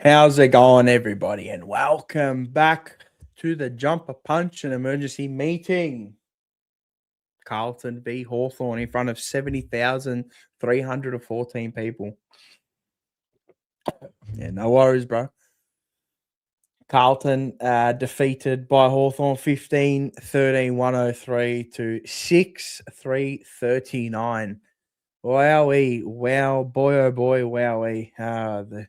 How's it going, everybody? And welcome back to the Jumper Punch and Emergency Meeting. Carlton v Hawthorn in front of 70,314 people. Yeah, no worries, bro. Carlton defeated by Hawthorn 15-13, 103 to 6-3-39. Wowee, wow, boy, oh boy, wowee.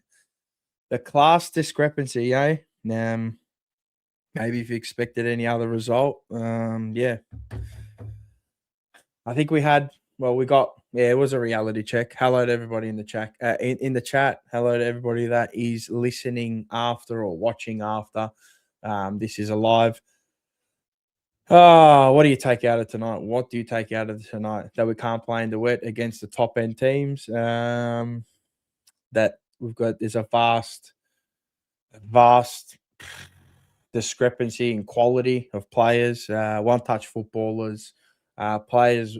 The class discrepancy, eh? Maybe if you expected any other result. Yeah. I think it was a reality check. Hello to everybody in the chat. In the chat, hello to everybody that is listening after or watching after. This is a live. What do you take out of tonight? What do you take out of tonight? That we can't play in the wet against the top end teams. That there's a vast discrepancy in quality of players, one-touch footballers, players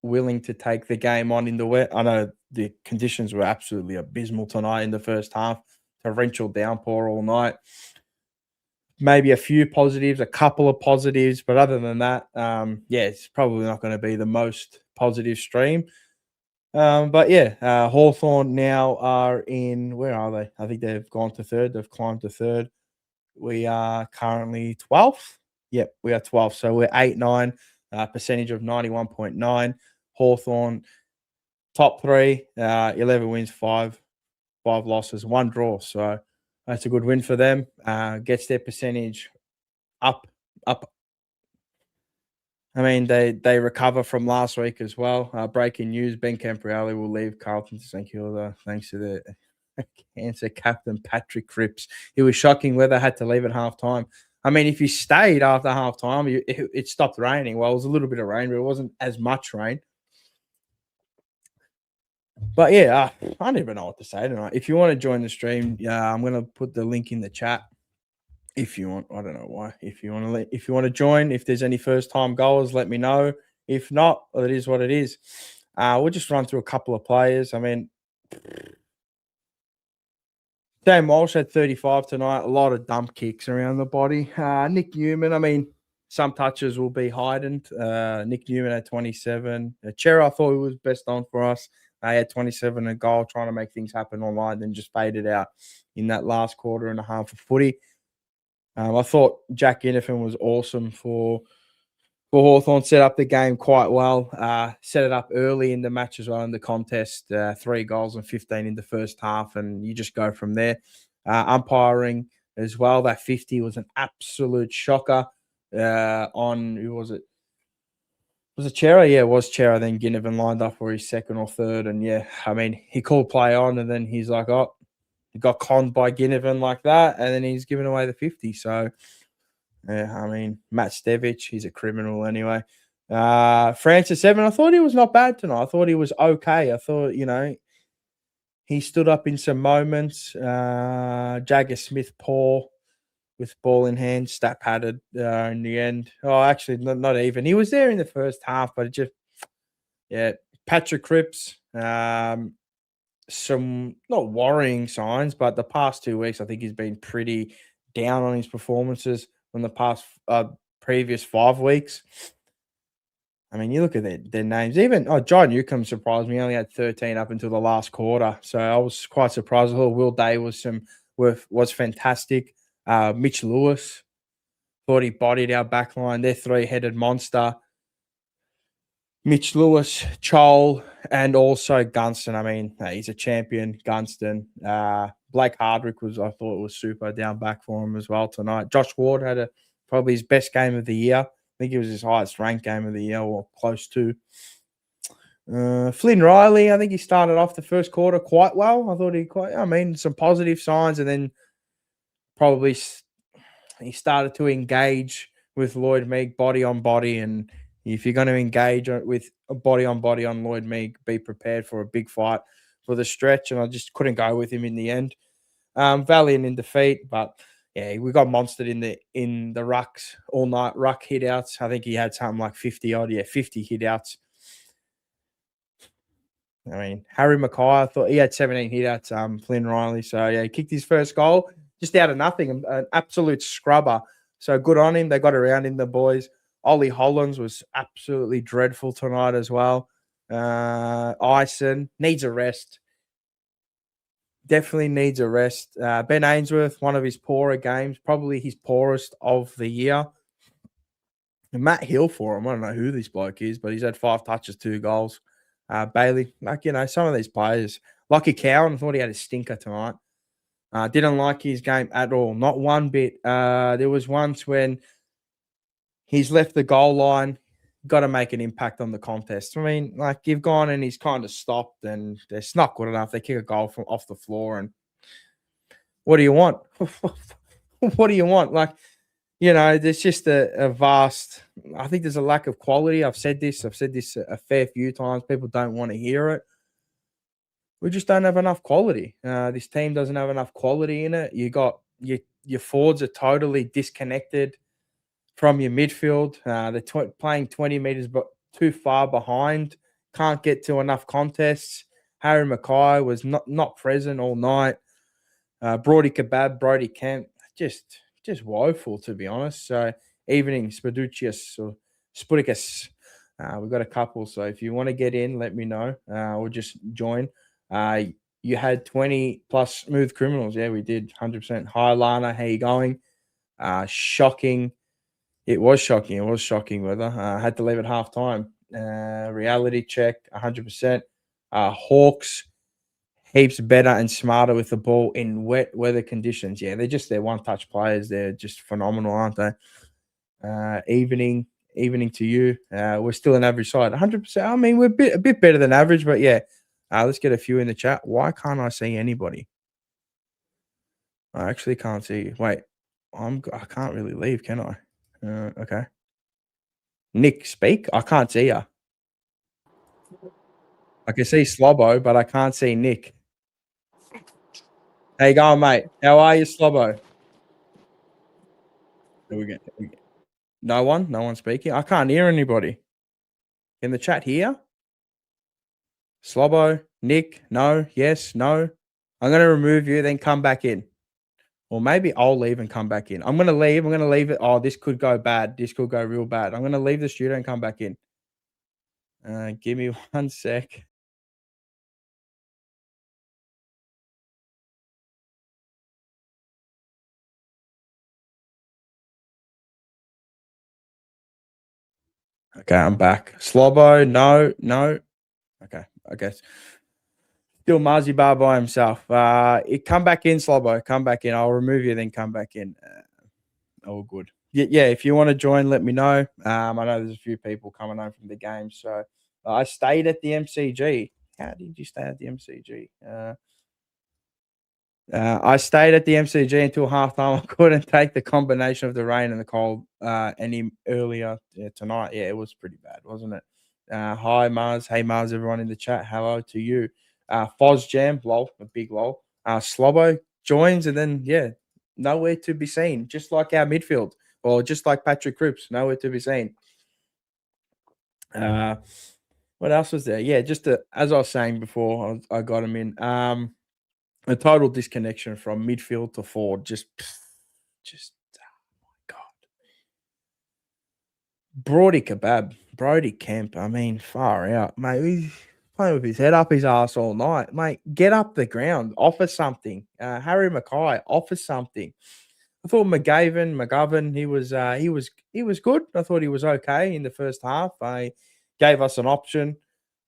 willing to take the game on in the wet. I know the conditions were absolutely abysmal tonight in the first half, torrential downpour all night. Maybe a few positives, a couple of positives, but other than that, it's probably not going to be the most positive stream. But yeah, Hawthorn now are in, where are they? I think they've gone to third. They've climbed to third. We are currently 12th. Yep, we are 12th. So we're 8-9, percentage of 91.9. Hawthorn, top three, 11 wins, five losses, one draw. So that's a good win for them. Gets their percentage up. I mean, they recover from last week as well. Breaking news: Ben Campriali will leave Carlton to St Kilda thanks to the cancer captain Patrick Cripps. It was shocking Weather had to leave at halftime. I mean, if you stayed after halftime, it stopped raining. Well, it was a little bit of rain, but it wasn't as much rain. But yeah, I don't even know what to say tonight. If you want to join the stream, I'm going to put the link in the chat. If you want, I don't know why. If you want to join, if there's any first time goals, let me know. If not, it is what it is. We'll just run through a couple of players. I mean, Dan Walsh had 35 tonight. A lot of dump kicks around the body. Nick Newman, I mean, some touches will be heightened. Nick Newman had 27. Chera, I thought he was best on for us. He had 27 a goal, trying to make things happen online, then just faded out in that last quarter and a half of footy. I thought Jack Innifin was awesome for Hawthorn, set up the game quite well, set it up early in the match as well in the contest, 3 goals and 15 in the first half, and you just go from there. Umpiring as well, that 50 was an absolute shocker on, who was it? Was it Chera? Yeah, it was Chera. Then Ginnivan lined up for his second or third, and yeah, I mean, he called play on, and then he's like, oh, he got conned by Ginnivan like that, and then he's given away the 50, so... Yeah, I mean, Matt Stevich, he's a criminal anyway. Francis Evan, I thought he was not bad tonight. I thought he was okay. I thought, he stood up in some moments. Jagger Smith, poor with ball in hand, stat padded in the end. Oh, actually, not even. He was there in the first half, but it just, Patrick Cripps, some not worrying signs, but the past 2 weeks, I think he's been pretty down on his performances from the past previous 5 weeks. I mean, you look at their names. Even John Newcomb surprised me. He only had 13 up until the last quarter, so I was quite surprised. I thought Will Day was fantastic. Mitch Lewis, thought he bodied our backline. They're 3-headed monster. Mitch Lewis, Chol, and also Gunston. I mean, he's a champion, Gunston. Blake Hardwick I thought was super down back for him as well tonight. Josh Ward had probably his best game of the year. I think it was his highest ranked game of the year, or close to. Flynn Riley, I think he started off the first quarter quite well. I thought some positive signs, and then probably he started to engage with Lloyd Meek body on body, and if you're going to engage with a body on Lloyd Meek, be prepared for a big fight for the stretch. And I just couldn't go with him in the end. Valiant in defeat, but yeah, we got monstered in the rucks all night. Ruck hit outs. I think he had something like 50 hit outs. I mean, Harry Mackay, I thought he had 17 hitouts, Flynn Riley. So, yeah, he kicked his first goal just out of nothing, an absolute scrubber. So good on him. They got around him, the boys. Ollie Hollands was absolutely dreadful tonight as well. Ison needs a rest. Definitely needs a rest. Ben Ainsworth, one of his poorer games, probably his poorest of the year. And Matt Hill for him. I don't know who this bloke is, but he's had 5 touches, 2 goals. Bailey, some of these players. Lucky Cowan, I thought he had a stinker tonight. Didn't like his game at all, not one bit. There was once when he's left the goal line, got to make an impact on the contest. I mean, like you've gone and he's kind of stopped, and it's not good enough. They kick a goal from off the floor, and what do you want? What do you want? Like, there's just a vast. I think there's a lack of quality. I've said this a fair few times. People don't want to hear it. We just don't have enough quality. This team doesn't have enough quality in it. Your forwards are totally disconnected from your midfield. They're playing 20 meters but too far behind. Can't get to enough contests. Harry Mackay was not present all night. Brody Kemp, just woeful, to be honest. So evening, Spaducius or Sputicus. We've got a couple. So if you want to get in, let me know. Or just join. You had 20 plus smooth criminals. Yeah, we did 100%. Hi, Lana. How you going? Shocking. It was shocking. It was shocking weather. I had to leave at half time. Reality check, 100%. Hawks, heaps better and smarter with the ball in wet weather conditions. Yeah, they're one-touch players. They're just phenomenal, aren't they? Evening to you. We're still an average side, 100%. I mean, we're a bit better than average, but yeah. Let's get a few in the chat. Why can't I see anybody? I actually can't see you. Wait, I can't really leave, can I? Okay. Nick, speak. I can't see you. I can see Slobbo, but I can't see Nick. How you going, mate? How are you, Slobbo? Here we go. No one speaking. I can't hear anybody. In the chat here? Slobbo, Nick, no, yes, no. I'm going to remove you, then come back in. Or maybe I'll leave and come back in. I'm going to leave. I'm going to leave it. Oh, this could go bad. This could go real bad. I'm going to leave the studio and come back in. Give me 1 sec. Okay, I'm back. Slobbo, no. Okay, I guess. Still Marzi Bar by himself. Come back in, Slobbo. Come back in. I'll remove you, then come back in. All good. Yeah, if you want to join, let me know. I know there's a few people coming home from the game. So I stayed at the MCG. How did you stay at the MCG? I stayed at the MCG until halftime. I couldn't take the combination of the rain and the cold any earlier tonight. Yeah, it was pretty bad, wasn't it? Hi, Mars. Hey, Mars, everyone in the chat. Hello to you. Foz Jam, lol, a big lol. Slobbo joins, and then, yeah, nowhere to be seen, just like our midfield, or just like Patrick Cripps, nowhere to be seen. What else was there? Yeah, as I was saying before, I got him in. A total disconnection from midfield to forward. Just oh my God. Brody Kemp. I mean, far out, mate. He's playing with his head up his ass all night, mate. Get up the ground, offer something. Harry Mackay, offer something. I thought McGovern, he was good. I thought he was okay in the first half. He gave us an option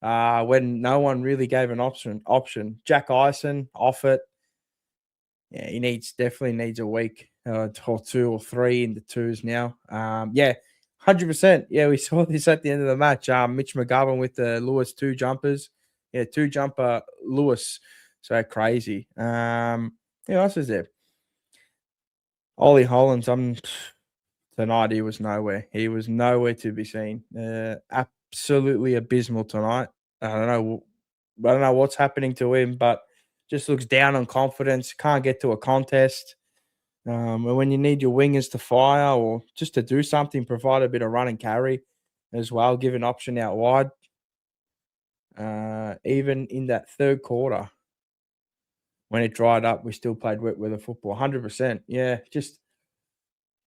when no one really gave an option. Jack Ison off it. Yeah, he definitely needs a week or 2 or 3 in the twos now. Yeah, 100%. Yeah, we saw this at the end of the match. Mitch McGovern with the Lewis 2 jumpers. Yeah, 2 jumper Lewis. So crazy. Who else is there? Ollie Hollands. Tonight he was nowhere. He was nowhere to be seen. Absolutely abysmal tonight. I don't know what's happening to him, but just looks down on confidence. Can't get to a contest. And when you need your wingers to fire or just to do something, provide a bit of run and carry as well. Give an option out wide. even in that third quarter, when it dried up, we still played wet weather football. 100%. Yeah, just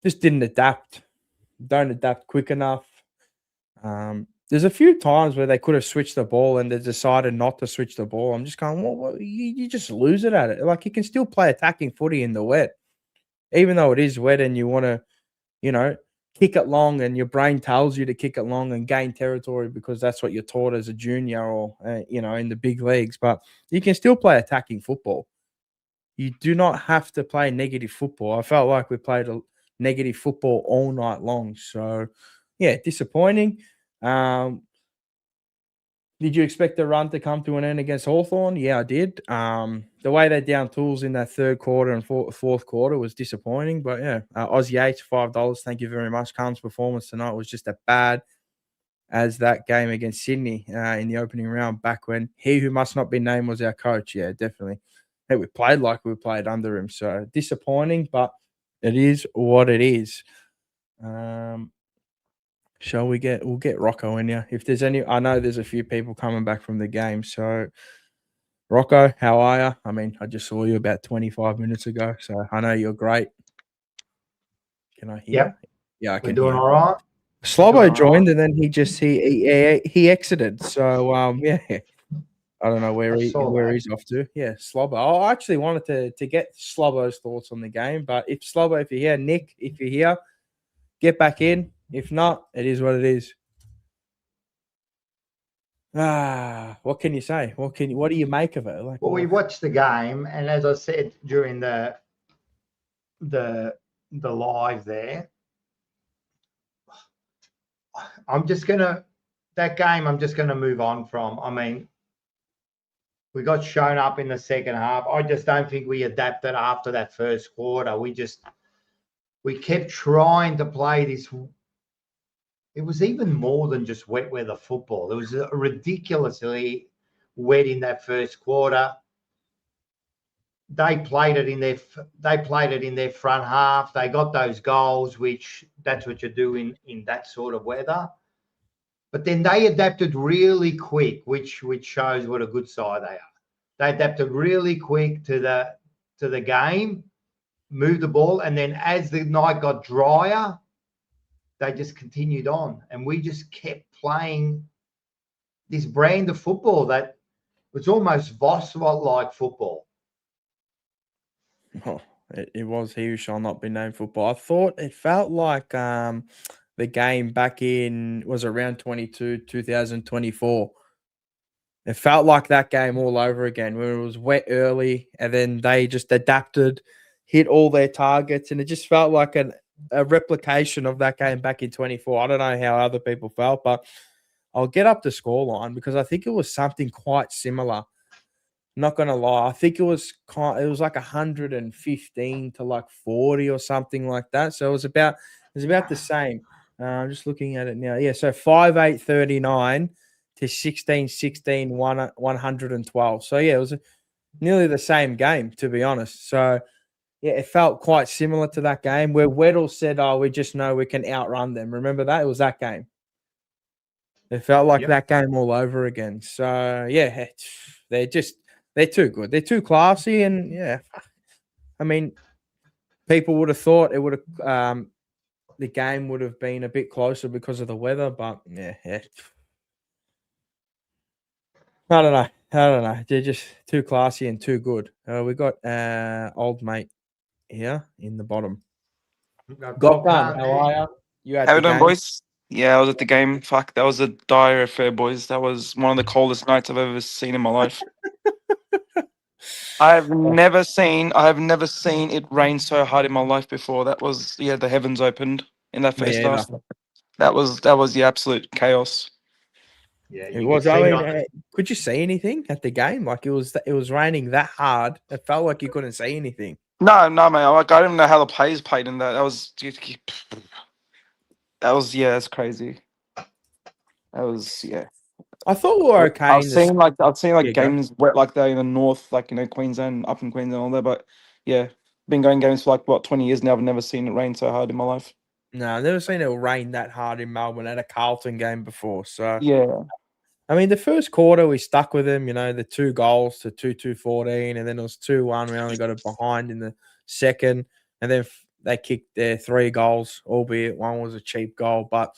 didn't adapt. Don't adapt quick enough. There's a few times where they could have switched the ball and they decided not to switch the ball. I'm just going, well, you just lose it at it. Like, you can still play attacking footy in the wet, even though it is wet and you want to, you know, kick it long and your brain tells you to kick it long and gain territory because that's what you're taught as a junior or, you know, in the big leagues. But you can still play attacking football. You do not have to play negative football. I felt like we played a negative football all night long. So, yeah, disappointing. Did you expect the run to come to an end against Hawthorn? Yeah, I did. The way they down tools in that third quarter and fourth quarter was disappointing. But yeah, Aussie H, $5. Thank you very much. Calm's performance tonight was just as bad as that game against Sydney in the opening round back when he who must not be named was our coach. Yeah, definitely. Hey, we played like we played under him. So disappointing, but it is what it is. We'll get Rocco in here. If there's any, I know there's a few people coming back from the game. So, Rocco, how are you? I mean, I just saw you about 25 minutes ago, so I know you're great. Can I hear? Yep. Yeah, I can. We're doing all right. Slobbo joined, and then he exited. So, yeah, I don't know where he's off to. Yeah, Slobbo. I actually wanted to get Slobbo's thoughts on the game, but if you're here, Nick, if you're here, get back in. If not, it is what it is. What can you say? What do you make of it? Well, we watched the game, and as I said during the live there, I'm just gonna move on from. I mean, we got shown up in the second half. I just don't think we adapted after that first quarter. We kept trying to play this. It was even more than just wet weather football. It was ridiculously wet in that first quarter. They played it in their front half. They got those goals, which that's what you do in that sort of weather. But then they adapted really quick, which shows what a good side they are. They adapted really quick to the game, moved the ball, and then as the night got drier, they just continued on, and we just kept playing this brand of football that was almost Voswat-like football. Oh, it was he who shall not be named football. I thought it felt like the game back in was around 2024. It felt like that game all over again, where it was wet early, and then they just adapted, hit all their targets, and it just felt like a replication of that game back in 24. I don't know how other people felt, but I'll get up the scoreline because I think it was something quite similar. Not gonna lie, I think it was like 115 to like 40 or something like that. So it was about the same. I'm just looking at it now. Yeah, so 5-8-39 to 16-16, 112. So yeah, it was nearly the same game, to be honest. So yeah, it felt quite similar to that game where Weddle said, "Oh, we just know we can outrun them." Remember that? It was that game. It felt like that game all over again. So yeah, they're too good. They're too classy, and yeah, I mean, people would have thought it would have the game would have been a bit closer because of the weather, but yeah. I don't know. They're just too classy and too good. We got old mate here in the bottom. Got done. How are you? How you doing, boys? Yeah, I was at the game. Fuck, that was a dire affair, boys. That was one of the coldest nights I've ever seen in my life. I have never seen it rain so hard in my life before. That was the heavens opened in that first half. That was the absolute chaos. Yeah, it was. I mean, could you see anything at the game? Like it was raining that hard. It felt like you couldn't see anything. No, mate. Like I didn't know how the players played in that. That's crazy. That was I thought we were okay. I've seen games wet like that in the north, like Queensland, up in Queensland, and all that. But yeah, been going games for like 20 years now. I've never seen it rain so hard in my life. No, I've never seen it rain that hard in Melbourne at a Carlton game before. So yeah, I mean, the first quarter we stuck with them, the 2 goals to 2-2-14, and then it was 2-1. We only got it behind in the second, and then they kicked their 3 goals, albeit one was a cheap goal. But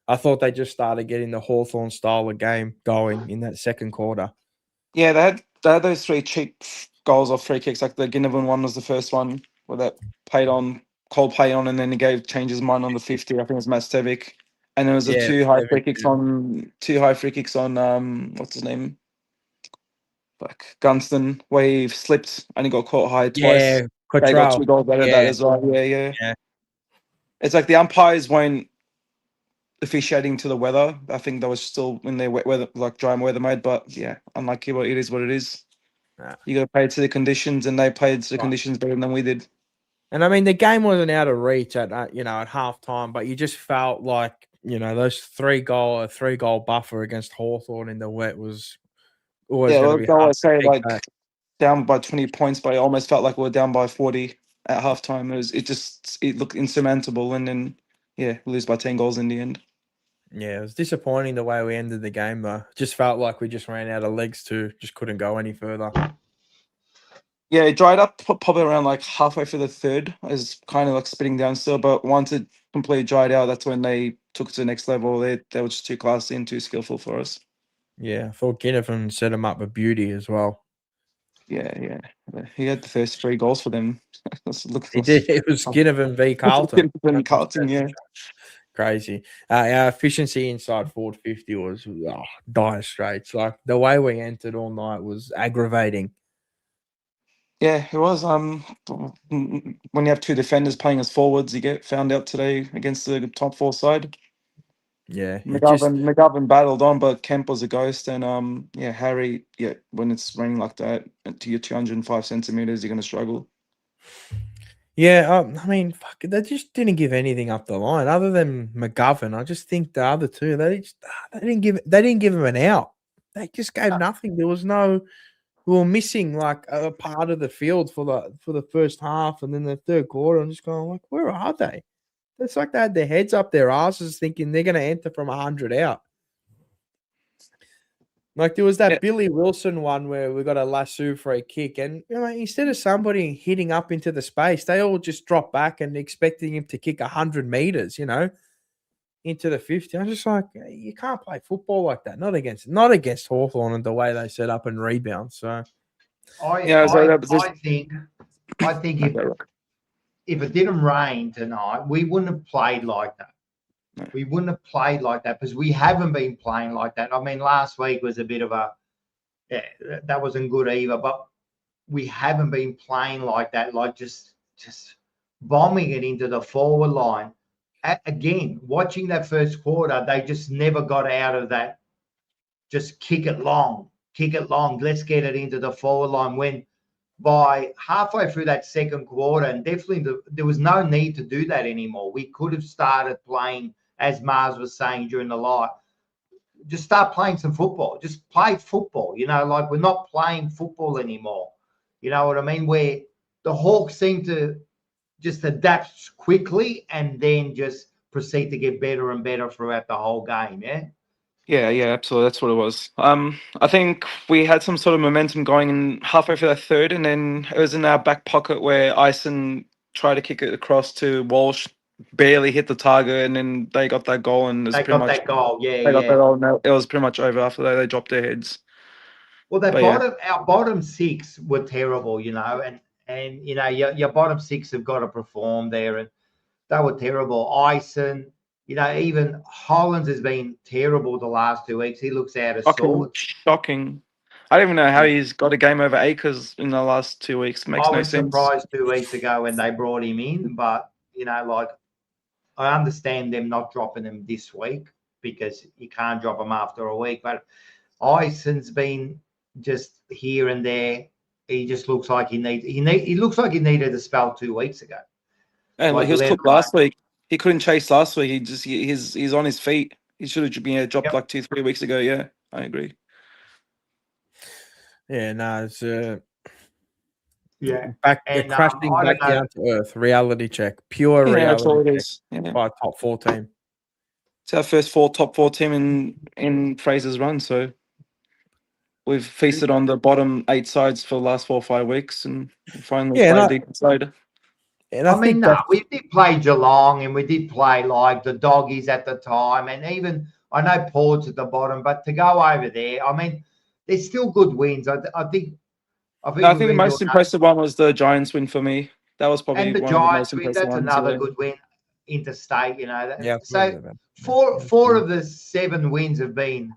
I thought they just started getting the Hawthorn style of game going in that second quarter. Yeah, they had those 3 cheap goals off free kicks. Like the Ginnivan one was the first one where that Cole played on, and then he changed his mind on the 50. I think it was Matt Stevic. And there was the Yeah, 2 high free Stevic, kicks yeah. on what's his name? Like Gunston, where he slipped and he got caught high twice. Yeah, They got 2 Cottrell. goals out of that as well. Yeah. Yeah. It's like the umpires weren't officiating to the weather. I think that was still in their wet weather, like dry weather mode. But yeah, unlucky, but it is what it is. Yeah. You got to play to the conditions, and they played to the Right. conditions better than we did. And I mean, the game wasn't out of reach at at halftime, but you just felt like those 3-goal buffer against Hawthorn in the wet was always Yeah, going to well, be I hard always to say pick like back. down by 20 points, but it almost felt like we were down by 40 at halftime. It looked insurmountable, and then lose by 10 goals in the end. Yeah, it was disappointing the way we ended the game though. Just felt like we just ran out of legs just couldn't go any further. Yeah, it dried up probably around like halfway through the third. It was kind of like spitting down still, but once it completely dried out, that's when they took it to the next level. They were just too classy and too skillful for us. Yeah, I thought Ginnivan set him up with beauty as well. Yeah. He had the first 3 goals for them. He did. It was Ginnivan v Carlton. Carlton, yeah. Crazy. Our efficiency inside forward 50 was dire straits. Like the way we entered all night was aggravating. Yeah, it was. When you have 2 defenders playing as forwards, you get found out today against the top 4 side. Yeah, McGovern battled on, but Kemp was a ghost, and Harry. Yeah, when it's raining like that to your 205 centimeters, you're gonna struggle. Yeah, I mean, fuck, they just didn't give anything up the line other than McGovern. I just think the other 2, they didn't give him an out. They just gave nothing. There was no. We were missing like a part of the field for the first half, and then the third quarter. I'm just going like, where are they? It's like they had their heads up their asses, thinking they're going to enter from 100 out. Like there was that Billy Wilson one where we got a lasso for a kick, and instead of somebody hitting up into the space, they all just dropped back and expecting him to kick 100 meters, into the 50. I'm just like, you can't play football like that. Not against Hawthorn and the way they set up and rebound. So I think if it didn't rain tonight, we wouldn't have played like that. No. We wouldn't have played like that because we haven't been playing like that. I mean, last week was a bit of that wasn't good either, but we haven't been playing like that, like just bombing it into the forward line. Again, watching that first quarter, they just never got out of that. Just kick it long. Let's get it into the forward line. When by halfway through that second quarter, and definitely there was no need to do that anymore. We could have started playing, as Mars was saying during the live, just start playing some football. Just play football. Like we're not playing football anymore. You know what I mean? Where the Hawks seem to just adapt quickly and then just proceed to get better and better throughout the whole game. Yeah, absolutely. That's what it was. I think we had some sort of momentum going in halfway through that third, and then it was in our back pocket where Ison tried to kick it across to Walsh, barely hit the target, and then they got that goal. And they got that goal. They got that goal. And it was pretty much over after that. They dropped their heads. Well, our bottom 6 were terrible, and your bottom 6 have got to perform there, and they were terrible. Ison. Even Hollands has been terrible the last 2 weeks. He looks out of sorts. Shocking. I don't even know how he's got a game over Acres in the last 2 weeks. Makes no sense. I was surprised 2 weeks ago when they brought him in, but, I understand them not dropping him this week because you can't drop him after a week. But Ison's been just here and there. He just looks like he looks like he needed a spell 2 weeks ago. And he was cooked last week. He couldn't chase last week. He's on his feet. He should have been dropped like 2-3 weeks ago. Yeah, I agree. Yeah, no, it's crashing back down to earth. Reality check, pure reality that's all it check is. by a top 4 team. It's our first top four team in Fraser's run, so we've feasted on the bottom 8 sides for the last 4 or 5 weeks, and finally Yeah, played a decent side. and I I mean, think no, that we did play Geelong and we did play like the Doggies at the time. And even, I know Port's at the bottom, but to go over there, I mean, there's still good wins. I think I we've think the been most doing impressive one was the Giants win for me. That was probably and the one of the most Giants win. impressive That's ones. another Yeah. good win interstate, you know. yeah, So four of the 7 wins have been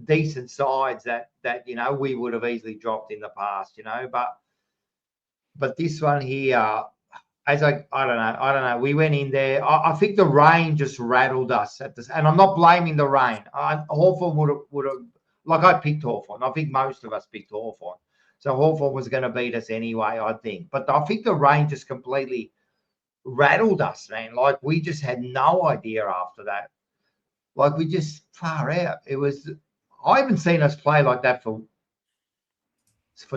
decent sides that you know we would have easily dropped in the past, you know. But this one here, as I don't know. We went in there. I think the rain just rattled us at this, and I'm not blaming the rain. Hawthorn would have like I picked Hawthorn. I think most of us picked Hawthorn. So Hawthorn was going to beat us anyway, I think. But I think the rain just completely rattled us, man. Like we just had no idea after that. Like we just far out. It was. I haven't seen us play like that for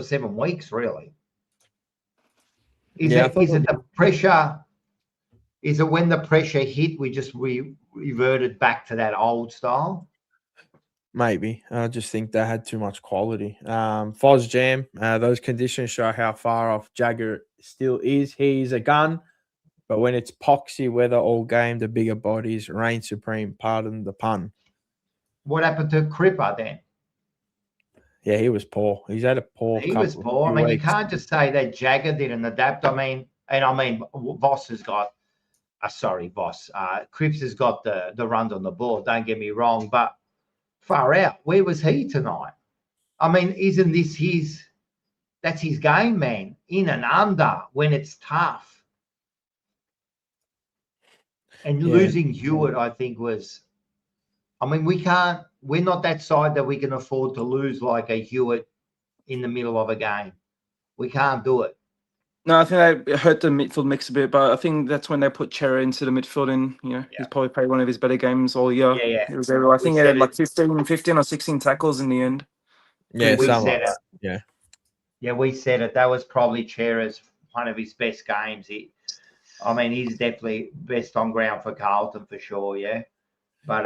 7 weeks, really. Is Yeah, I it thought the pressure? Is it when the pressure hit, we just reverted back to that old style? maybe. I just think they had too much quality. Foz Jam, those conditions show how far off Jagger still is. He's a gun, but when it's poxy weather all game, the bigger bodies reign supreme. Pardon the pun. What happened to Cripper then? Yeah, he was poor. He's had a poor He was couple poor. I few mean, you weeks. can't just say that Jagger didn't adapt. I mean, Voss has got, Voss. Cripps has got the runs on the board. Don't get me wrong, but far out. Where was he tonight? I mean, isn't this that's his game, man? In and under when it's tough. And Yeah. losing Hewitt, I think, was. I mean, we're not that side that we can afford to lose like a Hewitt in the middle of a game. We can't do it. No, I think that hurt the midfield mix a bit, but I think that's when they put Cherry into the midfield, and he's probably played one of his better games all year. Yeah. It was I think he had like 15 or 16 tackles in the end. Yeah, we some said of it. Yeah. Yeah, we said it. That was probably Cherry's one of his best games. He's definitely best on ground for Carlton for sure. Yeah, but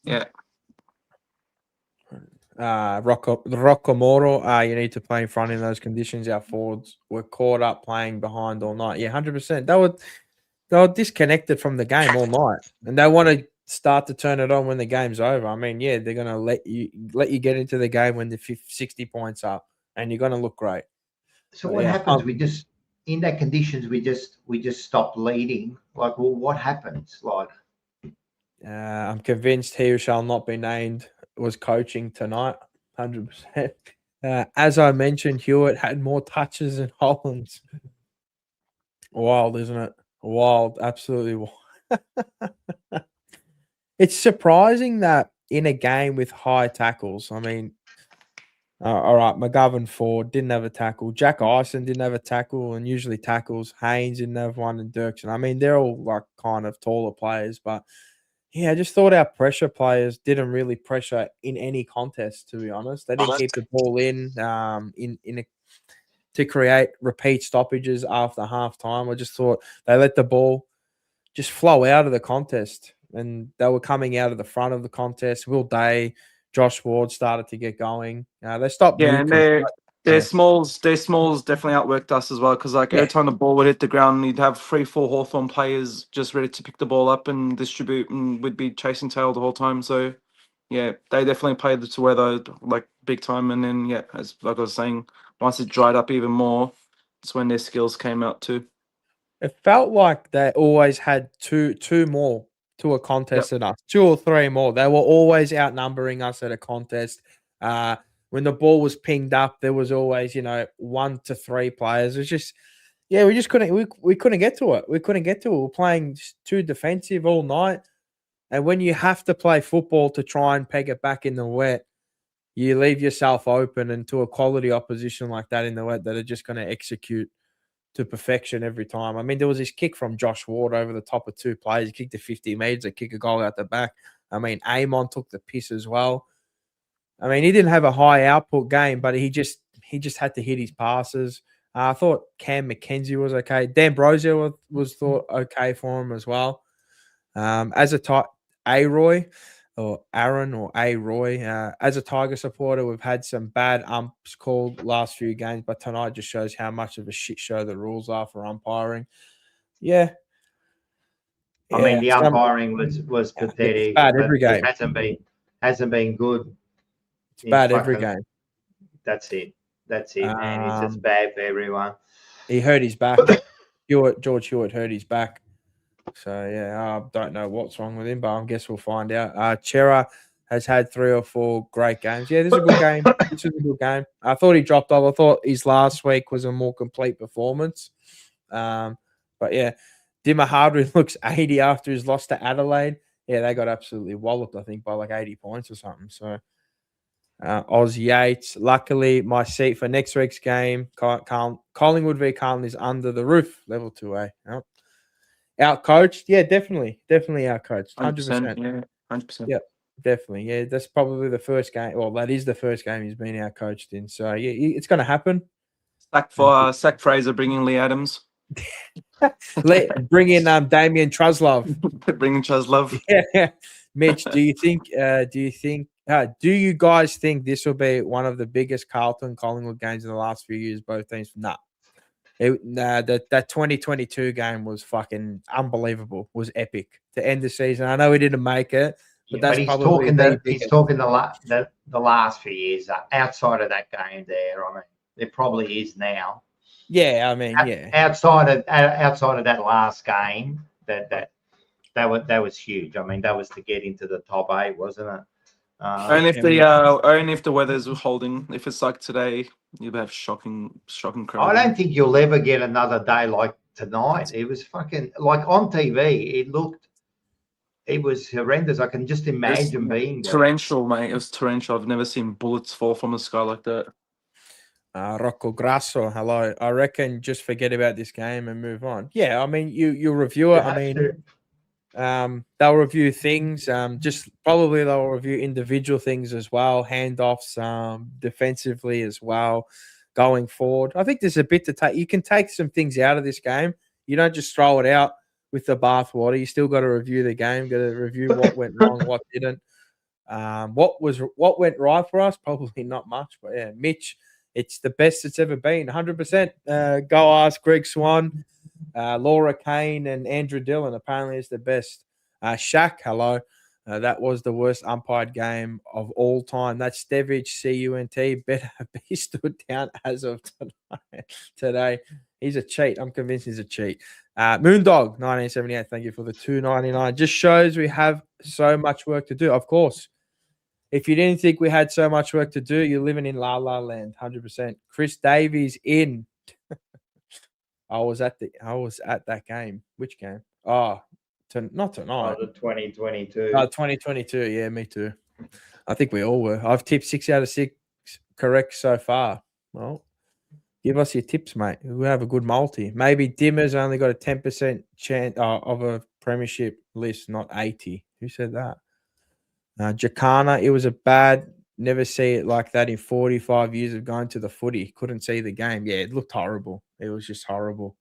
yeah. Rockamoro, you need to play in front in those conditions. Our forwards were caught up playing behind all night. Yeah, 100%. They were disconnected from the game all night, and they want to start to turn it on when the game's over. I mean, yeah, they're gonna let you get into the game when the 60 points up, and you're gonna look great. So what happens? We just in that conditions we just stop leading. Like, well, what happens? Like, I'm convinced he who shall not be named was coaching tonight, 100%. As I mentioned, Hewitt had more touches than Hollands. Wild, isn't it? Wild, absolutely wild. It's surprising that in a game with high tackles, I mean, all right, McGovern Ford didn't have a tackle. Jack Ison didn't have a tackle, and usually tackles. Haynes didn't have one, and Dirksen. I mean, they're all like kind of taller players, but yeah, I just thought our pressure players didn't really pressure in any contest. To be honest, they didn't keep the ball to create repeat stoppages after half time. I just thought they let the ball just flow out of the contest, and they were coming out of the front of the contest. Will Day, Josh Ward started to get going. They stopped. Yeah, and their smalls definitely outworked us as well, because every time the ball would hit the ground, you'd have 3-4 Hawthorn players just ready to pick the ball up and distribute, and we'd be chasing tail the whole time. So yeah, they definitely played to weather like big time. And then as like I was saying, once it dried up even more, that's when their skills came out too. It felt like they always had two more to a contest than us, 2 or 3 more. They were always outnumbering us at a contest. When the ball was pinged up, there was always 1 to 3 players. It was just we just couldn't we couldn't get to it. We couldn't get to it. We were playing too defensive all night. And when you have to play football to try and peg it back in the wet, you leave yourself open, and to a quality opposition like that in the wet that are just going to execute to perfection every time. I mean, there was this kick from Josh Ward over the top of 2 players. He kicked it 50 meters, kick a goal out the back. I mean, Amon took the piss as well. I mean, he didn't have a high output game, but he just had to hit his passes. I thought Cam McKenzie was okay. Dan Brozier was thought okay for him as well. As a A-Roy or Aaron or A-Roy. As a Tiger supporter, we've had some bad umps called last few games, but tonight just shows how much of a shit show the rules are for umpiring. Yeah. I mean, the some- umpiring was it's pathetic, bad but every game. it hasn't been good. It's bad in every fucking- game. That's it, man. It's just bad for everyone. He hurt his back. George Hewitt hurt his back. So, yeah, I don't know what's wrong with him, but I guess we'll find out. Chera has had 3 or 4 great games. Yeah, this is a good game. This is a good game. I thought he dropped off. I thought his last week was a more complete performance. But, yeah, Dimmer Hardwick looks 80 after his loss to Adelaide. Yeah, they got absolutely walloped, I think, by like 80 points or something. So, Oz Yates. Luckily, my seat for next week's game, Collingwood v Carlton, is under the roof, level 2A. Yep. Outcoached? Yeah, definitely outcoached. 100%. Yeah, 100%. Yep, definitely. Yeah, that's probably the first game. Well, that is the first game he's been outcoached in. So, yeah, it's going to happen. Sack Fraser, bringing Lee Adams. Bring in Damien Truslove. Bringing Truslove. Yeah. Mitch, do you guys think this will be one of the biggest Carlton Collingwood games in the last few years? Both teams? Nah. That 2022 game was fucking unbelievable. Was epic to end the season. I know we didn't make it, but he's probably talking the last few years. Outside of that game, there. I mean, there probably is now. Yeah, I mean, yeah. Outside of that last game, that was huge. I mean, that was to get into the top 8, wasn't it? Only if the weather's holding. If it's like today, you'd have shocking crowd. I don't think you'll ever get another day like tonight. It was fucking like on TV. It was horrendous. I can just imagine being there. Torrential, mate. It was torrential. I've never seen bullets fall from the sky like that. Rocco Grasso, hello. I reckon just forget about this game and move on. Yeah, I mean, you review it. I mean, they'll review things. Just probably they'll review individual things as well, handoffs, defensively as well, going forward. I think there's a bit to take. You can take some things out of this game. You don't just throw it out with the bathwater. You still got to review the game. Got to review what went wrong, what didn't. What went right for us? Probably not much. But yeah, Mitch, it's the best it's ever been. 100%. Go ask Greg Swan. Laura Kane and Andrew Dillon apparently is the best. Shaq, hello. That was the worst umpired game of all time. That's Stevich, CUNT. Better be stood down as of today. He's a cheat. I'm convinced he's a cheat. Moondog, 1978. Thank you for the $2.99. Just shows we have so much work to do. Of course. If you didn't think we had so much work to do, you're living in La La Land, 100%. Chris Davies in. I was at that game. Which game? Oh, not tonight. The 2022. 2022. Yeah, me too. I think we all were. I've tipped 6 out of 6 correct so far. Well, give us your tips, mate. We have a good multi. Maybe Dimmer's only got a 10% chance of a premiership list, not 80. Who said that? Jacana, it was a bad. Never see it like that in 45 years of going to the footy. Couldn't see the game. Yeah, it looked horrible. It was just horrible.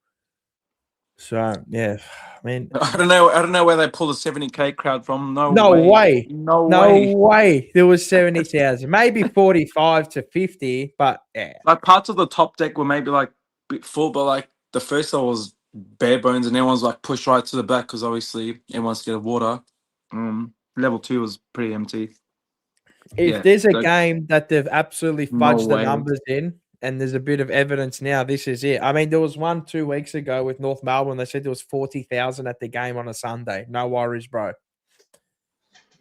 So yeah, I mean, I don't know where they pulled the 70K crowd from. No way. No way. There was 70,000, maybe 45 to 50, but yeah. Like parts of the top deck were maybe like a bit full, but like the first one was bare bones, and everyone's like pushed right to the back because obviously everyone's scared of water. Level 2 was pretty empty. If there's a game that they've absolutely fudged the numbers in, and there's a bit of evidence now, this is it. I mean, there was one 2 weeks ago with North Melbourne. They said there was 40,000 at the game on a Sunday. No worries, bro.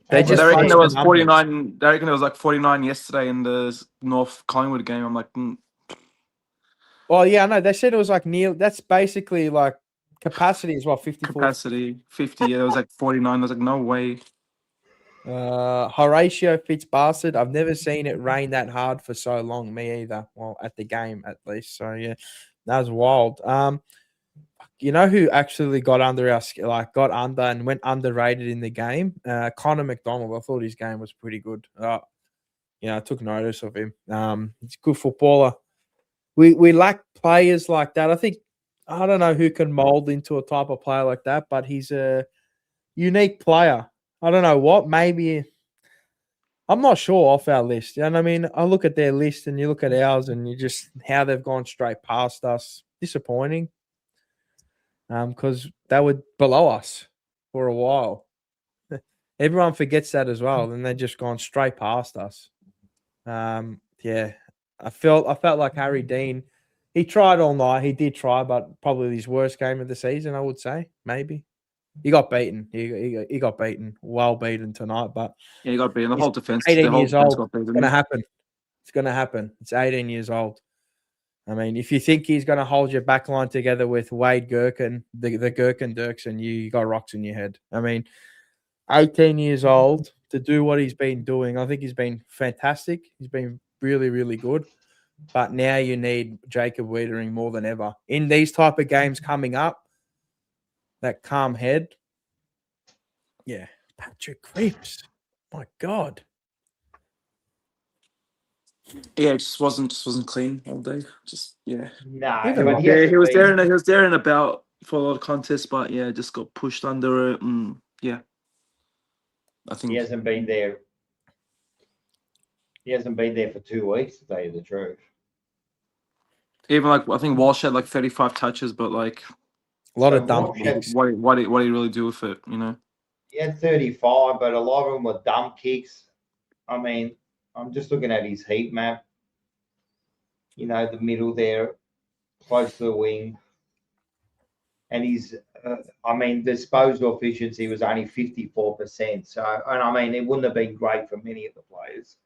They reckon there was 49. They reckon there was like 49 yesterday in the North Collingwood game. I'm like, Well, yeah, I know. They said it was like near. That's basically like capacity as well. 54. Capacity 50. Yeah, there was like 49. I was like, no way. Horatio Fitzbastard. I've never seen it rain that hard for so long. Me either. Well, at the game at least. So yeah, that was wild. You know who actually got under and went underrated in the game? Connor McDonald. I thought his game was pretty good. I took notice of him. He's a good footballer. We lack players like that. I don't know who can mold into a type of player like that, but he's a unique player. I don't know what. Maybe I'm not sure off our list. And I mean, I look at their list and you look at ours and you just how they've gone straight past us. Disappointing. Because they were below us for a while. Everyone forgets that as well, and they've just gone straight past us. Yeah, I felt like Harry Dean. He tried all night. He did try, but probably his worst game of the season, I would say. Maybe he got beaten. He got beaten, well beaten tonight. But Yeah, you got to be in the he's whole defense. 18 The whole years defense old. got beaten. It's gonna happen. It's gonna happen. It's 18 years old. I mean, if you think he's going to hold your back line together with Wade Gherkin, the Gherkin Dirks, and you got rocks in your head. I mean, 18 years old to do what he's been doing. I think he's been fantastic. He's been really, really good. But now you need Jacob Wiedering more than ever. In these type of games coming up, that calm head. Yeah, Patrick Cripps. My God. Yeah, it just wasn't clean all day. Just yeah. No, Even but like- he hasn't He was been- there and about for a lot of contests, but yeah, just got pushed under it. And yeah, I think He hasn't been there. He hasn't been there for 2 weeks, to tell you the truth. even like I think Walsh had like 35 touches, but like A lot So of dump Walsh had- kicks. what do you really do with it? You know? He had 35, but a lot of them were dump kicks. I mean, I'm just looking at his heat map. You know, the middle there, close to the wing. And he's, disposal efficiency was only 54%. So, and I mean, it wouldn't have been great for many of the players.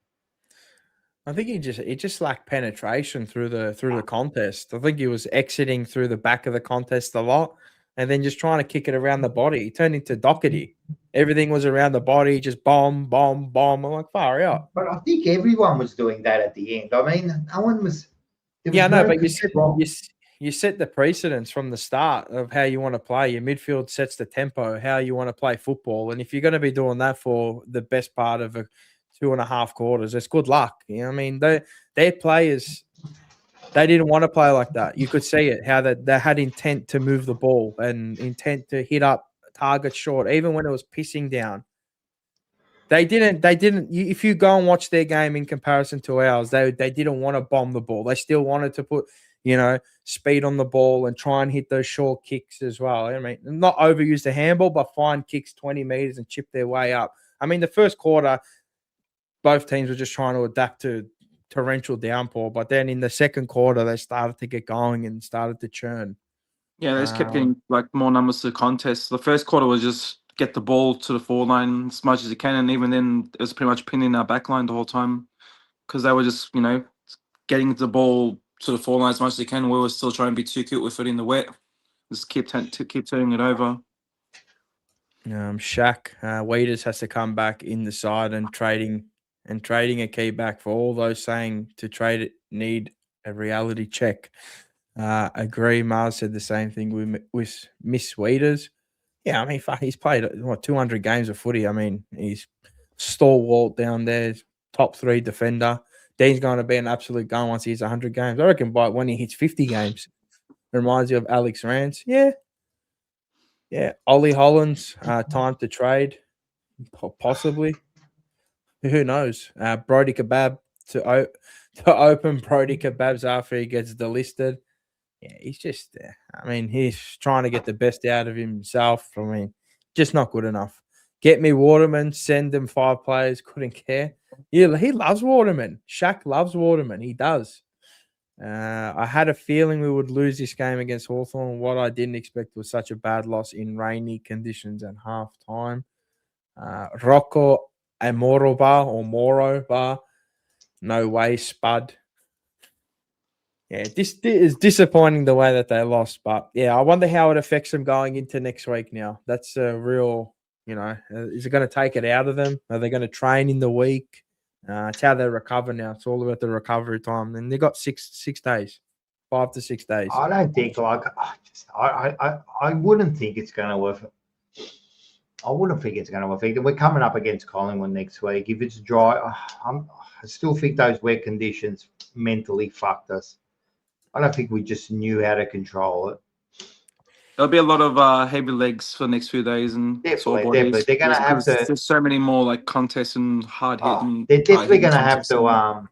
I think he just lacked penetration through the contest. I think he was exiting through the back of the contest a lot, and then just trying to kick it around the body. He turned into Doherty. Everything was around the body, just bomb, bomb, bomb. I'm like, far out. But I think everyone was doing that at the end. I mean, no one was. there Yeah, was no, no but control. you set the precedence from the start of how you want to play. Your midfield sets the tempo, how you want to play football, and if you're going to be doing that for the best part of 2.5 quarters, it's good luck. You know what I mean? Their players, they didn't want to play like that. You could see it, how they had intent to move the ball and intent to hit up targets short, even when it was pissing down. They didn't. If you go and watch their game in comparison to ours, they didn't want to bomb the ball. They still wanted to put, speed on the ball and try and hit those short kicks as well. I mean, not overuse the handball, but find kicks 20 meters and chip their way up. I mean, the first quarter, both teams were just trying to adapt to torrential downpour. But then in the second quarter, they started to get going and started to churn. Yeah, they just kept getting like more numbers to the contest. The first quarter was just get the ball to the forward line as much as you can, and even then it was pretty much pinning our back line the whole time because they were just getting the ball to the forward line as much as they can. We were still trying to be too cute with it in the wet. Just keep turning it over. Shaq Wieders has to come back in the side and trading a key back. For all those saying to trade it need a reality check. Agree. Mars said the same thing with Miss Wieders. Yeah, I mean, he's played 200 games of footy. I mean, he's stalwart down there, top 3 defender. Dean's going to be an absolute gun once he hits 100 games. I reckon by when he hits 50 games, reminds you of Alex Rance. Yeah. Ollie Hollands, time to trade, possibly. Who knows? Brody Kebab to open Brody Kebabs after he gets delisted. Yeah, he's just, he's trying to get the best out of himself. I mean, just not good enough. Get me Waterman, send them 5 players, couldn't care. Yeah, he loves Waterman. Shaq loves Waterman. He does. I had a feeling we would lose this game against Hawthorn. What I didn't expect was such a bad loss in rainy conditions at halftime. Rocco Moro Bar. No way, Spud. Yeah, this is disappointing the way that they lost, but yeah, I wonder how it affects them going into next week now. That's a real, is it going to take it out of them? Are they going to train in the week? It's how they recover now. It's all about the recovery time. And they got 6 days, 5 to 6 days. I don't think I wouldn't think it's going to affect. I wouldn't think it's going to affect it. We're coming up against Collingwood next week. If it's dry, I still think those wet conditions mentally fucked us. I don't think we just knew how to control it. There'll be a lot of heavy legs for the next few days and sore Definitely. bodies. They're going to have Because to. there's so many more like contests and hard hitting. They're definitely going to have contests and that. to.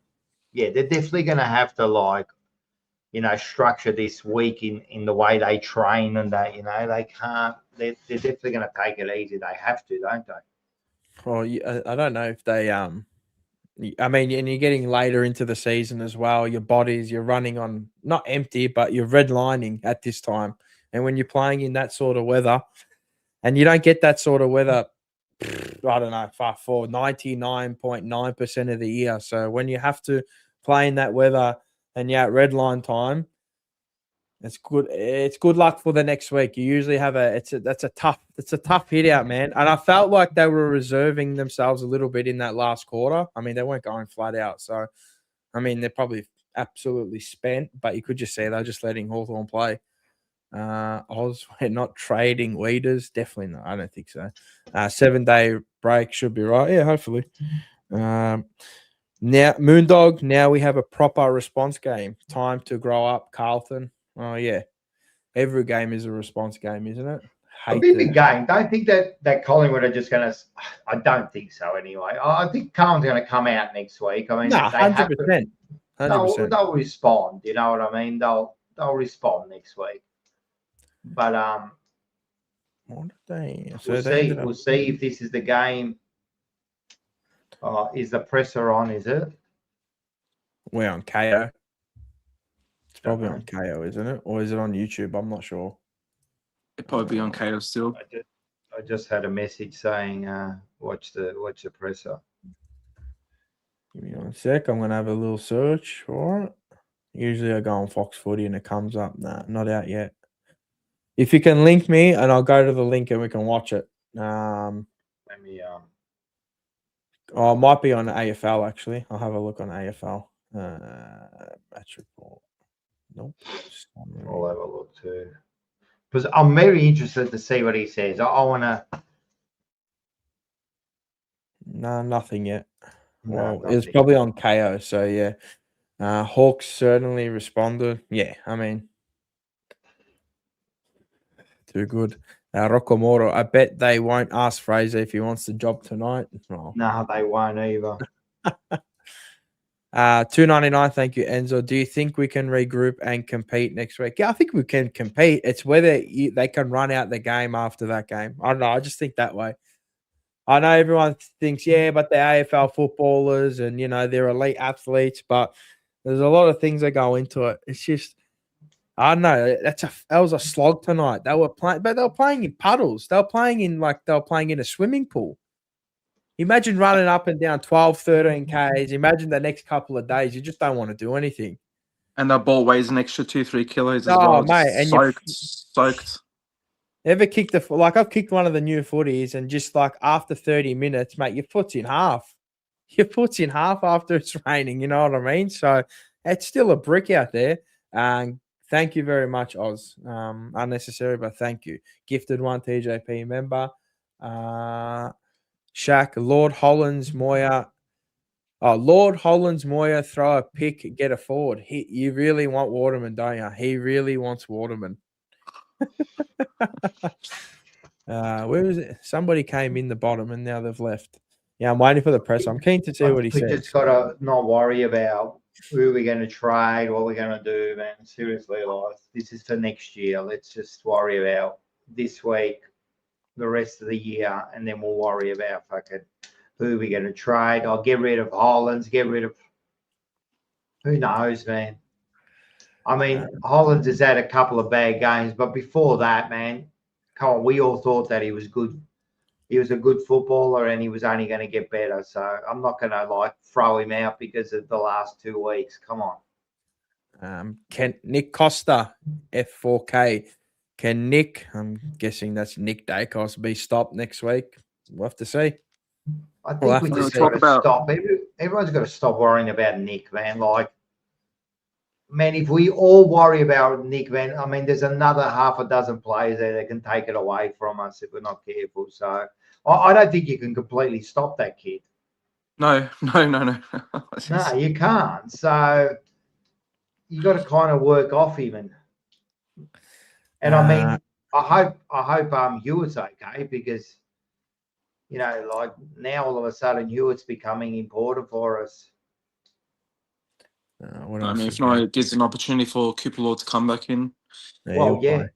Yeah, they're definitely going to have to structure this week in the way they train and that. They can't. They're definitely going to take it easy. They have to, don't they? Well, I don't know if they I mean, and you're getting later into the season as well. You're running on not empty, but you're redlining at this time. And when you're playing in that sort of weather, and you don't get that sort of weather, I don't know, for 99.9% of the year. So when you have to play in that weather and you're at redline time, it's good. It's good luck for the next week. You usually have it's a tough hit out, man. And I felt like they were reserving themselves a little bit in that last quarter. I mean, they weren't going flat out. So, I mean, they're probably absolutely spent, but you could just see they're just letting Hawthorn play. Oz, we're not trading leaders. Definitely not. I don't think so. 7-day break should be right. Yeah, hopefully. Now, Moondog, now we have a proper response game. Time to grow up, Carlton. Oh, yeah. Every game is a response game, isn't it? A big game. Don't think that Collingwood are just going to. I don't think so anyway. I think Carlton's going to come out next week. I mean, no, 100%. 100%. They'll respond. You know what I mean? They'll respond next week. But What they? we'll see if this is the game. Is the presser on? Is it? We're on KO. It's probably on KO, isn't it? Or is it on YouTube? I'm not sure. It'd probably be on KO still. I just had a message saying, watch the presser. Give me 1 sec. I'm gonna have a little search for it. Usually I go on Fox Footy and it comes up. Nah, not out yet. If you can link me, and I'll go to the link and we can watch it. Let me. Oh, it might be on AFL actually. I'll have a look on AFL. Match report. Nope. I'll have a look too. Because I'm very interested to see what he says. I want to. No, nothing yet. No, Well, it's probably on KO. So yeah, Hawks certainly responded. Yeah, I mean, too good. Rockamoro, I bet they won't ask Fraser if he wants the job tonight. Oh. No, they won't either. $2.99. Thank you, Enzo. Do you think we can regroup and compete next week? Yeah, I think we can compete. It's whether they can run out the game after that game. I don't know. I just think that way. I know everyone thinks, yeah, but they're AFL footballers and, they're elite athletes, but there's a lot of things that go into it. It's just, I don't know. That was a slog tonight. They were playing in puddles. They were playing in a swimming pool. Imagine running up and down 12, 13 Ks. Imagine the next couple of days. You just don't want to do anything. And that ball weighs an extra 2-3 kilos as well. Oh, mate. And soaked. Ever kicked I've kicked one of the new footies and just after 30 minutes, mate, your foot's in half. Your foot's in half after it's raining. You know what I mean? So it's still a brick out there. Thank you very much, Oz. Unnecessary, but thank you. Gifted one, TJP member. Shaq, Lord Hollands, Moya. Oh, Lord Hollands, Moya, throw a pick, get a forward. You really want Waterman, don't you? He really wants Waterman. Where is it? Somebody came in the bottom and now they've left. Yeah, I'm waiting for the press. I'm keen to see what he says. We just got to not worry about who we're going to trade, what we're going to do, man. Seriously, this is for next year. Let's just worry about this week, the rest of the year, and then we'll worry about fucking who we're going to trade. I'll get rid of Hollands, get rid of who knows, man. I mean, Hollands has had a couple of bad games, but before that, man, come on, we all thought that he was good. He was a good footballer and he was only going to get better. So I'm not going to throw him out because of the last 2 weeks. Come on. Nick Costa, F4K. Can Nick, I'm guessing that's Nick Dacos, be stopped next week? We'll have to see. I think we just got to stop. Everyone's got to stop worrying about Nick, man. Man, if we all worry about Nick, man, I mean, there's another half a dozen players there that can take it away from us if we're not careful. So I don't think you can completely stop that kid. No. No, you can't. So you got to kind of work off him. And I mean, I hope Hewitt's okay, because like now all of a sudden Hewitt's becoming important for us. What I else mean, is if not, there? it gives an opportunity for Cooper Law to come back in. Yeah, Well, he'll yeah.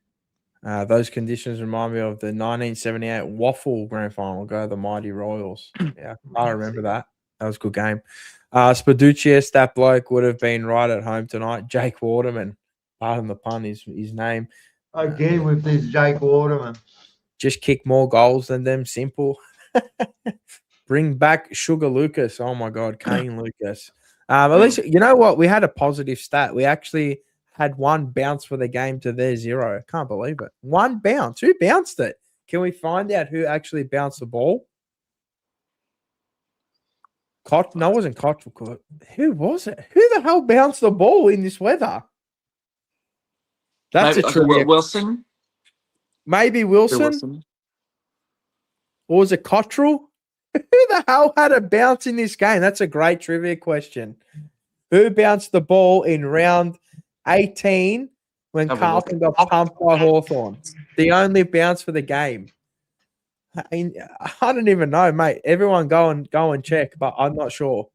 play. Those conditions remind me of the 1978 Waffle Grand Final. Go the Mighty Royals. Yeah, I remember that. That was a good game. Spaducius, that bloke would have been right at home tonight. Jake Waterman, pardon the pun, is his name. Again with this Jake Waterman. Just kick more goals than them. Simple. Bring back Sugar Lucas. Oh my God, Kane Lucas. At least you know what? We had a positive stat. We actually had one bounce for the game to their 0. Can't believe it. One bounce. Who bounced it? Can we find out who actually bounced the ball? No, it wasn't Cottrell. Who was it? Who the hell bounced the ball in this weather? That's Maybe a trivia. Wilson. Maybe Wilson. Or was it Cottrell? Who the hell had a bounce in this game? That's a great trivia question. Who bounced the ball in round 18 when Carlton got pumped by Hawthorn? The only bounce for the game. I don't even know, mate. Everyone go and check, but I'm not sure.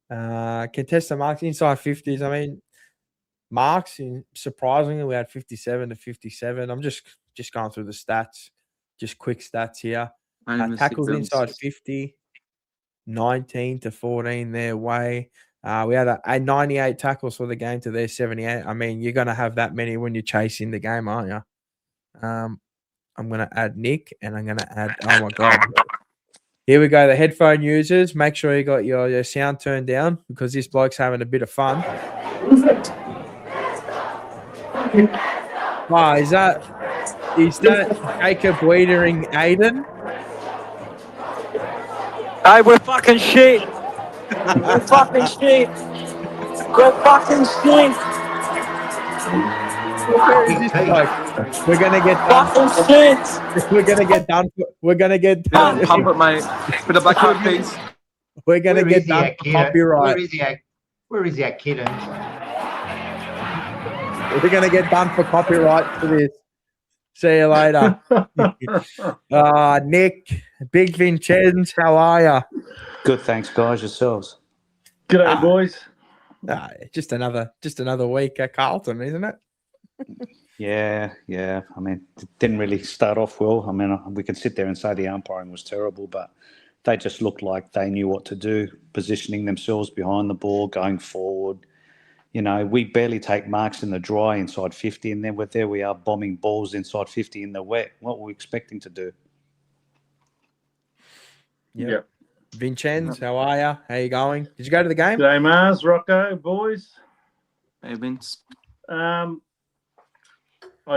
Contested marks inside 50s. I mean, marks, surprisingly, we had 57 to 57. I'm just going through the stats. Just quick stats here. Tackles inside 50, 19 to 14 their way. We had a 98 tackles for the game to their 78. I mean, you're going to have that many when you're chasing the game, aren't you? I'm going to add Nick, and I'm going to add, oh my God. Here we go. The headphone users, make sure you got your sound turned down, because this bloke's having a bit of fun. Wow, is that Jacob Wiedering Aiden? Hey, we're fucking shit. We're fucking shit. We're fucking shit. We're gonna get done. Fucking shit. We're gonna get done. We're gonna get done. Pump it, mate. Bit of black card, please. We're gonna get done for copyright. Where is he at, kitten? We're gonna get done for copyright for this. See you later. Nick, Big Vincenz, how are you? Good, thanks, guys. Yourselves? G'day, boys. Just another week at Carlton, isn't it? Yeah. I mean, it didn't really start off well. I mean, we can sit there and say the umpiring was terrible, but they just looked like they knew what to do, positioning themselves behind the ball, going forward. You know, we barely take marks in the dry inside 50, and then there we are bombing balls inside 50 in the wet. What were we expecting to do? Yeah. Vincenz, how are you? How you going? Did you go to the game? G'day, Mars, Rocco, boys. Hey, Vince. I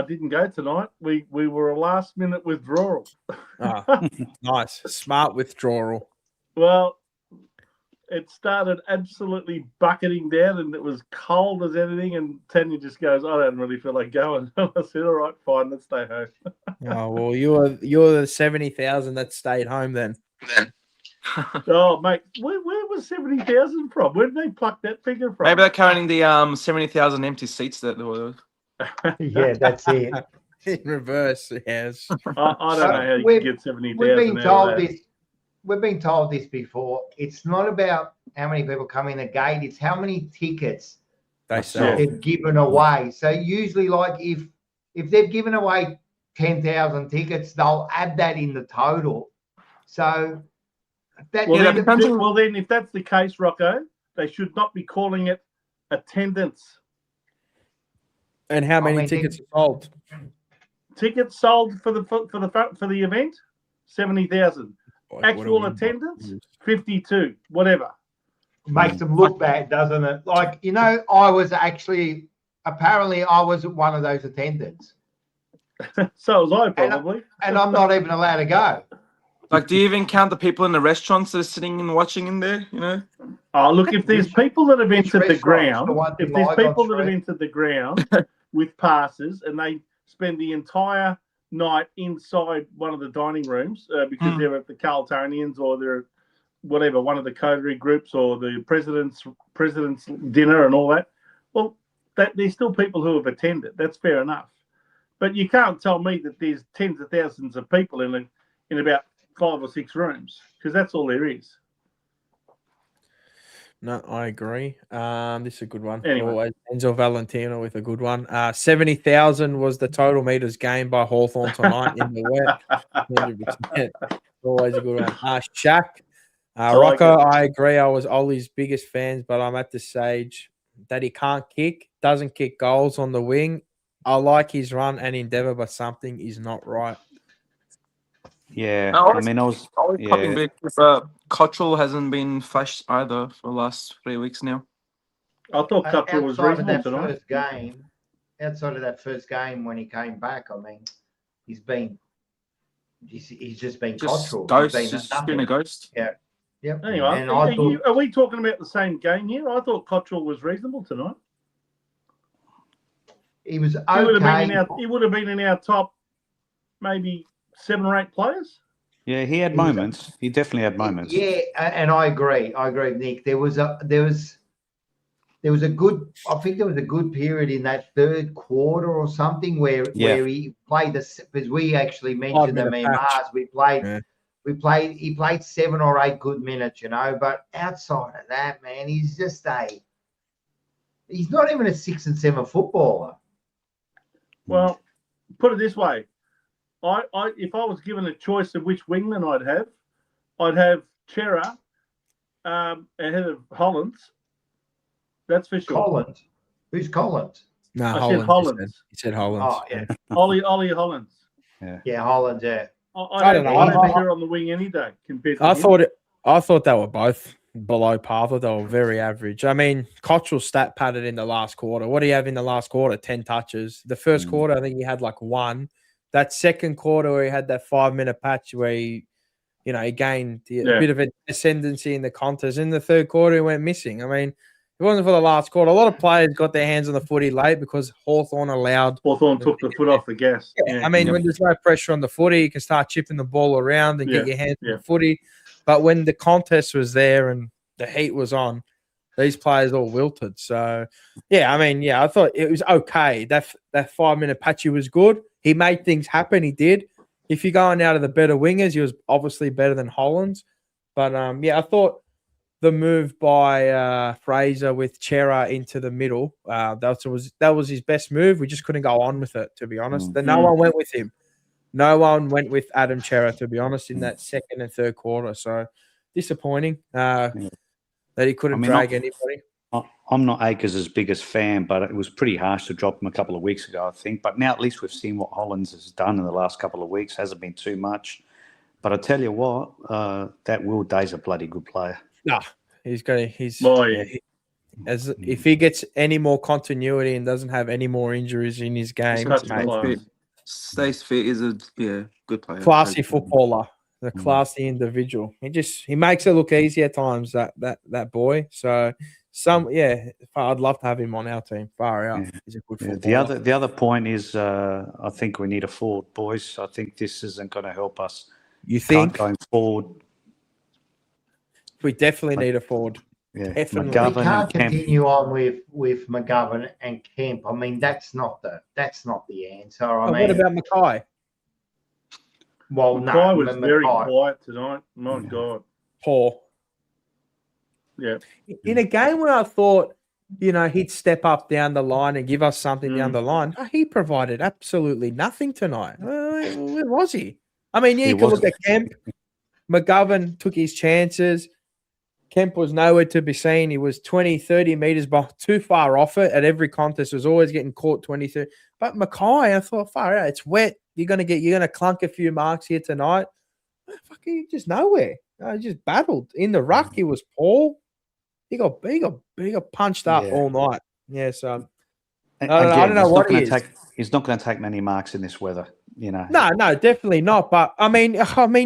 didn't go tonight. We were a last-minute withdrawal. Nice. Smart withdrawal. Well, it started absolutely bucketing down, and it was cold as anything, and Tanya just goes, I don't really feel like going. I said, all right, fine, let's stay home. Oh, well, you're the 70,000 that stayed home then. Oh, mate, where was 70,000 from? Where did they pluck that figure from? Maybe they're counting the 70,000 empty seats that there were. Yeah, that's it. In reverse, yes. I don't know how you can get 70,000 out of that. We've been told this before. It's not about how many people come in the gate. It's how many tickets they've given away. So usually, like if they've given away 10,000 tickets, they'll add that in the total. So that well, then if that's the case, Rocco, they should not be calling it attendance. And how many tickets are sold? Tickets sold for the event, 70,000. Actual attendance, 52. Whatever. Makes them look bad, doesn't it? Like, I was apparently one of those attendants. So was I, probably. And I'm not even allowed to go. Like, do you even count the people in the restaurants that are sitting and watching in there, Oh, look, if there's people that have entered the ground, with passes and they spend the entire night inside one of the dining rooms because they're at the Carltonians or they're whatever, one of the coterie groups or the president's dinner and all that. Well, there's still people who have attended. That's fair enough. But you can't tell me that there's tens of thousands of people in about 5 or 6 rooms, because that's all there is. No, I agree. This is a good one. Anyway. Always Enzo Valentino with a good one. 70,000 was the total meters gained by Hawthorn tonight in the wet. 100%. Always a good one. Shaq. Rocco, I agree. I was Ollie's biggest fans, but I'm at the stage that he can't kick, doesn't kick goals on the wing. I like his run and endeavour, but something is not right. Yeah, I I mean, I was popping big, Cottrell hasn't been flashed either for the last 3 weeks now. I thought Cutler was outside of reasonable that tonight. first game, outside of that first game when he came back, I mean, he's just been Just Cottrell. ghost, He's just been a ghost. Yeah. Yep. Anyway, And I thought are we talking about the same game here? I thought Cottrell was reasonable tonight. he was He would have okay. been he would have been in our top maybe 7 or 8 players. yeah, he had moments. He definitely had moments. Yeah, and I agree. I agree with Nick. There was a good. I think there was a good period in that third quarter or something where he played because we actually mentioned them in Mars. We played. He played 7 or 8 good minutes, But outside of that, man, he's just he's not even a 6 and 7 footballer. Well, put it this way. If I was given a choice of which wingman I'd have Chera ahead of Hollins. That's for sure. Collins. Who's Collins? No, I said Hollins. He said Hollins. Oh, yeah. Ollie Hollins. Yeah, Hollins, yeah. I don't know. I I'd have Chera on the wing any day compared to him. I thought they were both below par. I thought they were very average. I mean, Cottrell stat padded in the last quarter. What do you have in the last quarter? 10 touches. The first quarter, I think he had like 1. That second quarter where he had that 5-minute patch where he gained a bit of a ascendancy in the contest. In the third quarter, he went missing. I mean, it wasn't for the last quarter. A lot of players got their hands on the footy late because Hawthorn took the foot off the gas. Yeah. I mean, when there's no pressure on the footy, you can start chipping the ball around and get your hands on the footy. But when the contest was there and the heat was on, these players all wilted. So, I thought it was okay. That 5-minute patchy was good. He made things happen. He did. If you're going out of the better wingers, he was obviously better than Hollins. But, I thought the move by Fraser with Chera into the middle, that was his best move. We just couldn't go on with it, to be honest. No one went with him. No one went with Adam Chera, to be honest, in that second and third quarter. So disappointing that he couldn't drag anybody. I'm not Akers' biggest fan, but it was pretty harsh to drop him a couple of weeks ago, I think. But now at least we've seen what Hollins has done in the last couple of weeks. Hasn't been too much. But I tell you what, that Will Day's a bloody good player. No, if he gets any more continuity and doesn't have any more injuries in his game, stays fit is a good player. Classy footballer, the classy individual. He makes it look easy at times. That boy. So I'd love to have him on our team. Far out, he's a good footballer. The other point is, I think we need a forward, boys. I think this isn't going to help us. You think going forward? We definitely need a forward. Yeah, definitely. We can't continue on with McGovern and Kemp. I mean, that's not the answer. What about Mackay? Well, Mackay was very quiet tonight. My God, poor. Yeah. In a game where I thought, he'd step up down the line and give us something down the line, he provided absolutely nothing tonight. Where was he? I mean, you can look at Kemp. McGovern took his chances. Kemp was nowhere to be seen. He was 20, 30 metres too far off it at every contest. Was always getting caught 20, 30. But Mackay, I thought, far out. It's wet. You're gonna clunk a few marks here tonight. Fucking just nowhere. He just battled in the ruck. He was poor. He got punched up all night. Yeah, so I don't know what he is. He's not going to take many marks in this weather. No, definitely not. But I mean,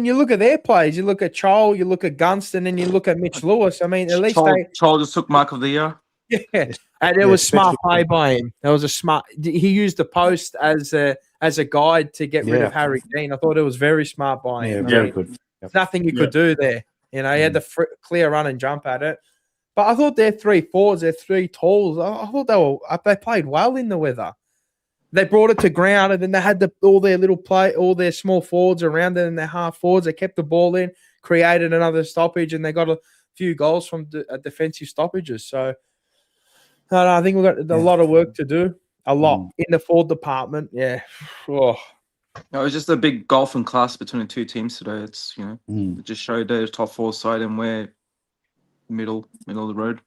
you look at their plays. You look at Chol, you look at Gunston, and you look at Mitch Lewis. I mean, at least Chol just took mark of the year. Yeah, and it was smart play by him. There was a smart. He used the post as a guide to get rid of Harry Dean. I thought it was very smart by him. Very good. There's nothing you could do there. He had the clear run and jump at it. But I thought their 3 forwards, their 3 talls, I thought they played well in the weather. They brought it to ground, and then they had all their small forwards around it and their half forwards. They kept the ball in, created another stoppage, and they got a few goals from defensive stoppages. So, no, I think we've got a lot of work to do. A lot in the forward department. Yeah. Oh. No, it was just a big gulf in class between the two teams today. It's it just showed the top four side and we're middle of the road.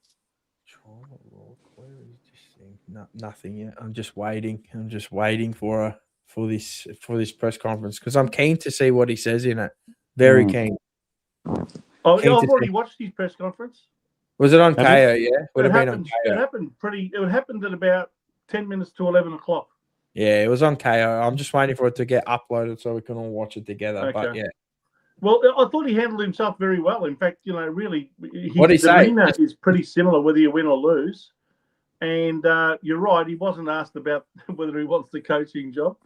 Where is this thing? No, nothing yet. I'm just waiting. I'm just waiting for this press conference because I'm keen to see what he says in it. Very keen. Oh, yeah, I've already watched his press conference. Was it on KO? Yeah, would have been on KO. It happened at about 10 minutes to 11 o'clock. Yeah, it was on KO. I'm just waiting for it to get uploaded so we can all watch it together. Okay. But yeah. Well, I thought he handled himself very well. In fact, really, his demeanor is pretty similar whether you win or lose. And you're right, he wasn't asked about whether he wants the coaching job.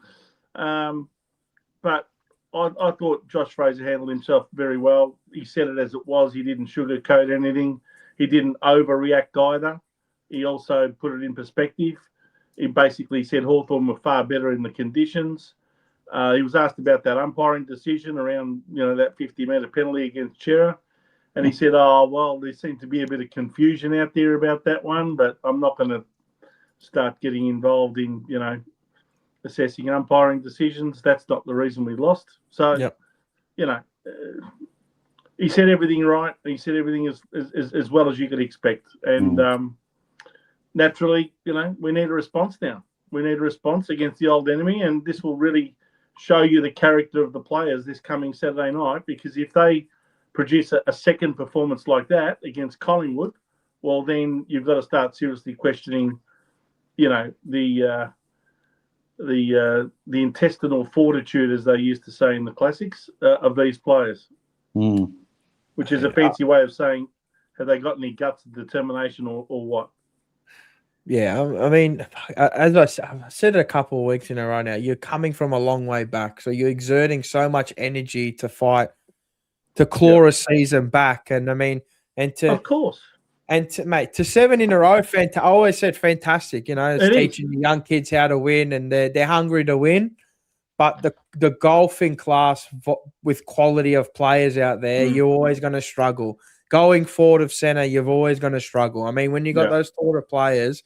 But I thought Josh Fraser handled himself very well. He said it as it was. He didn't sugarcoat anything. He didn't overreact either. He also put it in perspective. He basically said Hawthorn were far better in the conditions. He was asked about that umpiring decision around, that 50-metre penalty against Chera. And he said, there seemed to be a bit of confusion out there about that one, but I'm not going to start getting involved in, assessing umpiring decisions. That's not the reason we lost. So, he said everything right. He said everything as well as you could expect. And naturally, we need a response now. We need a response against the old enemy, and this will really show you the character of the players this coming Saturday night, because if they produce a second performance like that against Collingwood, well, then you've got to start seriously questioning, the intestinal fortitude, as they used to say in the classics, of these players, which is a fancy way of saying, have they got any guts and determination or what? Yeah, I mean, as I said it a couple of weeks in a row now, you're coming from a long way back. So you're exerting so much energy to fight, to claw a season back. And I mean, of course. And to 7 in a row, I always said fantastic. It's teaching the young kids how to win, and they're hungry to win. But the golfing class with quality of players out there, you're always going to struggle. Going forward of centre, you're always going to struggle. I mean, when you got those sort of players,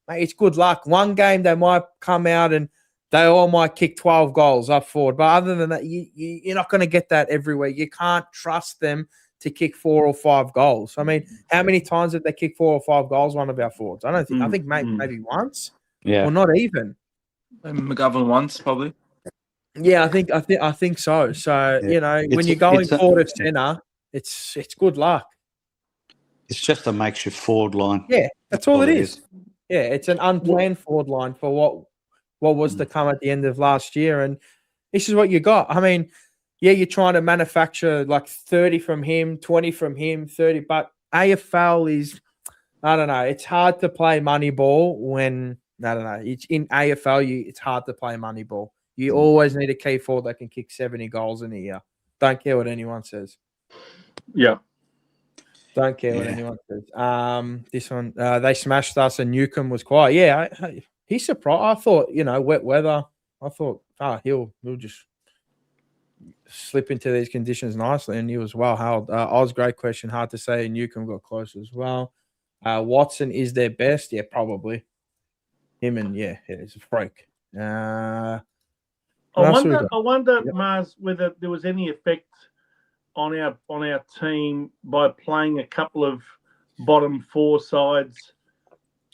mate, it's good luck. One game they might come out and they all might kick 12 goals up forward. But other than that, you're not going to get that everywhere. You can't trust them to kick 4 or 5 goals. I mean, how many times have they kicked 4 or 5 goals, one of our forwards? I don't think. I think maybe once. Yeah. Or not even. McGovern once, probably. Yeah, I think so. So, when you're going forward of centre, it's good luck. It's just a makeshift forward line. Yeah, that's all it is. Yeah, it's an unplanned forward line for what was to come at the end of last year. And this is what you got. I mean, you're trying to manufacture like 30 from him, 20 from him, 30. But AFL is, I don't know, it's hard to play money ball when, I don't know, it's in AFL, it's hard to play money ball. You always need a key forward that can kick 70 goals in a year. Don't care what anyone says. Yeah. Don't care what anyone says. This one, they smashed us and Newcomb was quiet. Yeah, he's surprised. I thought, wet weather. I thought, he'll just slip into these conditions nicely, and he was well held. Oz, great question. Hard to say. Newcomb got close as well. Watson is their best. Yeah, probably. Him and, he's a freak. I wonder, Mars, whether there was any effect on our team by playing a couple of bottom 4 sides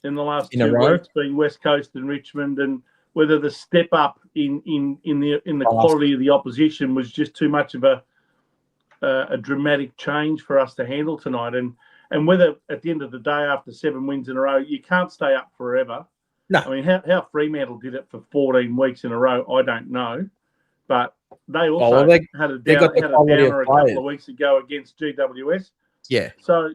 in the last 2 weeks, being West Coast and Richmond, and whether the step up in the quality of the opposition was just too much of a dramatic change for us to handle tonight, and whether at the end of the day, after 7 wins in a row, you can't stay up forever. No. I mean, how Fremantle did it for 14 weeks in a row, I don't know. But they also had a downer a couple of weeks ago against GWS. Yeah. So,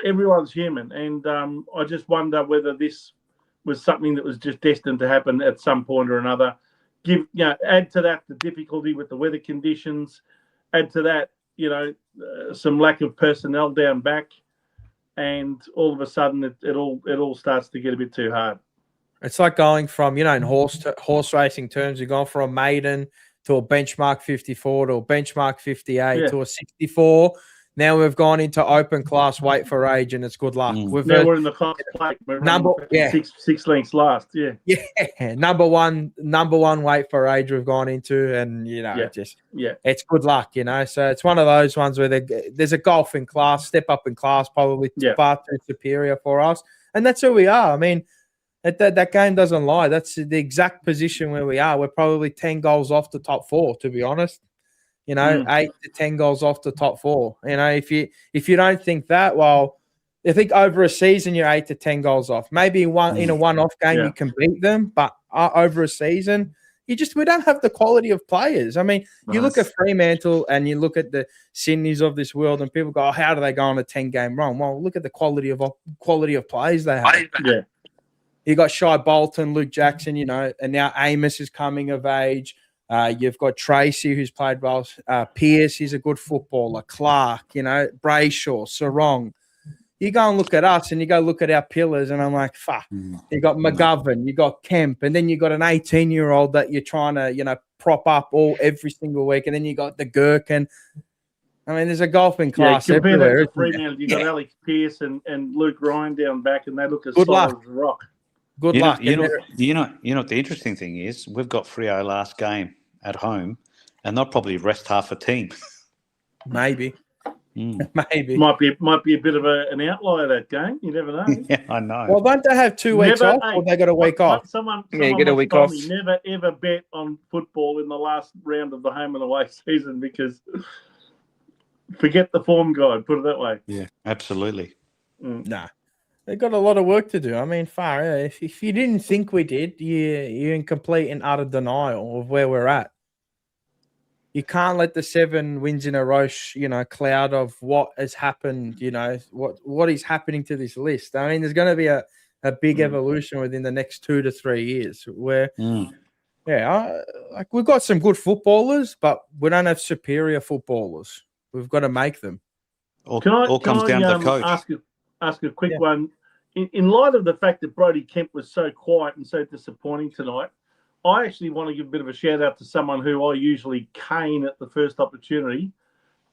everyone's human. And I just wonder whether this was something that was just destined to happen at some point or another. Add to that the difficulty with the weather conditions. Add to that, some lack of personnel down back. And all of a sudden, it all starts to get a bit too hard. It's like going from, in horse racing terms, you've gone from a maiden to a benchmark 54 to a benchmark 58 to a 64. Now we've gone into open class weight for age, and it's good luck. Now we're in the Cox Plate. We're six lengths last. Yeah. Number one weight for age we've gone into, and it's good luck. So it's one of those ones where there's a golfing class, step up in class, probably far too superior for us, and that's who we are. I mean, that game doesn't lie. That's the exact position where we are. We're probably 10 goals off the top 4, to be honest. 8 to 10 goals off the top 4. If you don't think that, well, I think over a season you're 8 to 10 goals off. Maybe in a one-off game you can beat them, but over a season, we don't have the quality of players. I mean, you look at Fremantle and you look at the Sydneys of this world, and people go, "Oh, how do they go on a 10-game run?" Well, look at the quality of players they have. Yeah. You got Shai Bolton, Luke Jackson, and now Amos is coming of age. You've got Tracy, who's played well. Pierce, he's a good footballer. Clark, Brayshaw, Sarong. You go and look at us, and you go look at our pillars, and I'm like, fuck. You got McGovern, you got Kemp, and then you got an 18-year-old that you're trying to, prop up every single week, and then you got the Gherkin. I mean, there's a golfing class everywhere. You got Alex Pierce and Luke Ryan down back, and they look as solid as a rock. Good luck. You know what the interesting thing is? We've got Freo last game at home, and they'll probably rest half a team. Maybe. Maybe. Might be a bit of an outlier, that game. You never know. Yeah, I know. Well, don't they have 2 weeks off, or they got a week off? Someone get a week off. Never ever bet on football in the last round of the home and away season, because forget the form guide. Put it that way. Yeah, absolutely. Nah. They've got a lot of work to do. I mean, if you didn't think we did, you're in complete and utter denial of where we're at. You can't let the 7 wins in a row, cloud of what has happened, what is happening to this list. I mean, there's going to be a big evolution within the next 2 to 3 years where, we've got some good footballers, but we don't have superior footballers. We've got to make them. All comes down to the coach. Ask a quick one. In light of the fact that Brodie Kemp was so quiet and so disappointing tonight, I actually want to give a bit of a shout out to someone who I usually cane at the first opportunity,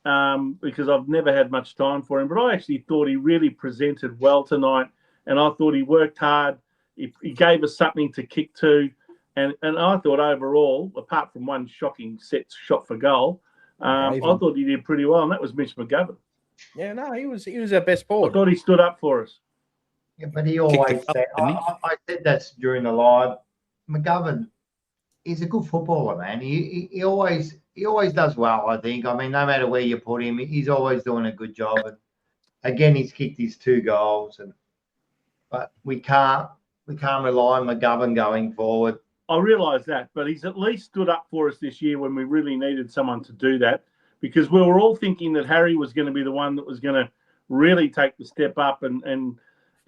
because I've never had much time for him. But I actually thought he really presented well tonight, and I thought he worked hard. He gave us something to kick to, and I thought overall, apart from one shocking set shot for goal, I thought he did pretty well, and that was Mitch McGovern. Yeah, no, he was our best forward. I thought he stood up for us. Yeah, but he always said, I said that during the live. McGovern, he's a good footballer, man. He always does well, I think. I mean, no matter where you put him, he's always doing a good job. And again, he's kicked his 2 goals, but we can't rely on McGovern going forward. I realise that, but he's at least stood up for us this year when we really needed someone to do that, because we were all thinking that Harry was going to be the one that was going to really take the step up and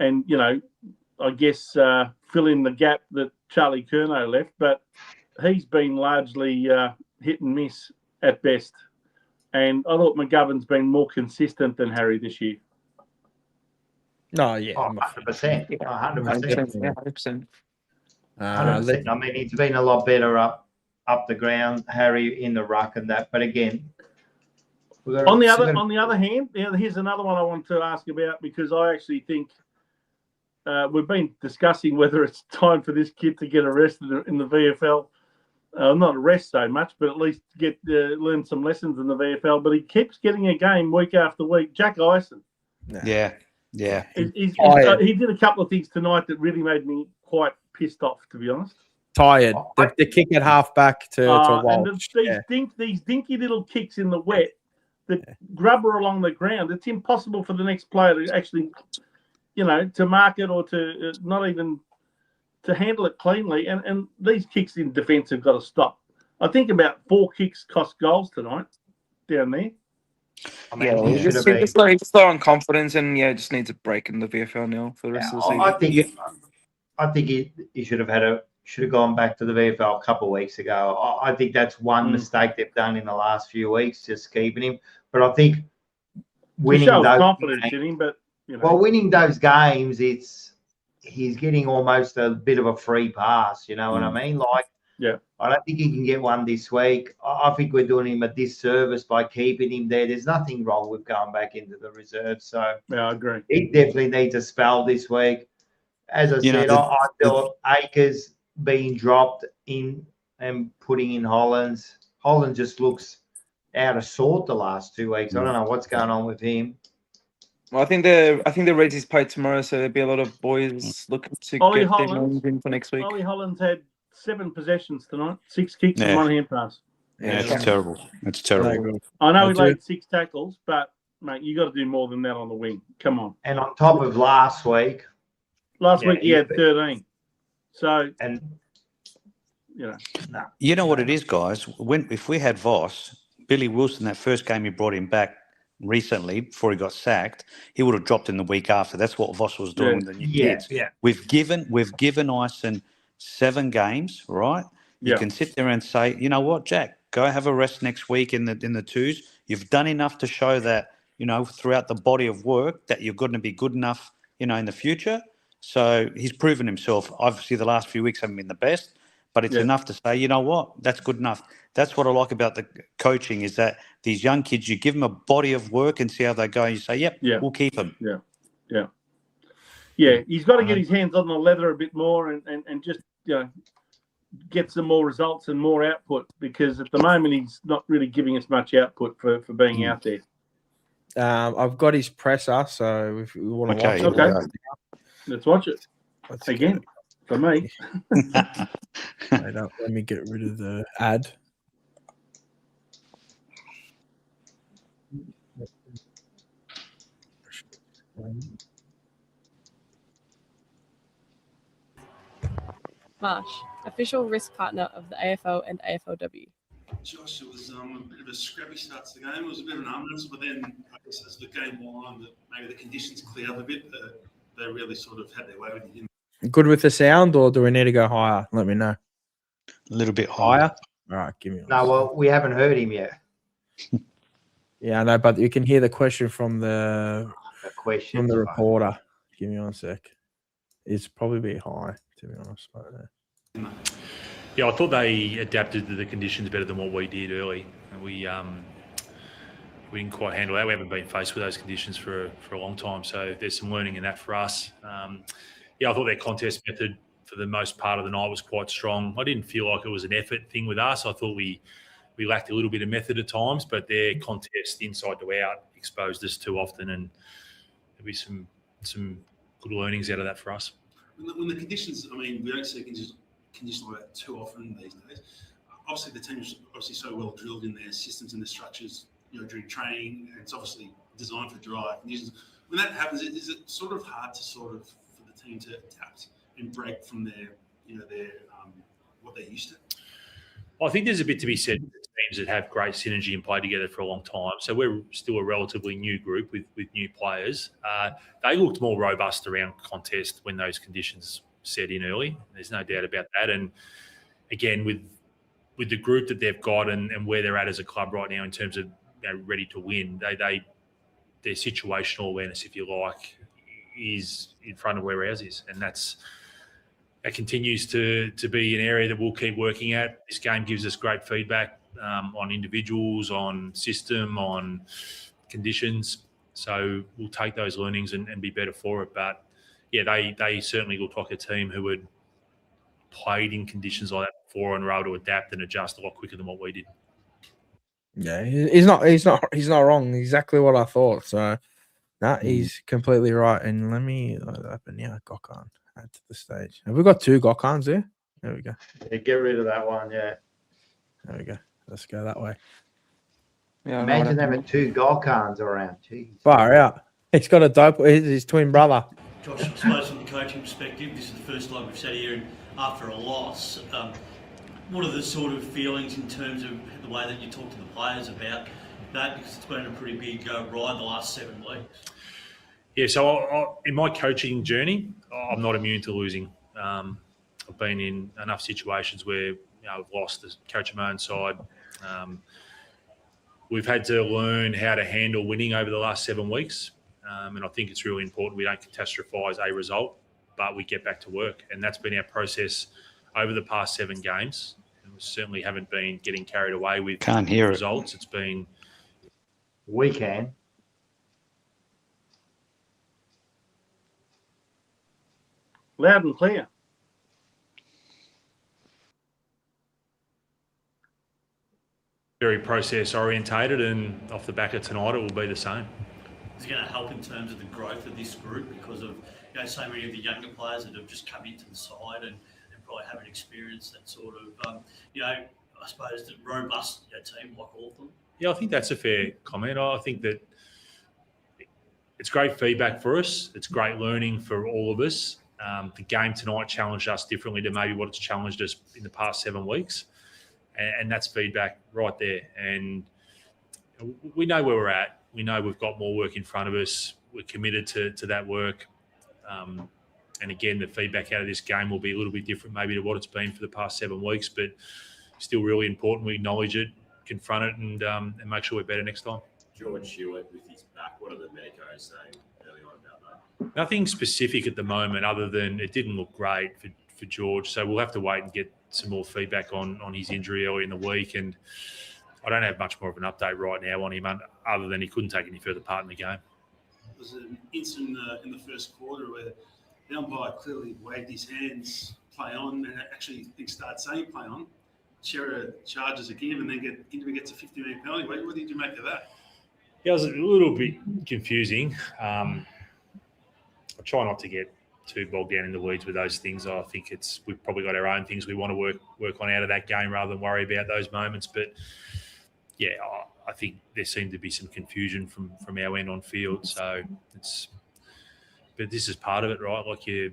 I guess fill in the gap that Charlie Curnow left, but he's been largely hit and miss at best. And I thought McGovern's been more consistent than Harry this year. No, yeah. 100%. 100%. 100%. I mean, he's been a lot better up the ground, Harry in the ruck and that. But again, on the other hand, here's another one I want to ask about, because I actually think we've been discussing whether it's time for this kid to get arrested in the VFL. Not arrest so much, but at least get learn some lessons in the VFL. But he keeps getting a game week after week. Jack Ison. Yeah. He did a couple of things tonight that really made me quite pissed off, to be honest. Tired. The kick at half back to Walsh. And these dinky little kicks in the wet that grub her along the ground. It's impossible for the next player to actually, to mark it or to not even to handle it cleanly. And these kicks in defence have got to stop. I think about 4 kicks cost goals tonight down there. I mean, he's low on confidence, and just needs a break in the VFL now for the rest of the season. I think he should have gone back to the VFL a couple of weeks ago. I think that's one mistake they've done in the last few weeks, just keeping him. But I think winning those confidence in him, but winning those games, he's getting almost a bit of a free pass. You know what I mean? Like, Yeah. I don't think he can get one this week. I think we're doing him a disservice by keeping him there. There's nothing wrong with going back into the reserve. So Yeah, I agree. he definitely needs a spell this week. As I said, I thought Akers being dropped in and putting in Hollands. Holland just looks out of sort the last 2 weeks. I don't know what's going on with him. Well, I think the Reds played tomorrow, so there'll be a lot of boys looking to Ollie get their Hollands- names in for next week. Ollie Holland's had 7 possessions tonight, 6 kicks and 1 hand pass. Yeah, it's terrible. It's terrible. I know he That's laid 6 tackles, but mate, you got to do more than that on the wing. Come on. And on top of last week, Last Yeah, week he had 13. So, and You know what it is, guys? If we had Voss, Billy Wilson, that first game he brought him back recently before he got sacked, he would have dropped in the week after. That's what Voss was doing with the new kids. yeah. We've given Ison 7 games, right? You Yeah. can sit there and say, you know what, Jack, go have a rest next week in the twos. You've done enough to show that, throughout the body of work that you're going to be good enough, in the future. So he's proven himself. Obviously, the last few weeks haven't been the best, but it's enough to say, you know what, that's good enough. That's what I like about the coaching is that these young kids, you give them a body of work and see how they go. And you say, yep, we'll keep them. Yeah, he's got to get his hands on the leather a bit more and just, get some more results and more output because at the moment he's not really giving us much output for being out there. I've got his presser, so if you want to watch it. Okay. Let's watch it. Again, for me. Let me get rid of the ad. Marsh, official risk partner of the AFL and AFLW. Josh, it was a bit of a scrappy start to the game. It was a bit of an numbness, but then I guess as the game wore on, maybe the conditions cleared up a bit. They really sort of had their way with it. Good with the sound, or do we need to go higher? Let me know. A little bit higher. All right, give me. No, well, we haven't heard him yet. Yeah, I know, but you can hear the question from the reporter. Give me 1 sec. It's probably a bit high, to be honest. Yeah, I thought they adapted to the conditions better than what we did early. And we didn't quite handle that. We haven't been faced with those conditions for a long time, so there's some learning in that for us. I thought their contest method for the most part of the night was quite strong. I didn't feel like it was an effort thing with us. I thought we lacked a little bit of method at times, but their contest inside to out exposed us too often, and there'll be some good learnings out of that for us. When the conditions, we don't see conditions like that too often these days. Obviously, the team is so well drilled in their systems and their structures, during training, and it's obviously designed for dry conditions. When that happens, is it sort of hard to for the team to adapt and break from their what they're used to? I think there's a bit to be said for teams that have great synergy and play together for a long time. So we're still a relatively new group with new players. They looked more robust around contest when those conditions set in early. There's no doubt about that. And again, with the group that they've got and where they're at as a club right now in terms of ready to win, their situational awareness, if you like, is in front of where ours is, and that continues to be an area that we'll keep working at. This game gives us great feedback on individuals, on system, on conditions. So we'll take those learnings and be better for it. But yeah, they certainly look like a team who had played in conditions like that before and were able to adapt and adjust a lot quicker than what we did. Yeah, he's not wrong. Exactly what I thought. So he's completely right. And let me open Gokhan. Add to the stage. Have we got 2 Gokhans there? There we go. Yeah, get rid of that one, yeah. There we go. Let's go that way. Yeah, Imagine having 2 Gokhans around. Jeez. Far out. He's got a dope. His twin brother. Josh, I suppose from the coaching perspective, this is the first time we've sat here and after a loss. What are the sort of feelings in terms of the way that you talk to the players about that? Because it's been a pretty big ride the last 7 weeks. Yeah, so in my coaching journey, I'm not immune to losing. I've been in enough situations where I've lost the coach of my own side. We've had to learn how to handle winning over the last 7 weeks, and I think it's really important we don't catastrophise a result. but we get back to work. And that's been our process over the past 7 games. And we certainly haven't been getting carried away with Can't hear it. results. It's been... We can. Loud and clear. very process orientated, and off the back of tonight, it will be the same. Is it going to help in terms of the growth of this group because of so many of the younger players that have just come into the side and probably haven't experienced that sort of I suppose the robust team like Hawthorn? Yeah, I think that's a fair comment. I think that it's great feedback for us. It's great learning for all of us. The game tonight challenged us differently to maybe what it's challenged us in the past 7 weeks. And that's feedback right there. And we know where we're at. We know we've got more work in front of us. We're committed to that work. And again, the feedback out of this game will be a little bit different maybe to what it's been for the past 7 weeks, but still really important. We acknowledge it, confront it, and make sure we're better next time. George Hewitt with his back, what are the medicos saying early on about that? Nothing specific at the moment other than it didn't look great for George. So we'll have to wait and get some more feedback on his injury early in the week. And I don't have much more of an update right now on him other than he couldn't take any further part in the game. There was an incident in the first quarter where the umpire clearly waved his hands, play on, and actually started saying play on. Shearer charges again and then gets a 50-minute penalty. What did you make of that? Yeah, it was a little bit confusing. I try not to get too bogged down in the weeds with those things. I think we've probably got our own things we want to work on out of that game rather than worry about those moments. But yeah, I think there seemed to be some confusion from our end on field. So but this is part of it, right? Like the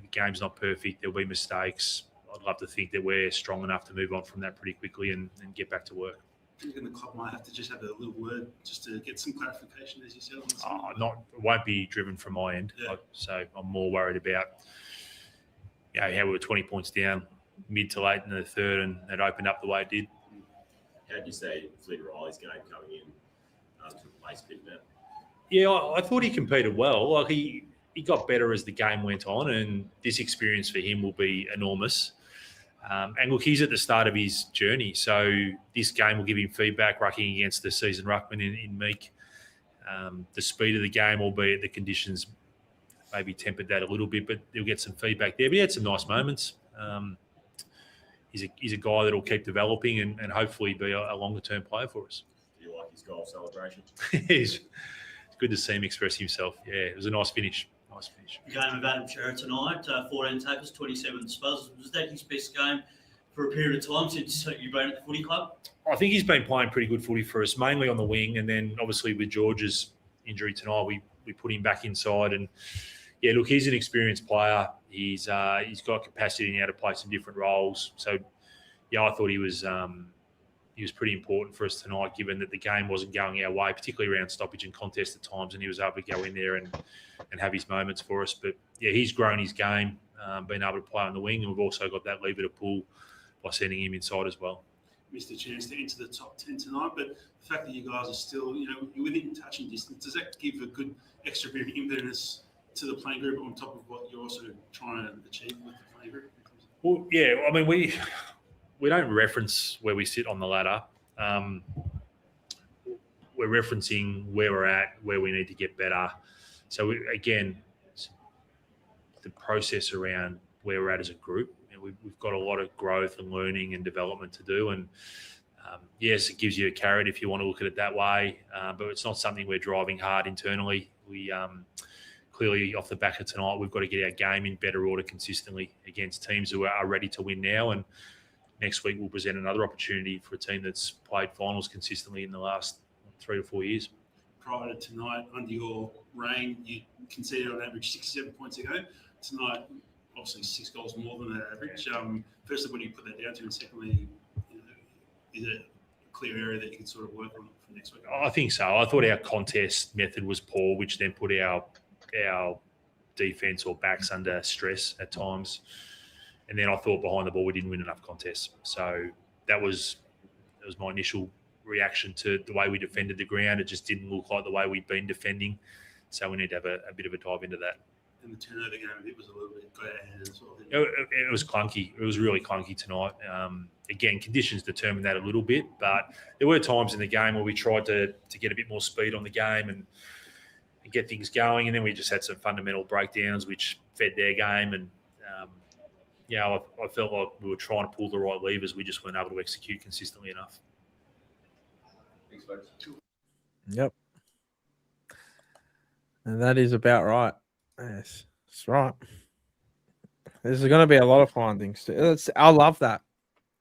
game's not perfect. There'll be mistakes. I'd love to think that we're strong enough to move on from that pretty quickly and get back to work. I think the club might have to just have a little word just to get some clarification, as you said. It won't be driven from my end. Yeah. So I'm more worried about how we were 20 points down mid to late in the third and it opened up the way it did. How do you say Fleet Riley's game coming in to replace Pittman? Yeah, I thought he competed well. Like he got better as the game went on, and this experience for him will be enormous. And look, he's at the start of his journey, so this game will give him feedback rucking against the seasoned ruckman in Meek. The speed of the game, albeit the conditions maybe tempered that a little bit, but he'll get some feedback there. But he had some nice moments. He's a guy that will keep developing and hopefully be a longer-term player for us. Do you like his goal celebration? It's good to see him express himself. Yeah, it was a nice finish. Game of Adam Shearer tonight, 14 tackles, 27 spuds. Was that his best game for a period of time since you've been at the footy club? I think he's been playing pretty good footy for us, mainly on the wing, and then obviously with George's injury tonight, we put him back inside. And yeah, look, he's an experienced player. He's got capacity now to play some different roles. So yeah, I thought he was pretty important for us tonight, given that the game wasn't going our way, particularly around stoppage and contest at times, and he was able to go in there and have his moments for us. But yeah, he's grown his game, being able to play on the wing, and we've also got that lever to pull by sending him inside as well. Missed a chance to enter the top 10 tonight, but the fact that you guys are still, you're within touching distance, does that give a good extra bit of impetus to the playing group on top of what you're also trying to achieve with the playing group? Well, yeah, I mean, we don't reference where we sit on the ladder. We're referencing where we're at, where we need to get better. So again, the process around where we're at as a group, we've got a lot of growth and learning and development to do. And yes, it gives you a carrot if you want to look at it that way, but it's not something we're driving hard internally. We clearly, off the back of tonight, we've got to get our game in better order consistently against teams who are ready to win now. And next week we'll present another opportunity for a team that's played finals consistently in the last 3 to 4 years. Prior to tonight, under your reign, you conceded on average 67 points a game. Tonight, obviously 6 goals more than that average. Firstly, what do you put that down to? And secondly, is it a clear area that you can sort of work on for next week? I think so. I thought our contest method was poor, which then put our defence or backs under stress at times. And then I thought behind the ball we didn't win enough contests. So that was my initial reaction to the way we defended the ground. It just didn't look like the way we'd been defending. So we need to have a bit of a dive into that. in the turnover game, it was a little bit got out of hand as well. It was clunky. It was really clunky tonight. Again, conditions determined that a little bit, but there were times in the game where we tried to get a bit more speed on the game and get things going, and then we just had some fundamental breakdowns which fed their game. And I felt like we were trying to pull the right levers. We just weren't able to execute consistently enough. Thanks, folks. Yep. And that is about right. Yes, that's right. There's going to be a lot of findings. I love that.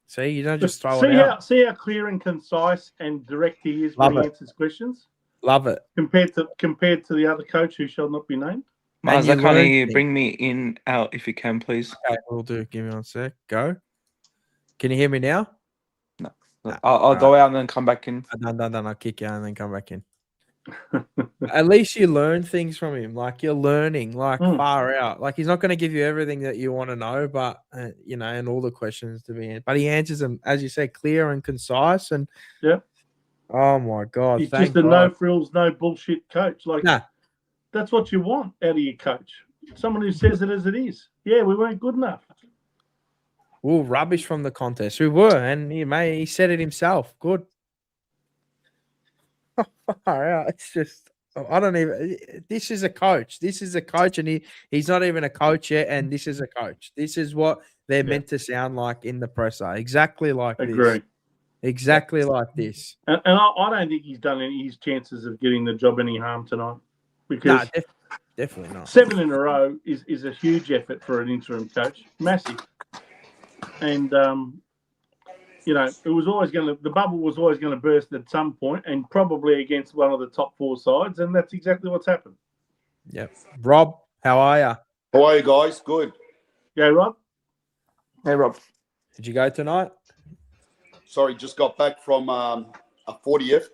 See, you don't just throw it out. See how clear and concise and direct he is Love when he it. answers questions Love it. compared to the other coach who shall not be named. Mars, you I can't learn hear you. things. Bring me in, out if you can, please. Okay, we'll do. Give me 1 sec. Go. Can you hear me now? I'll go out and then come back in. Done. I'll kick you out and then come back in. At least you learn things from him. Like you're learning, like far out. Like he's not going to give you everything that you want to know, but and all the questions to be in. But he answers them, as you say, clear and concise. And oh my god, He's thank just a God. no frills, no bullshit coach. Like Nah. that's what you want out of your coach. Someone who says it as it is. Yeah, we weren't good enough. We were rubbish from the contest. We were, and he said it himself. Good. Far out. It's just I don't even. This is a coach. This is a coach, and he's not even a coach yet. And this is a coach. This is what they're meant to sound like in the presser. Exactly like Agree. this. Exactly like this. And I don't think he's done his chances of getting the job any harm tonight. Because definitely not. 7 in a row is a huge effort for an interim coach. Massive. And it was always the bubble was always going to burst at some point, and probably against one of the top 4 sides, and that's exactly what's happened. Yep. Rob, how are you? How are you guys? Good. Yeah, Rob. Hey, Rob. Did you go tonight? Sorry, just got back from a 40th.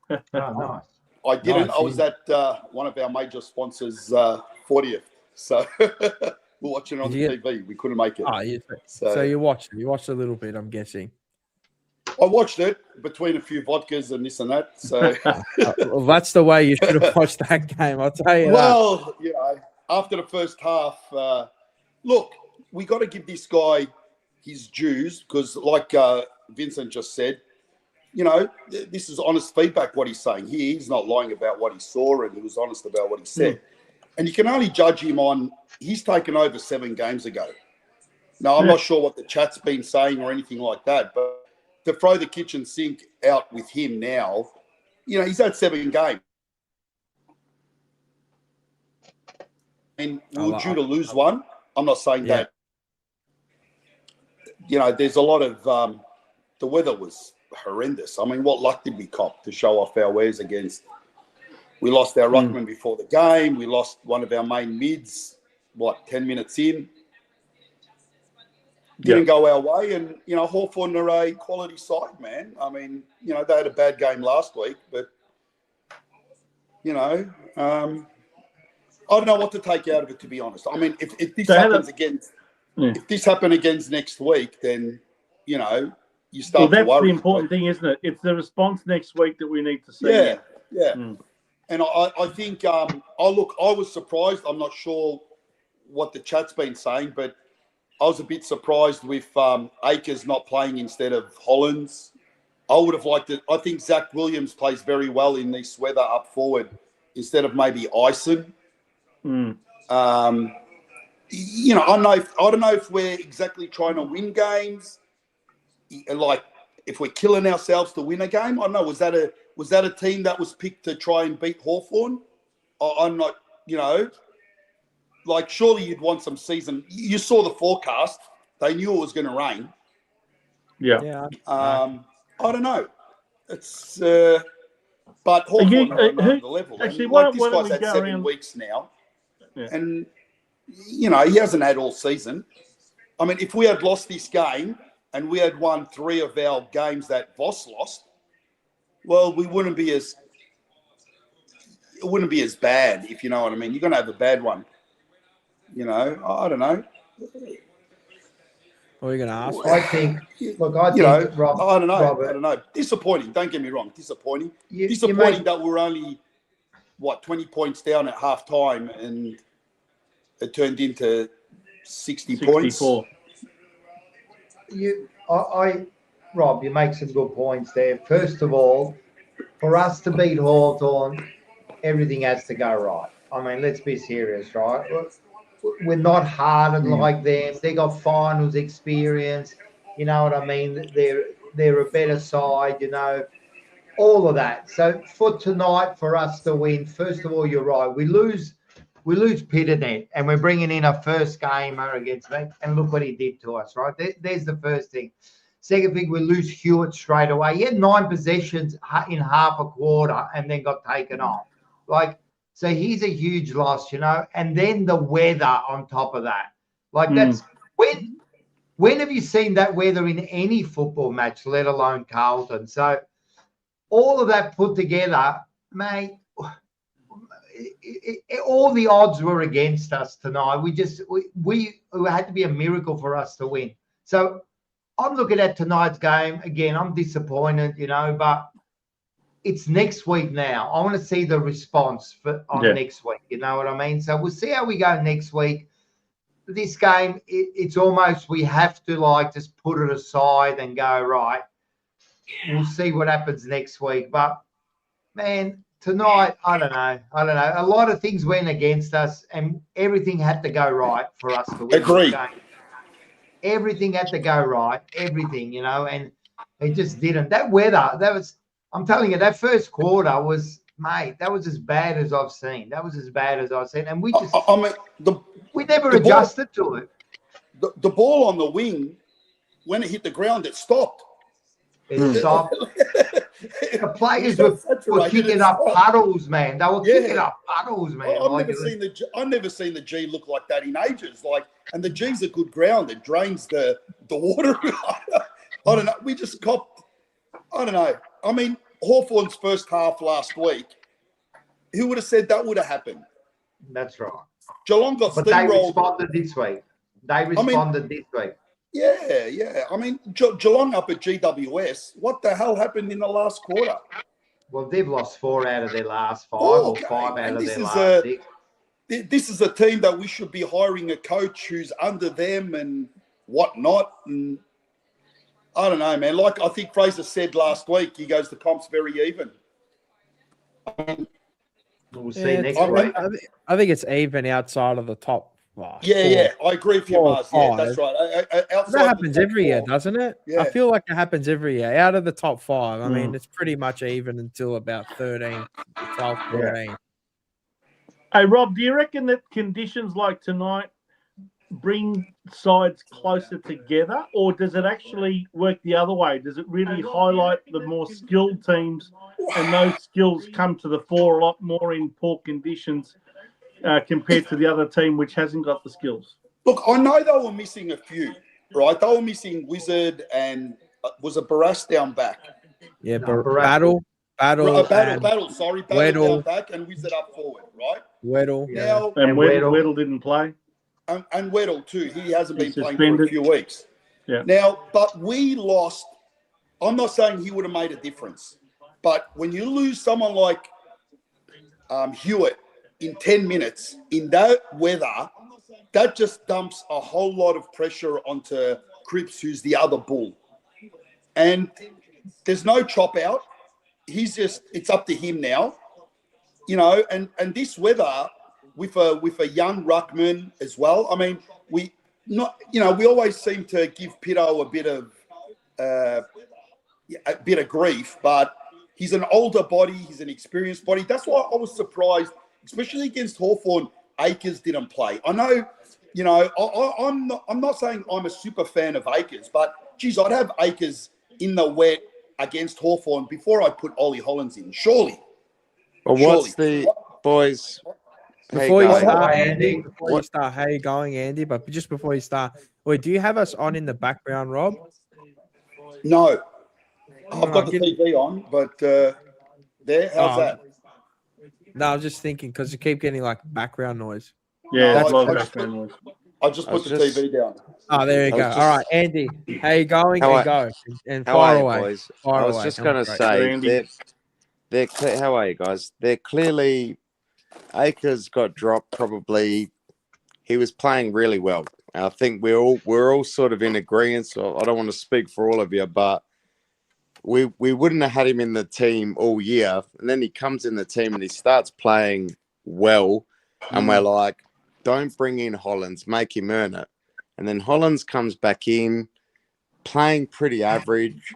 Oh, nice. I didn't. Nice. I was at one of our major sponsors' 40th. So we're watching it on the TV. We couldn't make it. So you watched it. You watched a little bit, I'm guessing. I watched it between a few vodkas and this and that. So well, that's the way you should have watched that game. I'll tell you well, after the first half, look, we got to give this guy his dues because, like Vincent just said, this is honest feedback. What he's saying here, he's not lying about what he saw, and he was honest about what he said. And you can only judge him on he's taken over 7 games ago. Now, I'm not sure what the chat's been saying or anything like that, but to throw the kitchen sink out with him now, he's had 7 games. And we're due to lose one. I'm not saying that. There's a lot of the weather was horrendous. I mean, what luck did we cop to show off our wares against? We lost our ruckman before the game. We lost one of our main mids, 10 minutes in. Didn't go our way. And, Hawthorn are a quality side, man. I mean, they had a bad game last week, but, I don't know what to take out of it, to be honest. I mean, if this happens against, if this happened against next week, then, you start to worry. That's the important thing, isn't it? It's the response next week that we need to see. Yeah. And I think, I was surprised. I'm not sure what the chat's been saying, but I was a bit surprised with Akers not playing instead of Hollins. I would have liked it. I think Zach Williams plays very well in this weather up forward instead of maybe Ison. I don't know if we're exactly trying to win games. Like, if we're killing ourselves to win a game, I don't know. Was that a team that was picked to try and beat Hawthorn? I'm not, like, surely you'd want some season. You saw the forecast. They knew it was going to rain. Yeah. I don't know. It's, but Hawthorn are another level. Actually, and, this guy's had 7 weeks now. Yeah. And, he hasn't had all season. I mean, if we had lost this game and we had won 3 of our games that Voss lost, well, it wouldn't be as bad, if you know what I mean. You're going to have a bad one. I don't know. What are you going to ask? I think, Rob, I don't know. Robert, I don't know. Disappointing. Don't get me wrong. Disappointing. You Disappointing made- that we're only 20 points down at half time, and it turned into 60 points. 64. Rob, you make some good points there. First of all, for us to beat Hawthorn, everything has to go right. I mean, let's be serious, right? We're not hardened like them. They got finals experience. You know what I mean? They're a better side, you know, all of that. So for tonight, for us to win, first of all, you're right. We lose Pitternet, and we're bringing in a first gamer against them. And look what he did to us, right? There's the first thing. Second thing, we lose Hewitt straight away. He had 9 possessions in half a quarter and then got taken off. So he's a huge loss, you know. And then the weather on top of that. That's when have you seen that weather in any football match, let alone Carlton? So all of that put together, mate, all the odds were against us tonight. We had to be a miracle for us to win. So I'm looking at tonight's game. Again, I'm disappointed, you know, but it's next week now. I want to see the response on next week. You know what I mean? So we'll see how we go next week. This game, it's almost we have to just put it aside and go, right, we'll see what happens next week. But, man, tonight, I don't know. A lot of things went against us, and everything had to go right for us to win. Agreed. Everything had to go right. Everything, you know, and it just didn't. That weather, I'm telling you, that first quarter was, mate, that was as bad as I've seen. And we just, we never adjusted to it. The ball on the wing, when it hit the ground, it stopped. It stopped. The players were kicking up puddles, man. They were kicking up puddles, man. I've never seen the G look like that in ages. And the G's a good ground. It drains the water. I don't know. We just copped. I don't know. I mean, Hawthorn's first half last week, who would have said that would have happened? That's right. Geelong got but steamrolled. They responded this week. This week. Yeah. I mean, Geelong up at GWS, what the hell happened in the last quarter? Well, they've lost 4 out of their last 5 or 5 out of their last 6. This is a team that we should be hiring a coach who's under them and whatnot. And I don't know, man. Like I think Fraser said last week, he goes, the comp's very even. We'll see next week. I think it's even outside of the top. I agree with you, Mars. Yeah, that's right. That happens every year, doesn't it? Yeah. I feel like it happens every year. Out of the top 5, I mean, it's pretty much even until about 13, 12, 13. Hey, Rob, do you reckon that conditions like tonight bring sides closer together, or does it actually work the other way? Does it really highlight the more skilled teams, and those skills come to the fore a lot more in poor conditions compared to the other team which hasn't got the skills? Look, I know they were missing a few, right? They were missing Wizard and was a Barras down back. Yeah, Battle. Sorry, Battle Weddle. down back and Wizard up forward, right? Weddle. Now, and Weddle didn't play. And Weddle too. He hasn't been playing suspended for a few weeks. Yeah. Now, but we lost. I'm not saying he would have made a difference, but when you lose someone like Hewitt in 10 minutes in that weather, that just dumps a whole lot of pressure onto Cripps, who's the other bull. And there's no chop out. It's up to him now, you know, and this weather with a young ruckman as well. I mean, we always seem to give Pitto a bit of grief, but he's an older body. He's an experienced body. That's why I was surprised, especially against Hawthorn, Akers didn't play. I know, you know, I'm not saying I'm a super fan of Akers, but geez, I'd have Akers in the wet against Hawthorn before I put Ollie Hollins in. Surely. Well, what's the boys? Before you start, Andy, how you going, Andy? But just before you start, wait, do you have us on in the background, Rob? No, I've got the TV on, but there. How's that? No, I was just thinking because you keep getting like background noise. Yeah, that's background noise. I just put the TV down. Oh, there you go. All right, Andy, how you going? And fire away. Boys? I was just going to say, how are you guys? They're clearly Akers got dropped probably. He was playing really well. I think we're all sort of in agreement. So I don't want to speak for all of you, but we wouldn't have had him in the team all year. And then he comes in the team and he starts playing well. And we're like, don't bring in Hollands, make him earn it. And then Hollands comes back in, playing pretty average.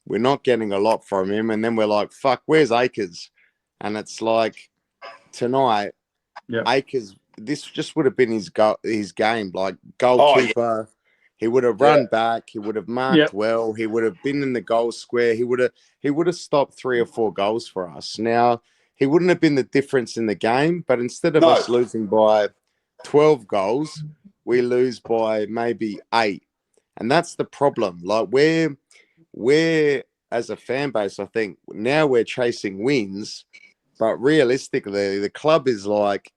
We're not getting a lot from him. And then we're like, fuck, where's Akers? And it's like tonight, Akers, this just would have been his game, like goalkeeper. He would have run back. He would have marked well. He would have been in the goal square. He would have stopped 3 or 4 goals for us. Now, he wouldn't have been the difference in the game, but instead of us losing by 12 goals, we lose by maybe 8. And that's the problem. Like we're as a fan base, I think now we're chasing wins, but realistically, the club is like,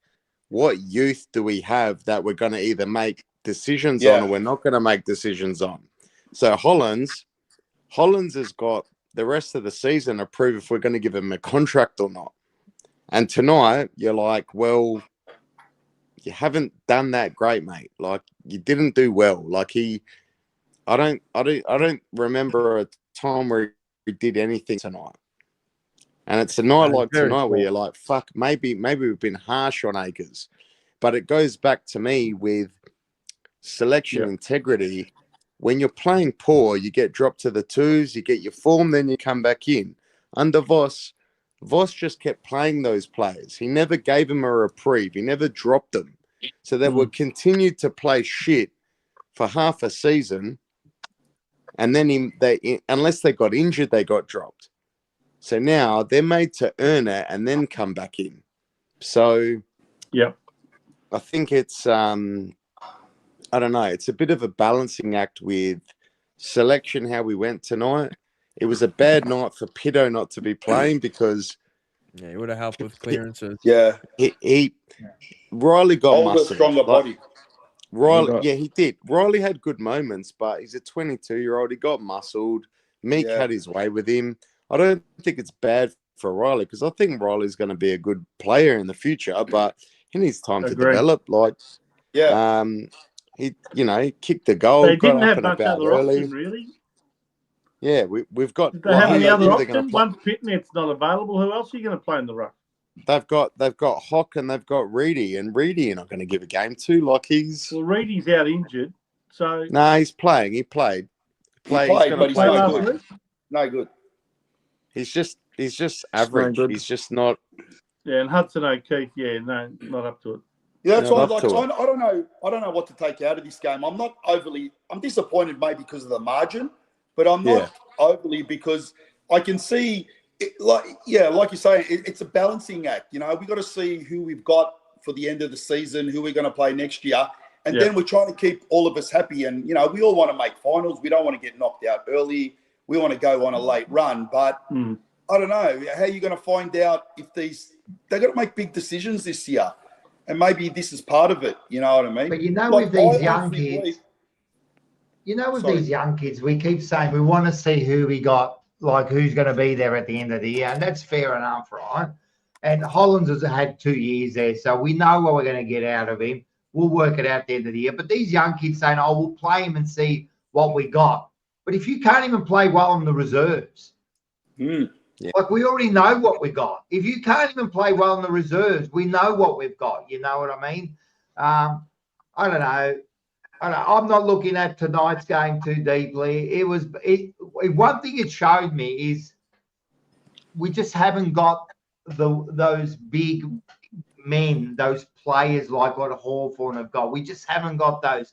what youth do we have that we're going to either make decisions on or we're not going to make decisions on? So Hollands has got the rest of the season to prove if we're going to give him a contract or not. And tonight, you're like, well, you haven't done that great, mate. Like, you didn't do well. Like I don't remember a time where he did anything tonight. And it's a night like tonight where you're like, fuck, maybe we've been harsh on Akers. But it goes back to me with selection integrity. When you're playing poor, you get dropped to the 2s, you get your form, then you come back in. Under Voss just kept playing those players. He never gave them a reprieve. He never dropped them. So they would continue to play shit for half a season. And then unless they got injured, they got dropped. So now they're made to earn it and then come back in. So I think it's I don't know. It's a bit of a balancing act with selection, how we went tonight. It was a bad night for Pitto not to be playing because he would have helped with clearances. Older, Riley got muscle. stronger body. Riley, he did. Riley had good moments, but he's a 22-year-old. He got muscled. Meek had his way with him. I don't think it's bad for Riley because I think Riley's going to be a good player in the future, but he needs time to develop. Like, he kicked the goal. They didn't got up have and much about other early. option, really. Yeah, we've got. Did they have any other option? Once Pitnet's not available, who else are you going to play in the ruck? They've got Hock and they've got Reedy, and Reedy you're not going to give a game to. Like Reedy's out injured, so he's playing. He played. But he's no good. No good. He's just average. He's just not. Yeah, and Hudson O'Keefe, not up to it. Yeah, that's why. Like, I don't know what to take out of this game. I'm disappointed maybe because of the margin, but I'm not overly because I can see. Like you say, it's a balancing act. You know, we got to see who we've got for the end of the season, who we're going to play next year, and then we're trying to keep all of us happy. And we all want to make finals. We don't want to get knocked out early. We want to go on a late run. But I don't know how you're going to find out if they're going to make big decisions this year, and maybe this is part of it. You know what I mean? But with these young kids, these young kids, we keep saying we want to see who we got. Like who's going to be there at the end of the year, and that's fair enough, right? And Hollands has had 2 years there, so we know what we're going to get out of him. We'll work it out at the end of the year. But these young kids saying, "Oh, we'll play him and see what we got." But if you can't even play well in the reserves, like we already know what we got. If you can't even play well in the reserves, we know what we've got. You know what I mean? I don't know. I'm not looking at tonight's game too deeply. One thing it showed me is we just haven't got those big men, those players like what Hawthorn have got. We just haven't got those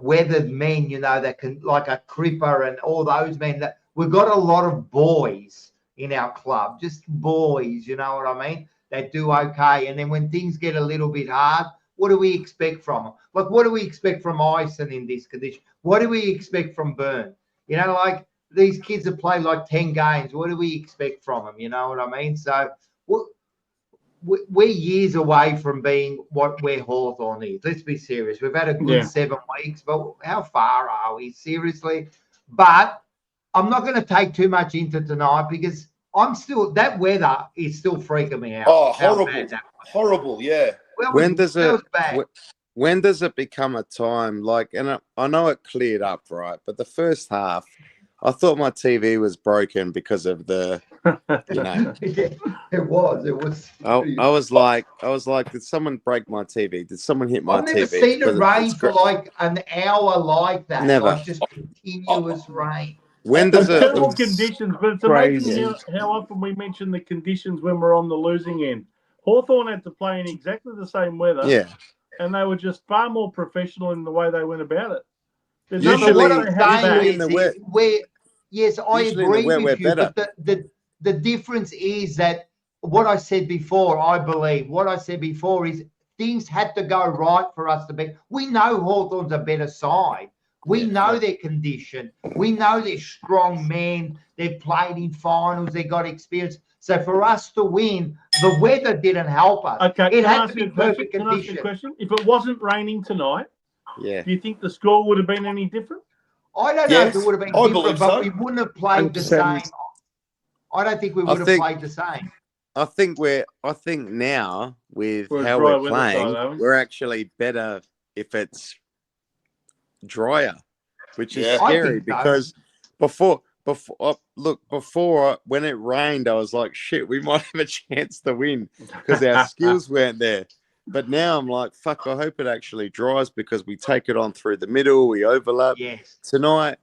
weathered men, that can, like a Cripper and all those men. That we've got a lot of boys in our club, just boys. You know what I mean? That do okay, and then when things get a little bit hard. What do we expect from them? Like, what do we expect from Ison in this condition? What do we expect from Byrne? Like these kids have played like 10 games. What do we expect from them? You know what I mean? So we're years away from being where Hawthorn is. Let's be serious. We've had a good 7 weeks, but how far are we? Seriously? But I'm not going to take too much into tonight because I'm still, that weather is still freaking me out. Oh, how horrible. bad that was. Horrible, yeah. Well, When does that it was bad. when does it become a time like, and I know it cleared up, right? But the first half, I thought my TV was broken because of the, you know. It was. I was like, did someone break my TV? Did someone hit my I've never TV? seen it Because rain it's for like an hour like that. Never. Like just continuous rain. When does it? Terrible conditions, but it's amazing Crazy. how often we mention the conditions when we're on the losing end. Hawthorn had to play in exactly the same weather. Yeah. And they were just far more professional in the way they went about it. There's Usually, what nothing I'm they had saying back. is yes, I usually in the agree wet, we're with you, better. but the difference is that what I said before, I believe, what I said before is things had to go right for us to be. We know Hawthorn's a better side. We know their condition. We know they're strong men. They've played in finals. They got experience. So for us to win, the weather didn't help us. Okay, It can I had ask to you be a question? perfect Can I ask you condition. a question? If it wasn't raining tonight, Yeah. do you think the score would have been any different? I don't know if it would have been I different, believe but so. we wouldn't have played the 100%. same. I don't think we I would have think- played the same. I think now with We're a how dry we're weather playing, side, aren't we? we're actually better if it's drier, which is Yeah. I scary think so. because before when it rained, I was like, shit, we might have a chance to win because our skills weren't there. But now I'm like, fuck, I hope it actually dries because we take it on through the middle, we overlap. Yes. Tonight,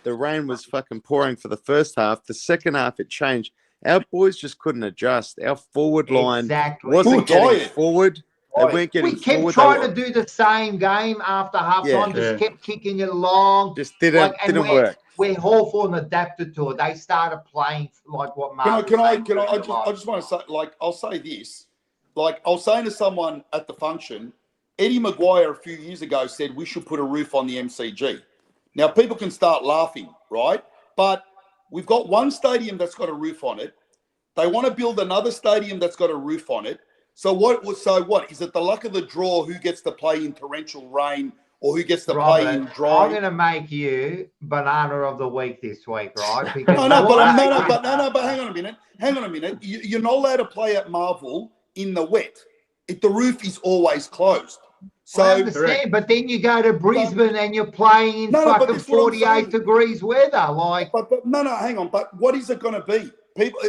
the rain was fucking pouring for the first half. The second half, it changed. Our boys just couldn't adjust. Our forward line Exactly. wasn't Too getting tired. forward. They weren't getting We kept forward. trying They to do the same game after half time, Yeah. just kept kicking it along. just didn't work. Where Hawthorn adapted to it, they started playing like what Mark Can I was saying. I just want to say, like, I'll say this. Like, I was saying to someone at the function, Eddie Maguire a few years ago said we should put a roof on the MCG. Now, people can start laughing, right? But we've got one stadium that's got a roof on it. They want to build another stadium that's got a roof on it. So what? Is it the luck of the draw who gets to play in torrential rain or who gets to play in dry? I'm going to make you banana of the week this week, right? Because but hang on a minute. Hang on a minute. You're not allowed to play at Marvel in the wet. The roof is always closed. So I understand, but then you go to Brisbane and you're playing in fucking this is what I'm 48 saying. degrees weather. Like, but hang on. But what is it going to be? People,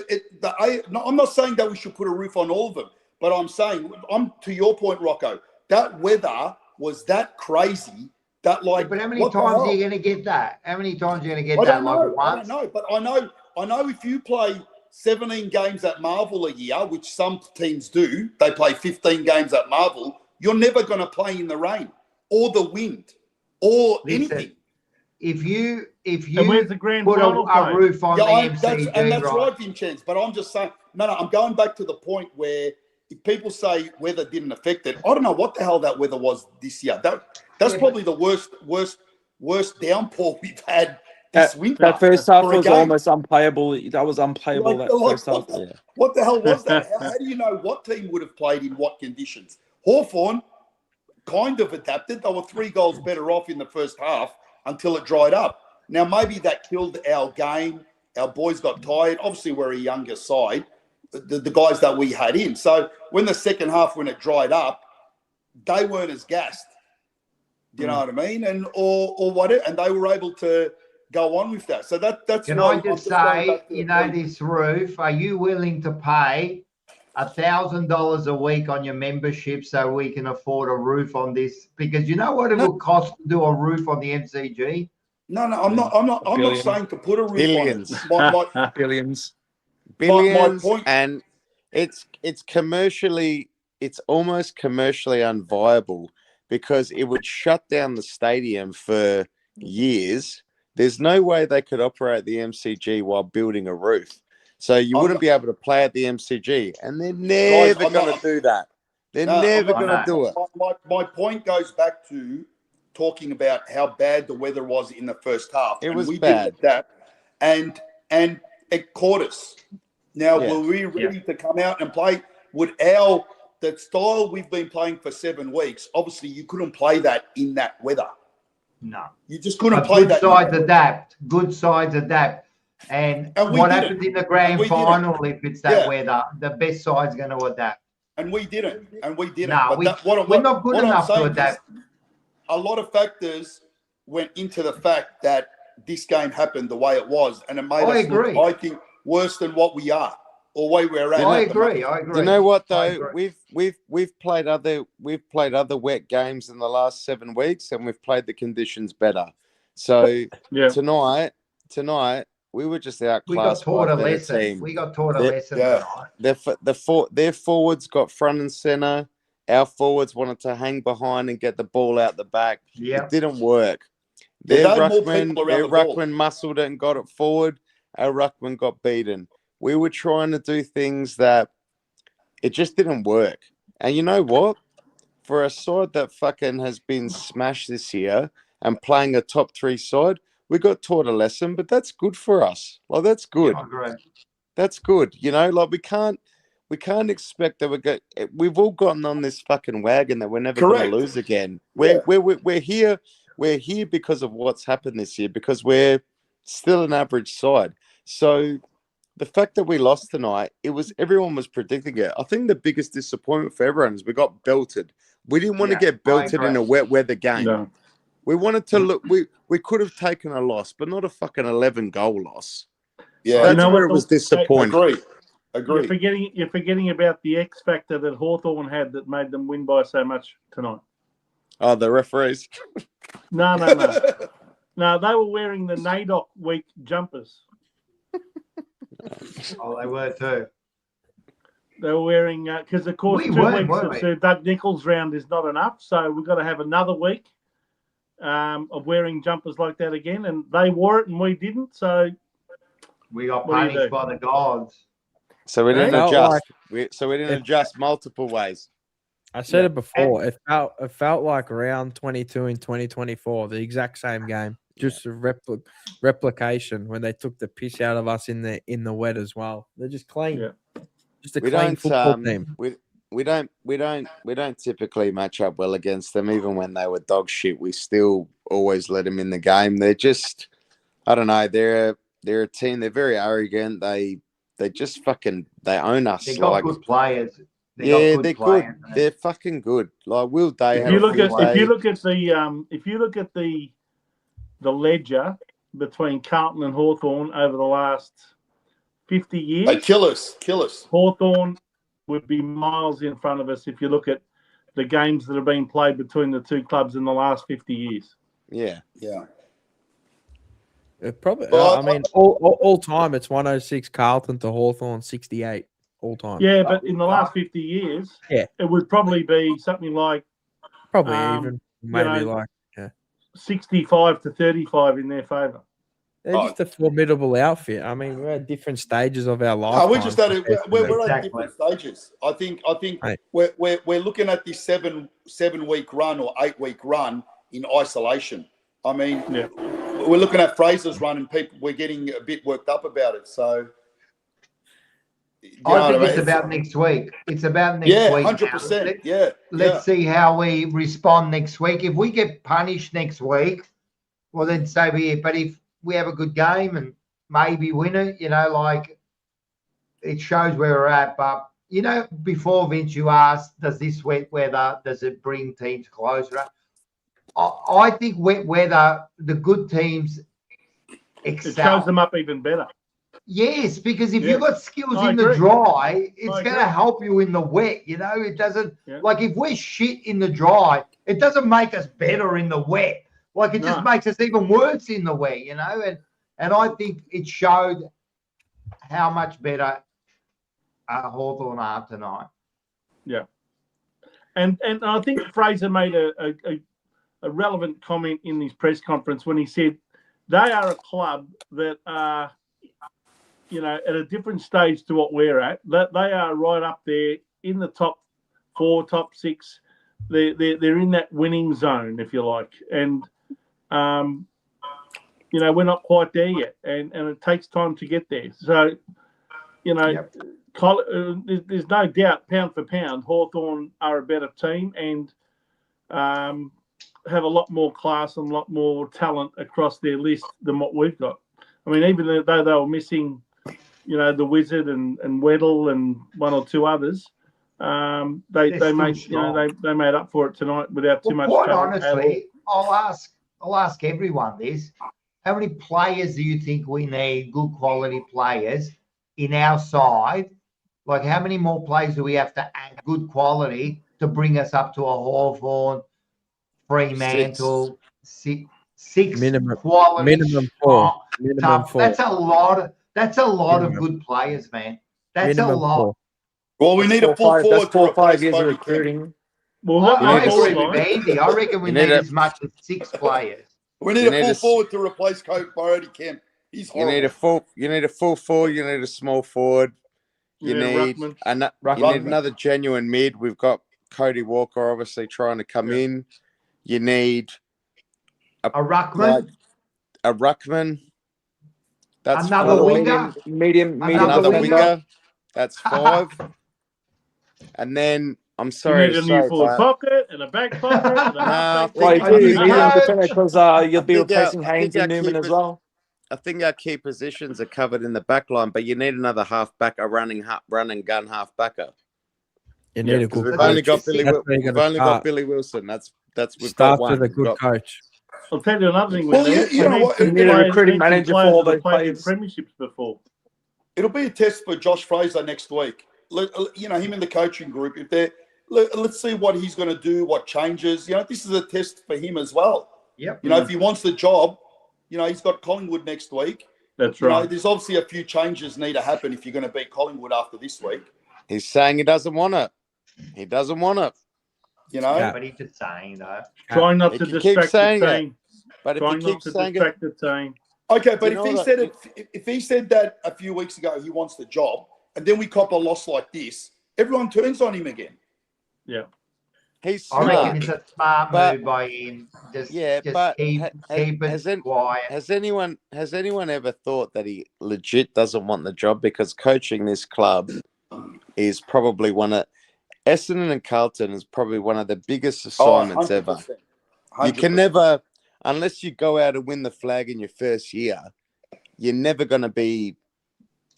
I'm not saying that we should put a roof on all of them, but I'm saying, to your point, Rocco, that weather was that crazy that like. but how many times are you going to get that? How many times are you going to get that? Like once? I don't know, but I know if you play 17 games at Marvel a year, which some teams do, they play 15 games at Marvel. You're never going to play in the rain or the wind or anything. If you And where's the grand put final a played? roof on the MCG, that's right? right, Vincenz. But I'm just saying, I'm going back to the point where if people say weather didn't affect it, I don't know what the hell that weather was this year. That's probably the worst downpour we've had this winter. That first half for a was game. almost unplayable. That was unplayable. First half. What the hell was that? How do you know what team would have played in what conditions? Hawthorn kind of adapted. They were 3 goals better off in the first half until it dried up. Now, maybe that killed our game. Our boys got tired. Obviously, we're a younger side, the guys that we had in. So when the second half, when it dried up, they weren't as gassed. Do you know what I mean? And or whatever. And they were able to go on with that. So that's Can why I just say, this roof, are you willing to pay $1,000 a week on your membership so we can afford a roof on this? Because you know what it will cost to do a roof on the MCG? No, I'm not saying to put a roof Billions. on it. Billions. Billions, my point, and it's almost commercially unviable because it would shut down the stadium for years. There's no way they could operate the MCG while building a roof. So you wouldn't be able to play at the MCG, and they're never going to do that. They're never going to do it. My point goes back to talking about how bad the weather was in the first half. It was we bad. Did that, and it caught us. Now, were we ready to come out and play? That style we've been playing for 7 weeks, obviously you couldn't play that in that weather. No. You just couldn't play that. Good sides adapt. And And we what didn't. happens in the grand We didn't. final if it's that Yeah. weather? The best side's going to adapt. And we didn't. No, we're not good enough to adapt. A lot of factors went into the fact that this game happened the way it was, and it made us look, I think, worse than what we are or way we're at. I agree. Do you know what though? We've played other wet games in the last 7 weeks, and we've played the conditions better. So tonight we were just outclassed by a better team. We got taught a lesson tonight. Their forwards got front and center. Our forwards wanted to hang behind and get the ball out the back. It didn't work. Their ruckman muscled it and got it forward. Our ruckman got beaten. We were trying to do things that it just didn't work. And you know what? For a side that fucking has been smashed this year and playing a top 3 side, we got taught a lesson, but that's good for us. Like, that's good. That's good. You know, like we can't expect that we've all gotten on this fucking wagon that we're never going to lose again. We're here because of what's happened this year, because we're still an average side. So the fact that we lost tonight, everyone was predicting it. I think the biggest disappointment for everyone is we got belted. We didn't want to get belted in a wet weather game. No. We wanted to look. We could have taken a loss, but not a fucking 11-goal loss. Yeah, that's where it was disappointing. Agree. You're forgetting about the X factor that Hawthorn had that made them win by so much tonight. Oh, the referees. No. No, they were wearing the NAIDOC week jumpers. Oh, they were too. They were wearing because of course 2 weeks of Doug Nichols round is not enough, so we've got to have another week of wearing jumpers like that again, and they wore it and we didn't, so we got punished by the gods. So we didn't adjust. We didn't adjust multiple ways. I said it before. It felt like round 22 in 2024, the exact same game, just a replication when they took the piss out of us in the wet as well. They're just clean. Yeah. Just a clean football team. We don't typically match up well against them. Even when they were dog shit, we still always let them in the game. They're just, I don't know. They're a team. They're very arrogant. They just fucking own us. They got good players. They're good. They're fucking good. Like Will Day. If you look at the ledger between Carlton and Hawthorn over the last 50 years, they kill us. Hawthorn would be miles in front of us if you look at the games that have been played between the two clubs in the last 50 years. Yeah. Probably. I mean, all time it's 106 Carlton to Hawthorn 68 all time. Yeah, but in the last 50 years, it would probably be something like even maybe 65 to 35 in their favour. They're just a formidable outfit. I mean, we're at different stages of our life. We're at different stages. I think we're looking at this 7 week run or 8 week run in isolation. I mean, we're looking at Fraser's run and we're getting a bit worked up about it. So I think it's about next week. It's about next week. 100%. Let's see how we respond next week. If we get punished next week, well, then so be it. But if we have a good game and maybe win it, it shows where we're at. But, before Vince, you asked, does this wet weather, does it bring teams closer? I think wet weather, the good teams excel. It shows them up even better. Yes, because if you've got skills in the dry, it's going to help you in the wet. It doesn't like if we're shit in the dry, it doesn't make us better in the wet. Like it just makes us even worse in the wet, And I think it showed how much better Hawthorn are tonight. Yeah, and I think Fraser made a relevant comment in his press conference when he said they are a club that are, at a different stage to what we're at. That they are right up there in the top 4, top 6. They're in that winning zone, if you like, and we're not quite there yet, and it takes time to get there. So, there's no doubt, pound for pound, Hawthorn are a better team and have a lot more class and a lot more talent across their list than what we've got. I mean, even though they were missing, the Wizard and Weddle and one or two others, they made up for it tonight without too much Quite trouble at all. honestly, I'll ask everyone this: how many players do you think we need? Good quality players in our side. Like, how many more players do we have to add good quality to bring us up to a Hawthorn, Fremantle, six minimum quality? minimum four. Minimum four. That's a lot. That's a lot of good players, man. That's minimum a lot. four. Well, we need a full forward. That's 4 or 5 to years of replace Bodie recruiting. Well, I that agree with Andy. I reckon we You need need a- as much as 6 players. We need You a need full a- forward to replace Bodie Kemp. He's You horrible. need a full forward. You need a small forward. You Yeah, need Ruckman. you need another genuine mid. We've got Cody Walker obviously trying to come in. You need A Ruckman, a Ruckman. That's another 4. winger, Another winger. That's 5. And then I'm You sorry need to a new say, forward but pocket and a back pocket and a half Well, you back do. pocket. You need a defender because you'll be I think replacing our- I Haynes think and our Newman as keepers- well. I think our key positions are covered in the back line, but you need another halfback, a run and gun halfbacker. You need a Because good we've only coach. got Billy. That's where you We've gotta only got start. Billy Wilson. We've Start got one. with a We've good got- coach. I'll tell you another thing. Well, you know what? You need a recruiting manager for all those players. Premierships before. It'll be a test for Josh Fraser next week. Him and the coaching group. If they're let's see what he's going to do, what changes. This is a test for him as well. Yep. If he wants the job, he's got Collingwood next week. That's right. There's obviously a few changes need to happen if you're going to beat Collingwood after this week. He's saying he doesn't want it. He doesn't want it. But he's just saying though. Try not He to can keep distract the saying it. team. But if Try he not keeps to saying distract it, the team. Okay, but You if know he what? said it, if he said that a few weeks ago, he wants the job, and then we cop a loss like this, everyone turns on him again. Yeah. he's I smart. reckon it's a smart But- move by him. Just but keep it quiet. Has anyone ever thought that he legit doesn't want the job? Because coaching this club is probably Essendon and Carlton is probably one of the biggest assignments ever. 100%. You can never, unless you go out and win the flag in your first year, you're never going to be.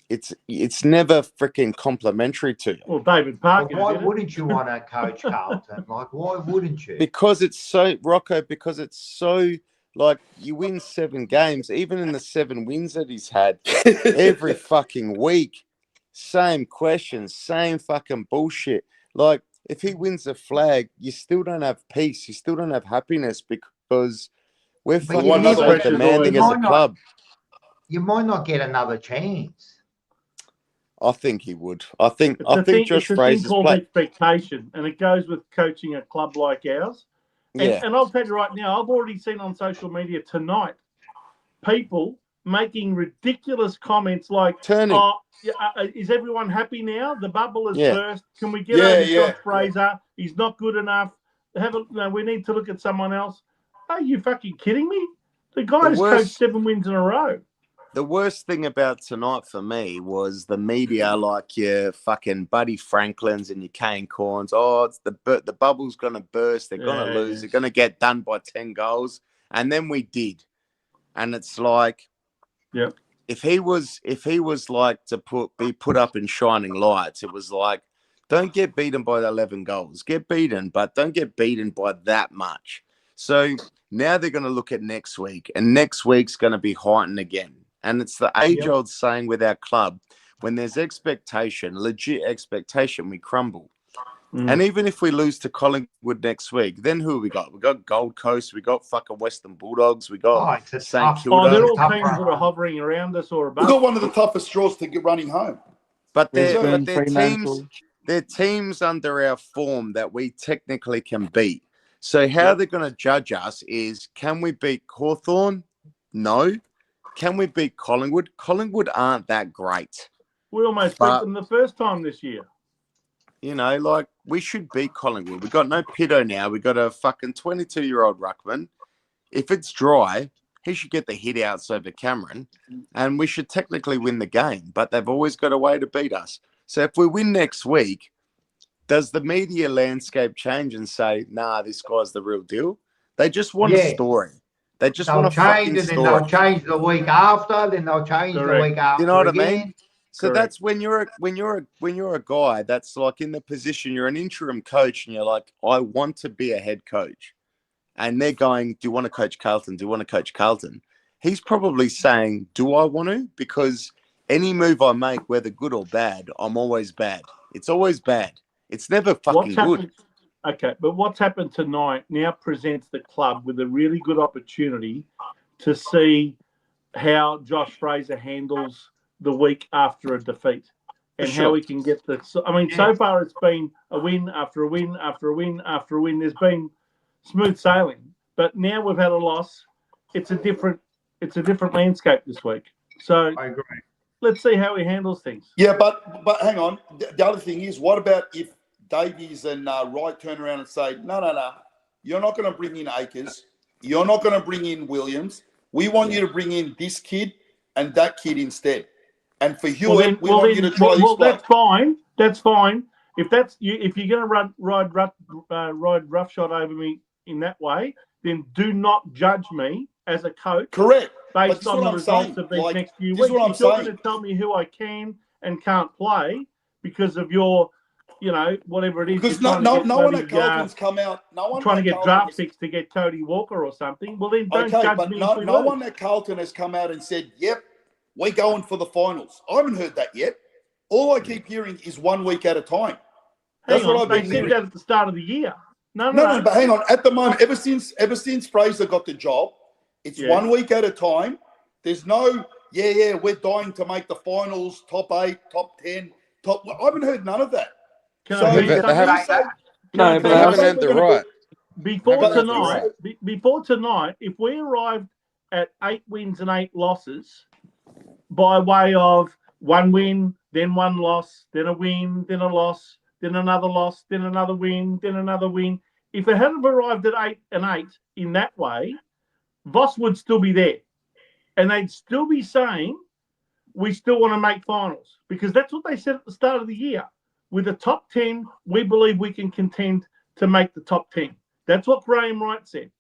It's never freaking complimentary to you. Well, David Parker. Why did it. wouldn't you want to coach Carlton? Like, why wouldn't you? Because it's so like you win 7 games, even in the 7 wins that he's had every fucking week, same questions, same fucking bullshit. Like if he wins the flag, you still don't have peace, you still don't have happiness because we're But fucking you never- so demanding you as a might not- club. You might not get another chance. I think he would. I think Josh it's a thing Fraser's called play. expectation, and it goes with coaching a club like ours. And, Yeah. and I'll tell you right now, I've already seen on social media tonight people making ridiculous comments like, Turning. "Oh, is everyone happy now? The bubble is Yeah. burst. Can we get Yeah, over yeah. Josh Fraser? He's not good enough. We need to look at someone else." Are you fucking kidding me? The guy's coached 7 wins in a row. The worst thing about tonight for me was the media, like your fucking Buddy Franklins and your Kane Corns. Oh, it's the bubble's gonna burst. They're gonna lose. They're gonna get done by 10 goals, and then we did. And it's like, yeah, if he was like to be put up in shining lights, it was like, don't get beaten by the 11 goals. Get beaten, but don't get beaten by that much. So now they're going to look at next week, and next week's going to be heightened again. And it's the age-old saying with our club, when there's expectation, legit expectation, we crumble. And even if we lose to Collingwood next week, then who have we got? We got Gold Coast, we got fucking Western Bulldogs, we got St Kilda. They're all teams that are hovering around us or above. We've got one of the toughest straws to get running home. But they're teams under our form that we technically can beat. So how they're going to judge us is, can we beat Hawthorn? No. Can we beat Collingwood? Collingwood aren't that great. We almost beat them the first time this year. Like we should beat Collingwood. We got no Pito now. We got a fucking 22-year-old ruckman. If it's dry, he should get the hit outs over Cameron, and we should technically win the game. But they've always got a way to beat us. So if we win next week, does the media landscape change and say, nah, this guy's the real deal? They just want a story. They just They'll want to change, fucking and then score. they'll change the week after. Then they'll change the week after. You know what again. I mean? So that's when you're a guy that's like in the position, you're an interim coach, and you're like, I want to be a head coach, and they're going, do you want to coach Carlton? Do you want to coach Carlton? He's probably saying, do I want to? Because any move I make, whether good or bad, I'm always bad. It's always bad. It's never fucking good. Okay, but what's happened tonight now presents the club with a really good opportunity to see how Josh Fraser handles the week after a defeat and how he can get the. I mean, so far it's been a win after a win after a win after a win. There's been smooth sailing, but now we've had a loss. It's a different landscape this week. So I agree. Let's see how he handles things. Yeah, but hang on. The other thing is, what about if Davies and Wright turn around and say, no, you're not going to bring in Akers. You're not going to bring in Williams. We want you to bring in this kid and that kid instead. And for Hewitt, we want you to try this bloke. That's fine. That's fine. If you're going to ride roughshod over me in that way, then do not judge me as a coach. Correct. Based on the results of these next few weeks. If you're going to tell me who I can and can't play because of your, whatever it is. Because no one at Carlton's come out. No one trying to get draft picks to get Cody Walker or something. Well, then don't judge me. No one at Carlton has come out and said, "Yep, we're going for the finals." I haven't heard that yet. All I keep hearing is 1 week at a time. That's what I've been hearing. They said that at the start of the year. No. But hang on. At the moment, ever since Fraser got the job, it's 1 week at a time. There's no, we're dying to make the finals, top 8, top 10, top. I haven't heard none of that. But they haven't earned the right. Before tonight, if we arrived at 8 wins and 8 losses by way of 1 win, then 1 loss, then a win, then a loss, then another loss, then another win, then another win. If it hadn't arrived at 8 and 8 in that way, Voss would still be there. And they'd still be saying, we still want to make finals. Because that's what they said at the start of the year. With the top 10, we believe we can contend to make the top 10. That's what Graham Wright said.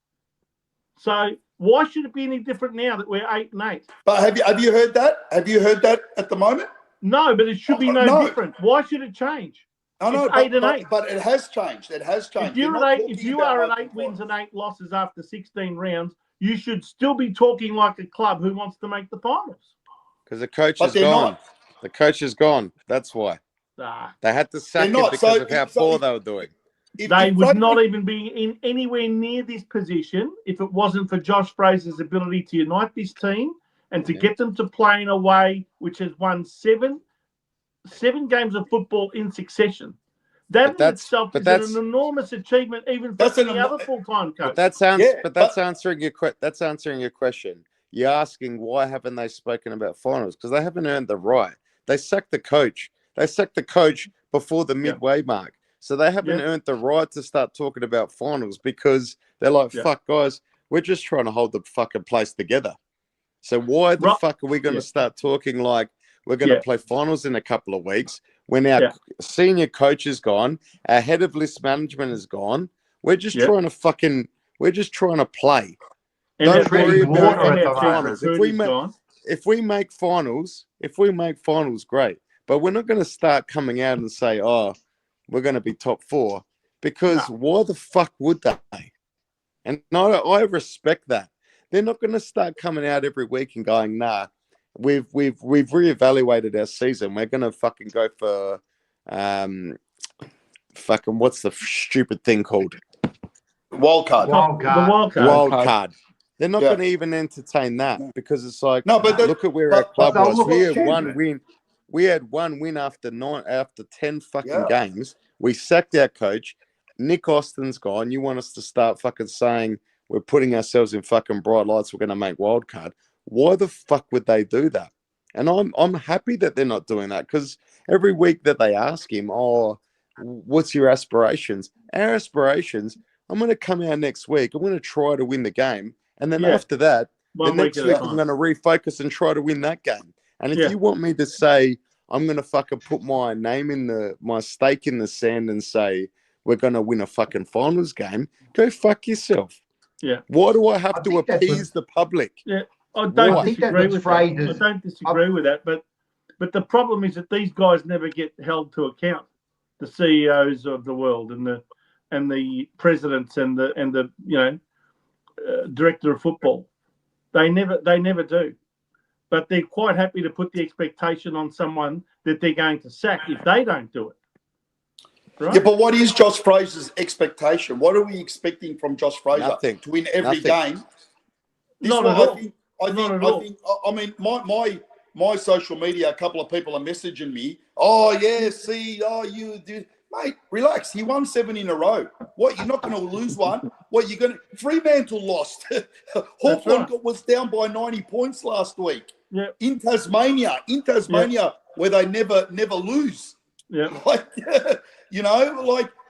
So why should it be any different now that we're 8 and 8? But have you heard that? Have you heard that at the moment? No, but it should be no different. Why should it change? I know, it's 8 and 8. But it has changed. It has changed. If you are at 8 wins and 8 losses after 16 rounds, you should still be talking like a club who wants to make the finals. Because the coach is gone. The coach is gone. That's why. They had to sack him because of how poor they were doing. They would not even be in anywhere near this position if it wasn't for Josh Fraser's ability to unite this team and to get them to play in a way which has won seven games of football in succession. That in itself is an enormous achievement, even for any other full-time coach. That's answering your question. You're asking why haven't they spoken about finals? Because they haven't earned the right. They sacked the coach. They sacked the coach before the midway mark. So they haven't earned the right to start talking about finals because they're like, fuck, guys, we're just trying to hold the fucking place together. So why the fuck are we going to start talking like we're going to play finals in a couple of weeks when our senior coach is gone, our head of list management is gone? We're just trying to play. And don't worry about finals. If we make finals, great. But we're not going to start coming out and say, oh, we're going to be top 4, because why the fuck would they? And I respect that. They're not going to start coming out every week and going, nah, we've reevaluated our season. We're going to fucking go for fucking what's the stupid thing called? Wild card. Wild card. They're not going to even entertain that because it's like, look at where our club was. We had 1 win. We had 1 win after 10 fucking games. We sacked our coach. Nick Austin's gone. You want us to start fucking saying we're putting ourselves in fucking bright lights. We're going to make wild card. Why the fuck would they do that? And I'm happy that they're not doing that, because every week that they ask him, oh, what's your aspirations? Our aspirations, I'm going to come out next week. I'm going to try to win the game. And then after that, the next week I'm going to refocus and try to win that game. And if you want me to say, I'm going to fucking put my name in my stake in the sand and say, we're going to win a fucking finals game, go fuck yourself. Yeah. Why do I have I to think that's appease the public? Yeah, I Why? don't I think that disagree was with that. I Fraser's. don't disagree with that, but the problem is that these guys never get held to account. The CEOs of the world and the presidents and the director of football, they never do. But they're quite happy to put the expectation on someone that they're going to sack if they don't do it. Right? Yeah, but what is Josh Fraser's expectation? What are we expecting from Josh Fraser? Nothing. To win every Nothing. game? Not at all. I mean, my social media, a couple of people are messaging me. Oh, yeah, see, you do. Mate, relax. He won 7 in a row. What, you're not going to lose one? What, you're going to... Fremantle lost. Hawthorn was down by 90 points last week. Yeah. In Tasmania, where they never lose. Yeah. Like,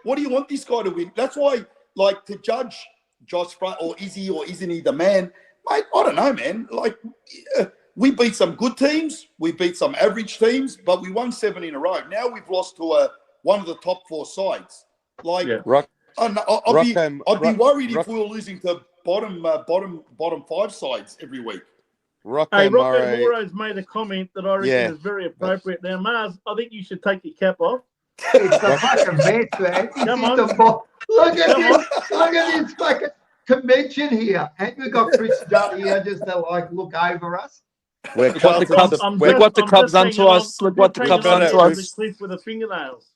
what do you want this guy to win? That's why, like, to judge Josh Fraser, or is he or isn't he the man? Mate, I don't know, man. Like, we beat some good teams. We beat some average teams, but we won 7 in a row. Now we've lost to one of the top 4 sides. Like, I'd be worried if we were losing to bottom 5 sides every week. Rocco Moro's made a comment that I reckon is very appropriate. Now, Mars, I think you should take your cap off. It's the fucking best, man. Come on. Look at this. Look at this fucking convention here. And we've got Chris Judd here just to look over us. Look what the Cubs done to us. Look what the Cubs done to us. With the fingernails.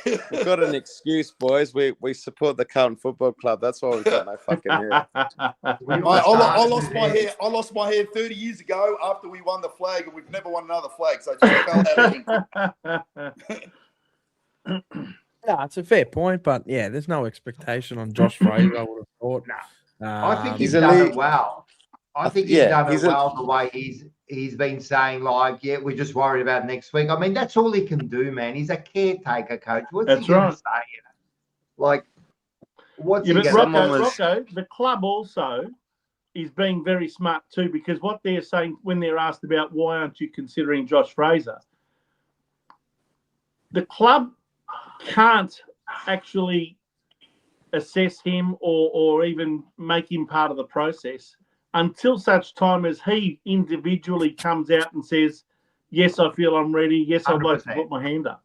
We've got an excuse, boys. We support the Carlton Football Club. That's why we've got no fucking hair. I lost my hair. I lost my hair 30 years ago after we won the flag, and we've never won another flag. So I just fell out of it. Yeah, it's a fair point, but yeah, there's no expectation on Josh Fraser. I would have thought. I think he's done it well. I think he's done it well the way he's been saying, like, yeah, we're just worried about next week. I mean, that's all he can do, man. He's a caretaker coach. What's he going to say? Like, what's he going to say? Rocco, the club also is being very smart too, because what they're saying when they're asked about why aren't you considering Josh Fraser, the club can't actually assess him or even make him part of the process until such time as he individually comes out and says, yes, I feel I'm ready. Yes, I'd like to put my hand up.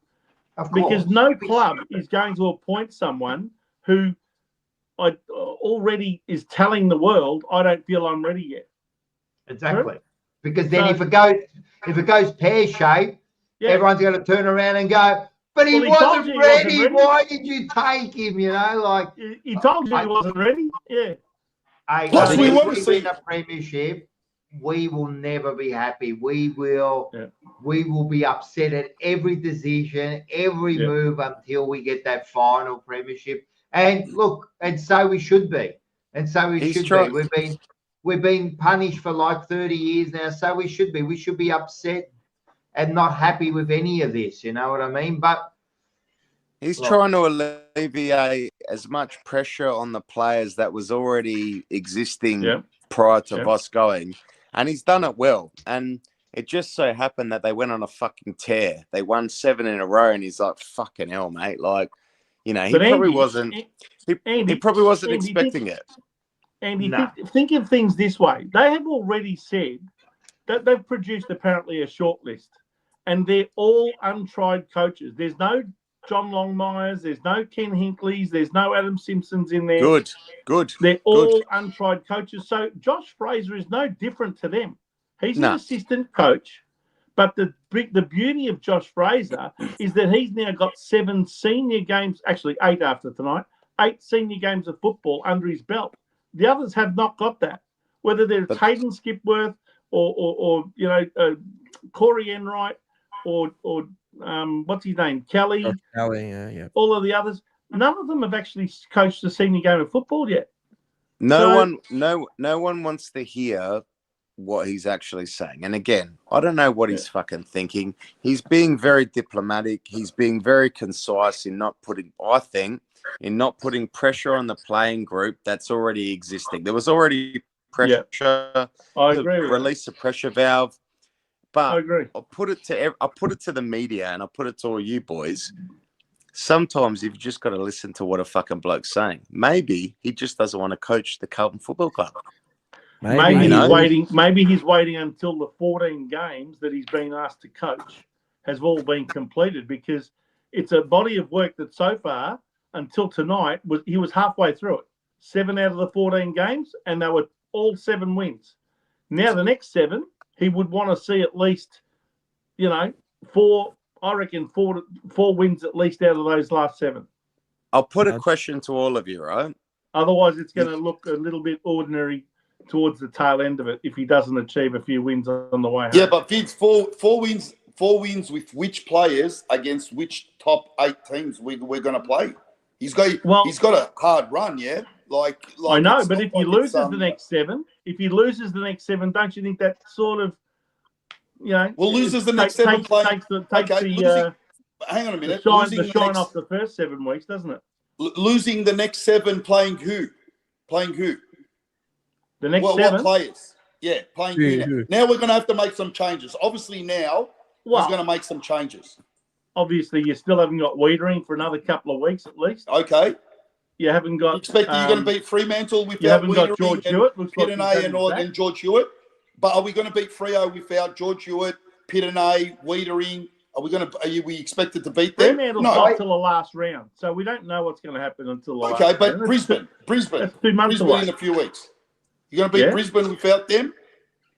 Because no club is going to appoint someone who already is telling the world, I don't feel I'm ready yet. Exactly. Because then if it goes pear-shaped, everyone's going to turn around and go, but he wasn't ready. Why did you take him? You know, like he told you he wasn't ready. Yeah. Plus, we want to see a premiership. We will never be happy. We will be upset at every decision, every move until we get that final premiership. And look, and so we should be. And so we should be. We've been punished for like 30 years now. So we should be. We should be upset and not happy with any of this. You know what I mean? But he's trying to alleviate as much pressure on the players that was already existing prior to Voss going. And he's done it well. And it just so happened that they went on a fucking tear. They won 7 in a row, and he's like, fucking hell, mate. Like, you know, he probably wasn't expecting it. Andy, think of things this way. They have already said that they've produced apparently a shortlist, and they're all untried coaches. There's no John Longmires, there's no Ken Hinckley's, there's no Adam Simpsons in there. Good. They're all untried coaches. So Josh Fraser is no different to them. He's an assistant coach, but the beauty of Josh Fraser is that he's now got 7 senior games, actually 8 after tonight, 8 senior games of football under his belt. The others have not got that. Whether they're Hayden Skipworth or Corey Enright or what's his name, Kelly, all of the others, none of them have actually coached a senior game of football yet. No one wants to hear what he's actually saying. And again, I don't know what he's fucking thinking. He's being very diplomatic. He's being very concise in not putting pressure on the playing group that's already existing. There was already pressure to release a pressure valve. But I agree. I'll put it to the media, and I'll put it to all you boys. sometimes you've just got to listen to what a fucking bloke's saying. Maybe he just doesn't want to coach the Carlton Football Club. Maybe You he's know? waiting. Maybe he's waiting until the 14 games that he's been asked to coach has all been completed, because it's a body of work that so far until tonight he was halfway through it. 7 out of the 14 games, and they were all 7 wins. Now the next 7, he would want to see at least, 4. I reckon 4 wins at least out of those last 7. I'll put a question to all of you, right? Otherwise, it's going to look a little bit ordinary towards the tail end of it if he doesn't achieve a few wins on the way home. Yeah, but Vince, four wins with which players against which top 8 teams we're going to play? He's got a hard run, yeah. Like I know, but if he loses the next 7, don't you think that sort of, well, loses the next 7 playing. Hang on a minute. The shine off the first 7 weeks, doesn't it? Losing the next 7 playing who? Playing who? The next 7? What players? Yeah, playing who? Now we're going to have to make some changes. Obviously now he's going to make some changes. Obviously, you still haven't got Wiedering for another couple of weeks at least. Okay. You haven't got... Expect you're going to beat Fremantle without you haven't got Wiedering George Hewitt. and George Hewitt. But are we going to beat Freo without George Hewitt, Pittenay, Wiedering? Are we expected to beat them? Fremantle's not until the last round, so we don't know what's going to happen until the last round. Okay, but Brisbane. That's 2 months Brisbane away. in a few weeks. You're going to beat Brisbane without them?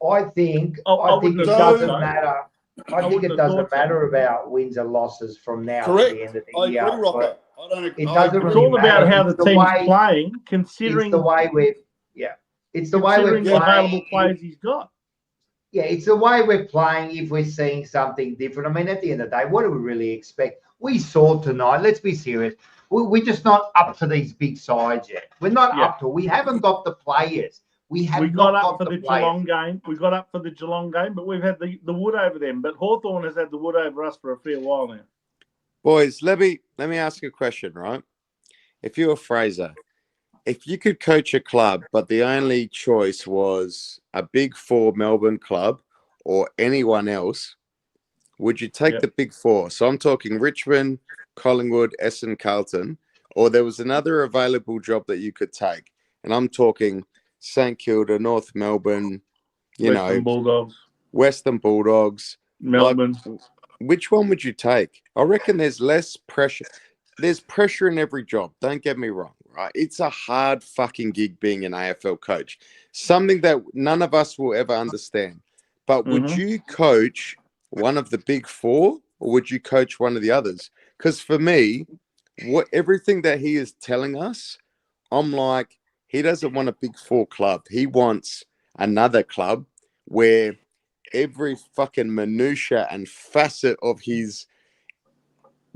I think it doesn't matter. I think it doesn't matter about wins and losses from now to the end of the year. Agree, Rocco. It doesn't It's really all about matter. how the team's playing, considering it's the way we're the available players he's got. Yeah, it's the way we're playing. If we're seeing something different, I mean, at the end of the day, what do we really expect? We saw tonight. Let's be serious. We're just not up to these big sides yet. We're not up to. We haven't got the players. We got up for the Geelong game. We got up for the Geelong game, but we've had the wood over them. But Hawthorn has had the wood over us for a fair while now. Boys, let me ask you a question, right? If you were Fraser, if you could coach a club, but the only choice was a Big 4 Melbourne club or anyone else, would you take the Big 4? So I'm talking Richmond, Collingwood, Essendon, Carlton, or there was another available job that you could take. And I'm talking St Kilda, North Melbourne, Western Bulldogs, Melbourne. Like, which one would you take? I reckon there's less pressure. There's pressure in every job. Don't get me wrong, right? It's a hard fucking gig being an AFL coach. Something that none of us will ever understand. But would you coach one of the Big 4 or would you coach one of the others? Because for me, everything that he is telling us, I'm like, he doesn't want a Big 4 club. He wants another club where every fucking minutia and facet of his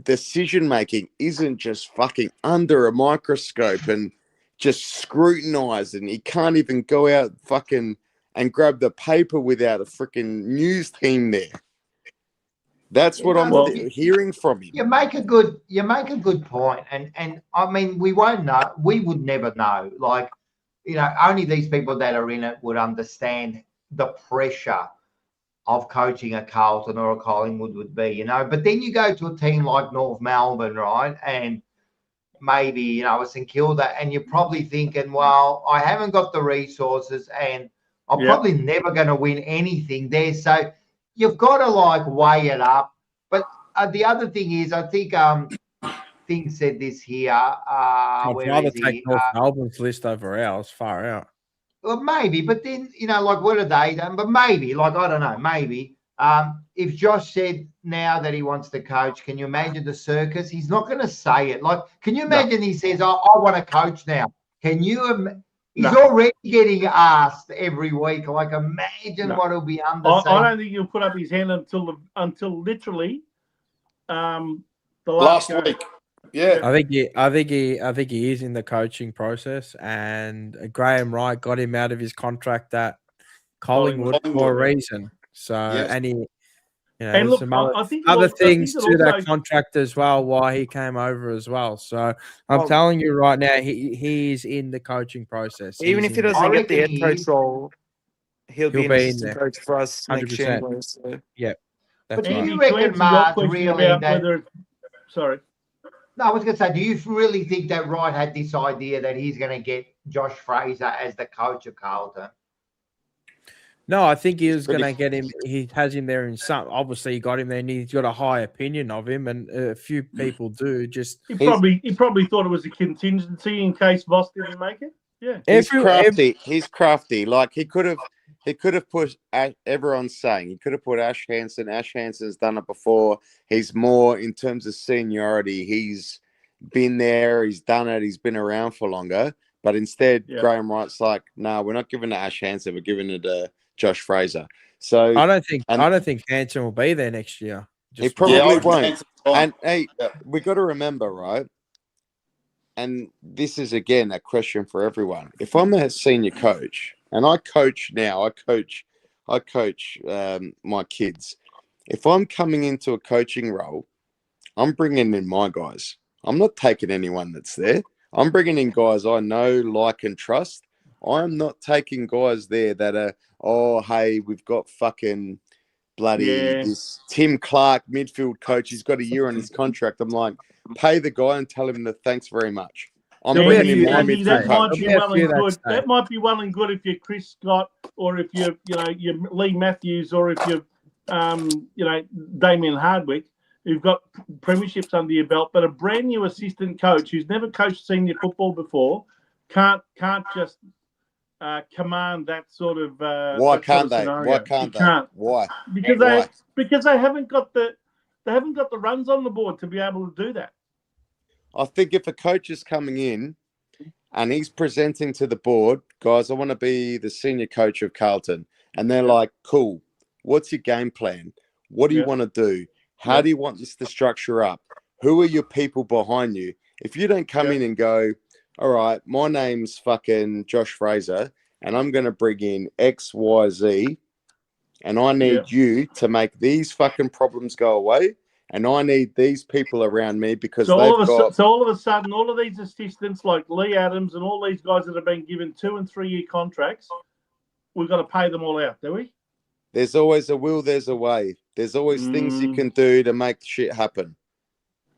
decision making isn't just fucking under a microscope and just scrutinized, and he can't even go out fucking and grab the paper without a freaking news team there. That's what I'm hearing from him. You make a good point, and I mean, we won't know. We would never know. Like, only these people that are in it would understand the pressure of coaching a Carlton or a Collingwood would be, But then you go to a team like North Melbourne, right? And maybe, a St Kilda, and you're probably thinking, well, I haven't got the resources and I'm probably never going to win anything there. So you've got to weigh it up. But the other thing is, I think Thing said this here. I'd rather take North Melbourne's list over ours, far out. Well, maybe, but then, what have they done? But maybe, I don't know, maybe. If Josh said now that he wants to coach, can you imagine the circus? He's not going to say it. Can you imagine he says, I want to coach now? Can you? He's already getting asked every week. Imagine what he'll be under. I don't think he'll put up his hand until literally the last week. Yeah, I think he is in the coaching process, and Graham Wright got him out of his contract at Collingwood for a reason. So, and he, and look, some I think other things to that contract as well, why he came over as well. So I'm telling you right now, he is in the coaching process. Even if he doesn't get the head coach role, he'll be an assistant coach for us 100%. next year anyway. So. Yeah, that's right. Do you reckon, Mars, really sorry. No, I was going to say, do you really think that Wright had this idea that he's going to get Josh Fraser as the coach of Carlton? No, I think he was going to get him. He has him there in some. Obviously, he got him there, and he's got a high opinion of him, and a few people do. Just He probably thought it was a contingency in case Voss didn't make it. Yeah, he's crafty. He's crafty. Like he could have put. Everyone's saying he could have put Ash Hansen. Ash Hansen's done it before. He's more in terms of seniority. He's been there. He's done it. He's been around for longer. But instead, Graham Wright's like, no, we're not giving it to Ash Hansen. We're giving it to Josh Fraser. So I don't think Hansen will be there next year. He probably won't. And hey, we got to remember, right? And this is again a question for everyone. If I'm a senior coach and I coach now, I coach my kids. If I'm coming into a coaching role, I'm bringing in my guys. I'm not taking anyone that's there. I'm bringing in guys I know, like, and trust. I'm not taking guys there that are, oh, hey, we've got fucking bloody this Tim Clark midfield coach. He's got a year on his contract. I'm like, pay the guy and tell him that thanks very much. I'm bringing in my midfield coach. That might be well and good if you're Chris Scott or if you're Lee Matthews or if you're Damien Hardwick, who've got premierships under your belt, but a brand new assistant coach who's never coached senior football before can't just command that sort of. Why can't they? Why can't they? Why? Because they haven't got the runs on the board to be able to do that. I think if a coach is coming in and he's presenting to the board, guys, I want to be the senior coach of Carlton, and they're like, cool, what's your game plan? What do you want to do? How do you want this to structure up? Who are your people behind you? If you don't come in and go, all right, my name's fucking Josh Fraser, and I'm going to bring in X, Y, Z, and I need you to make these fucking problems go away, and I need these people around me because So all of a sudden, all of these assistants like Lee Adams and all these guys that have been given 2 and 3 year contracts, we've got to pay them all out, do we? There's always a will, there's a way. There's always things you can do to make shit happen.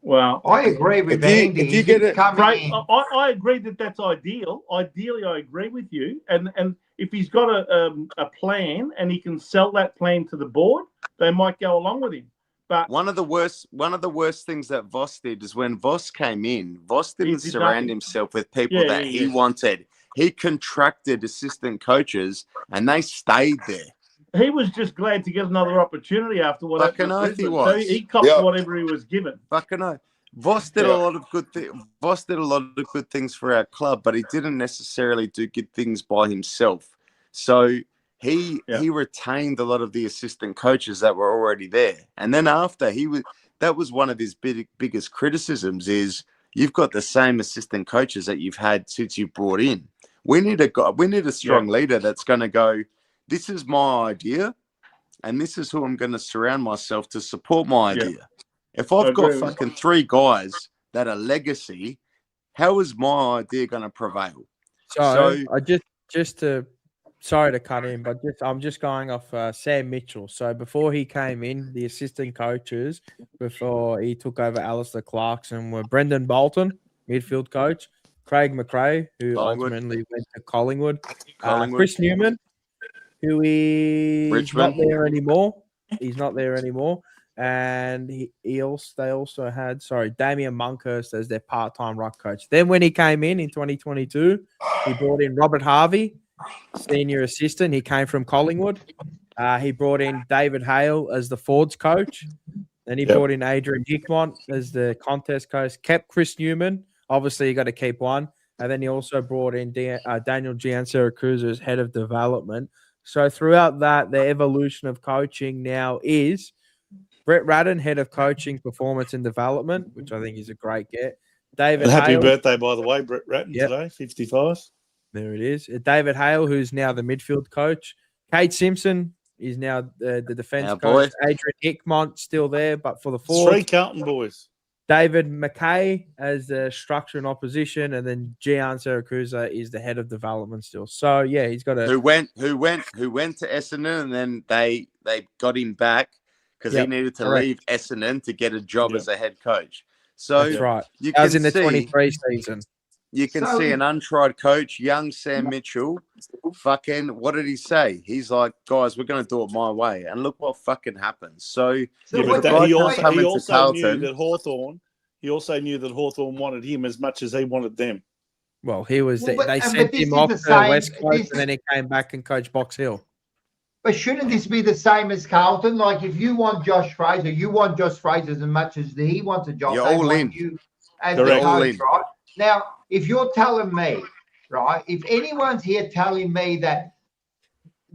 Well, I agree with Andy. If you get it, I agree that that's ideal. Ideally, I agree with you. And if he's got a plan and he can sell that plan to the board, they might go along with him. But one of the worst things that Voss did is when Voss came in, Voss didn't surround himself with people that he wanted. He contracted assistant coaches, and they stayed there. He was just glad to get another opportunity after what fucking oath he was. So he copped whatever he was given. Fucking oath. Voss did a lot of good things. Voss did a lot of good things for our club, but he didn't necessarily do good things by himself. So he retained a lot of the assistant coaches that were already there. And then after that was one of his biggest criticisms is you've got the same assistant coaches that you've had since you brought in. We need a strong leader that's going to go, this is my idea, and this is who I'm going to surround myself to support my idea. If I've got fucking 3 guys that are legacy, how is my idea going to prevail? So I sorry to cut in, but I'm just going off Sam Mitchell. So before he came in, the assistant coaches before he took over Alistair Clarkson were Brendan Bolton, midfield coach, Craig McRae, who ultimately went to Collingwood. Chris Newman, who is not there anymore. He's not there anymore. And they also had, Damien Monkhurst as their part-time ruck coach. Then when he came in 2022, he brought in Robert Harvey, senior assistant. He came from Collingwood. He brought in David Hale as the Fords coach. Then he brought in Adrian Hickmont as the contest coach. Kept Chris Newman. Obviously, you got to keep one. And then he also brought in Daniel Giansera-Cruz as head of development. So throughout that, the evolution of coaching now is Brett Radden, head of coaching, performance and development, which I think is a great get. David and happy Hale, birthday, by the way, Brett Radden today, 55. There it is. David Hale, who's now the midfield coach. Kate Simpson is now the defense coach. Adrian Hickmont still there, but for the forwards. 3 Carlton boys. David McKay as the structure and opposition, and then Gian Saracusa is the head of development still. So yeah, he's got who went to Essendon, and then they got him back because he needed to leave Essendon to get a job as a head coach. So That's right. you That was can in the see 23 season. you can So- see an untried coach, young Sam Mitchell. Fucking, what did he say? He's like, guys, we're going to do it my way, and look what fucking happens. So Yeah, if but a guy he can't also, come he into also knew Carlton, that Hawthorn. He also knew that Hawthorn wanted him as much as he wanted them. Well, he was. Well, but- they but sent this him is off the to same- West Coast, this- and then he came back and coached Box Hill. But shouldn't this be the same as Carlton? Like, if you want Josh Fraser, you want Josh Fraser as much as he wants a job. You're They all want in. you as Correct. the You're all coach, in. right? Now, if you're telling me, right, if anyone's here telling me that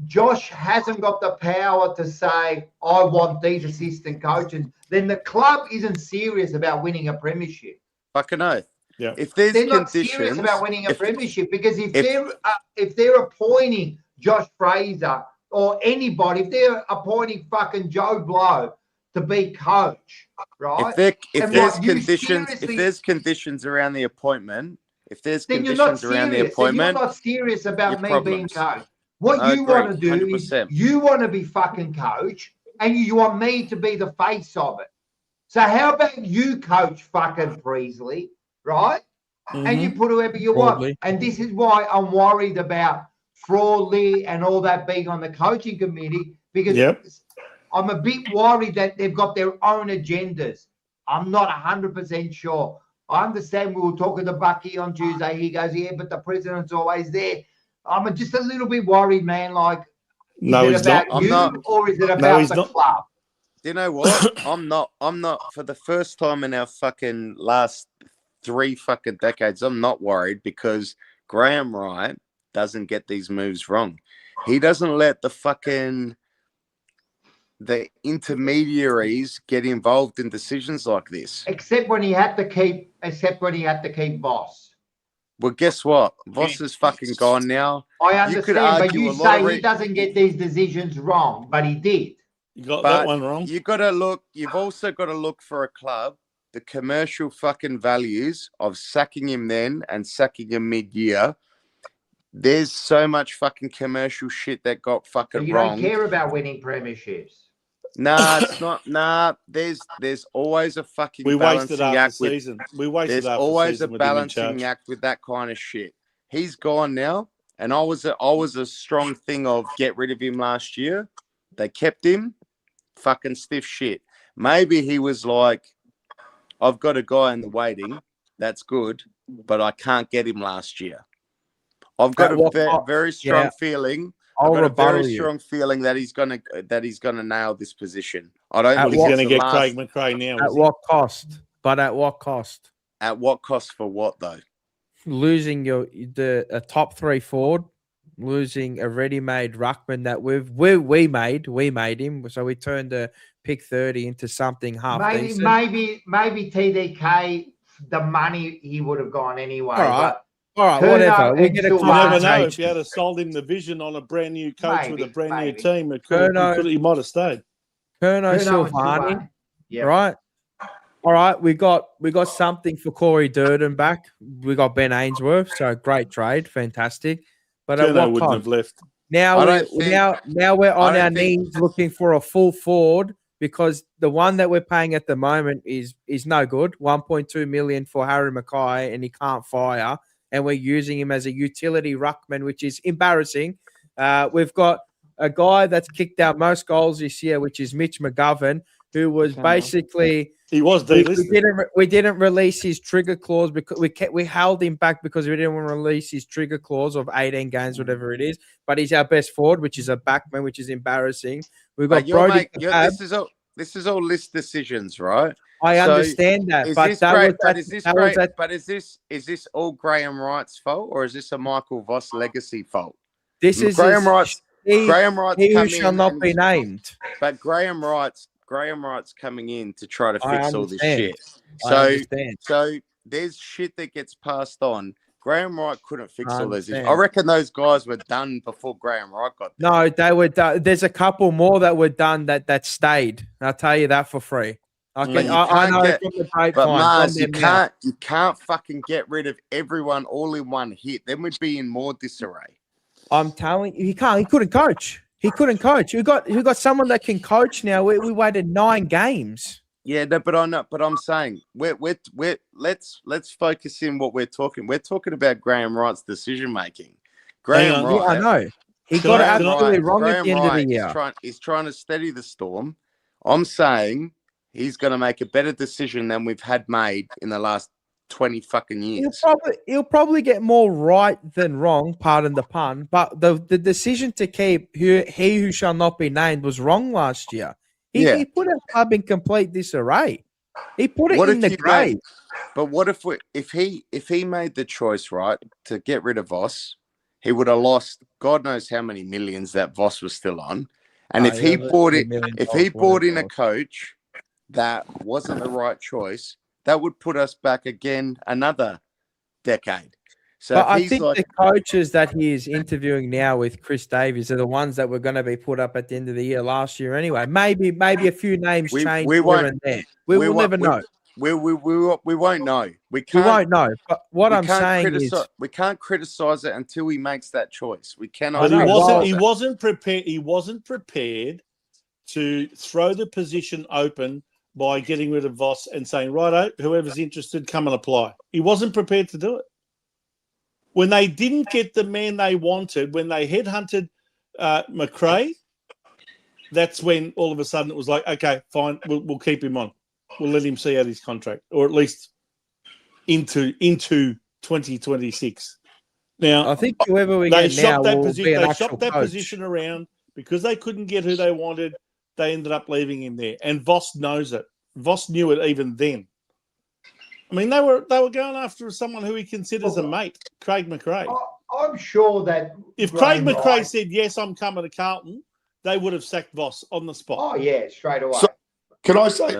Josh hasn't got the power to say, I want these assistant coaches, then the club isn't serious about winning a premiership. fucking oath. Yeah. If there's They're not conditions, serious about winning a if- premiership, because if if- they're appointing Josh Fraser or anybody, if they're appointing fucking Joe Blow to be coach, right? if And there's what, you conditions, if seriously- there's conditions around the appointment, if there's then you're not conditions around the serious. Then you're appointment, not serious about your me being problems. coach. What I you agree, want to do 100%. is you want to be fucking coach, and you want me to be the face of it. So how about you coach fucking Priestley, right? And you put whoever you Broadly. want. And this is why I'm worried about Frawley and all that being on the coaching committee, because Yep. I'm a bit worried that they've got their own agendas. I'm not 100% sure. I understand we were talking to Bucky on Tuesday. He goes, yeah, but the president's always there. I'm just a little bit worried, man. Like, is No, it he's about not. you I'm not. or is it No, about he's the not. club? Do you know what? I'm not for the first time in our fucking last 3 fucking decades, I'm not worried because Graham Wright doesn't get these moves wrong. He doesn't let the intermediaries get involved in decisions like this. Except when he had to keep Voss. Well, guess what? Voss is fucking gone now. I You could understand, but argue you a lot of say he doesn't get these decisions wrong, but he did. You got But that one wrong. you got to look. You've also got to look for a club the commercial fucking values of sacking him then and sacking him mid-year. There's so much fucking commercial shit that got fucking But you wrong. don't care about winning premierships. Nah, it's not. Nah, there's always a fucking We balancing wasted half the act with. season. We wasted There's half the always a season with him in balancing charge. act with that kind of shit. He's gone now, and I was a strong thing of get rid of him last year. They kept him, fucking stiff shit. Maybe he was like, I've got a guy in the waiting. That's good, but I can't get him last year. I've got a very strong feeling. I've got a very strong feeling that he's gonna nail this position. I don't think He's going to it's get the Craig last- McRae now. At what cost? But at what cost? At what cost for what though? Losing a top 3 forward, losing a ready-made ruckman that we made him. So we turned a pick 30 into something half decent. Maybe TDK, the money he would have gone anyway. All right, Turner whatever. We and get a You never know. If compensation. you had sold him the vision on a brand new coach with a brand new maybe. team, he might have stayed. Kerno Kerno and Silvani, Silvani. Yep. right? All right, we got something for Corey Durden back. We got Ben Ainsworth, so great trade, fantastic. But at Kerno what wouldn't cost? have left. Now I we're don't think- now we're on I our don't think- knees looking for a full forward because the one that we're paying at the moment is no good. 1.2 million for Harry Mackay, and he can't fire. And we're using him as a utility ruckman, which is embarrassing. We've got a guy that's kicked out most goals this year, which is Mitch McGovern, who was basically He was delisted. we didn't release his trigger clause because we held him back because we didn't want to release his trigger clause of 18 games, whatever it is. But he's our best forward, which is a backman, which is embarrassing. We've got But Brody. this is all list decisions, right? I So understand that, is but this that great- was but that- is this that was great- that- but is this all Graham Wright's fault or is this a Michael Voss legacy fault? This is Graham Wright's he who come shall in not and- be named. But Graham Wright's coming in to try to I fix all this understand. shit. I So understand. so there's shit that gets passed on. Graham Wright couldn't fix I all those issues. understand. I reckon those guys were done before Graham Wright got there. No, they were done. There's a couple more that were done that stayed. I'll tell you that for free. I But you know can't get- from the But grapevine, Mars, from you their mouth. can't fucking get rid of everyone all in one hit. Then we'd be in more disarray. I'm telling you, he can't. He couldn't coach. He couldn't coach. We got someone that can coach now. We waited 9 games. Yeah, no, but I'm saying let's focus in what we're talking. We're talking about Graham Wright's decision making. Graham Wright, Yeah, I know. He got it absolutely wrong at the end of the year. He's trying to steady the storm. I'm saying he's going to make a better decision than we've had made in the last 20 fucking years. He'll probably get more right than wrong, pardon the pun. But the decision to keep he who shall not be named was wrong last year. He put our club in complete disarray. He put it in the grave. But what if he made the choice, right, to get rid of Voss, he would have lost God knows how many millions that Voss was still on. And if he bought in a coach that wasn't the right choice, that would put us back again another decade. So but I think the coaches that he is interviewing now with Chris Davies are the ones that were going to be put up at the end of the year last year anyway. Maybe a few names change here and there. We'll never know. We won't know. We won't know. But what I'm saying is we can't criticize it until he makes that choice. We cannot. But he wasn't prepared. He wasn't prepared to throw the position open by getting rid of Voss and saying, righto, whoever's interested, come and apply. He wasn't prepared to do it. When they didn't get the man they wanted, when they headhunted McRae, that's when all of a sudden it was like, okay, fine, we'll keep him on. We'll let him see out his contract, or at least into 2026. Now, I think whoever we get now will be an actual shopped that coach. position around because they couldn't get who they wanted. They ended up leaving him there, and Voss knows it. Voss knew it even then. I mean, they were going after someone who he considers a mate, Craig McRae. I'm sure that if Craig McRae said yes, I'm coming to Carlton, they would have sacked Voss on the spot. Oh yeah, straight away. So, can I say,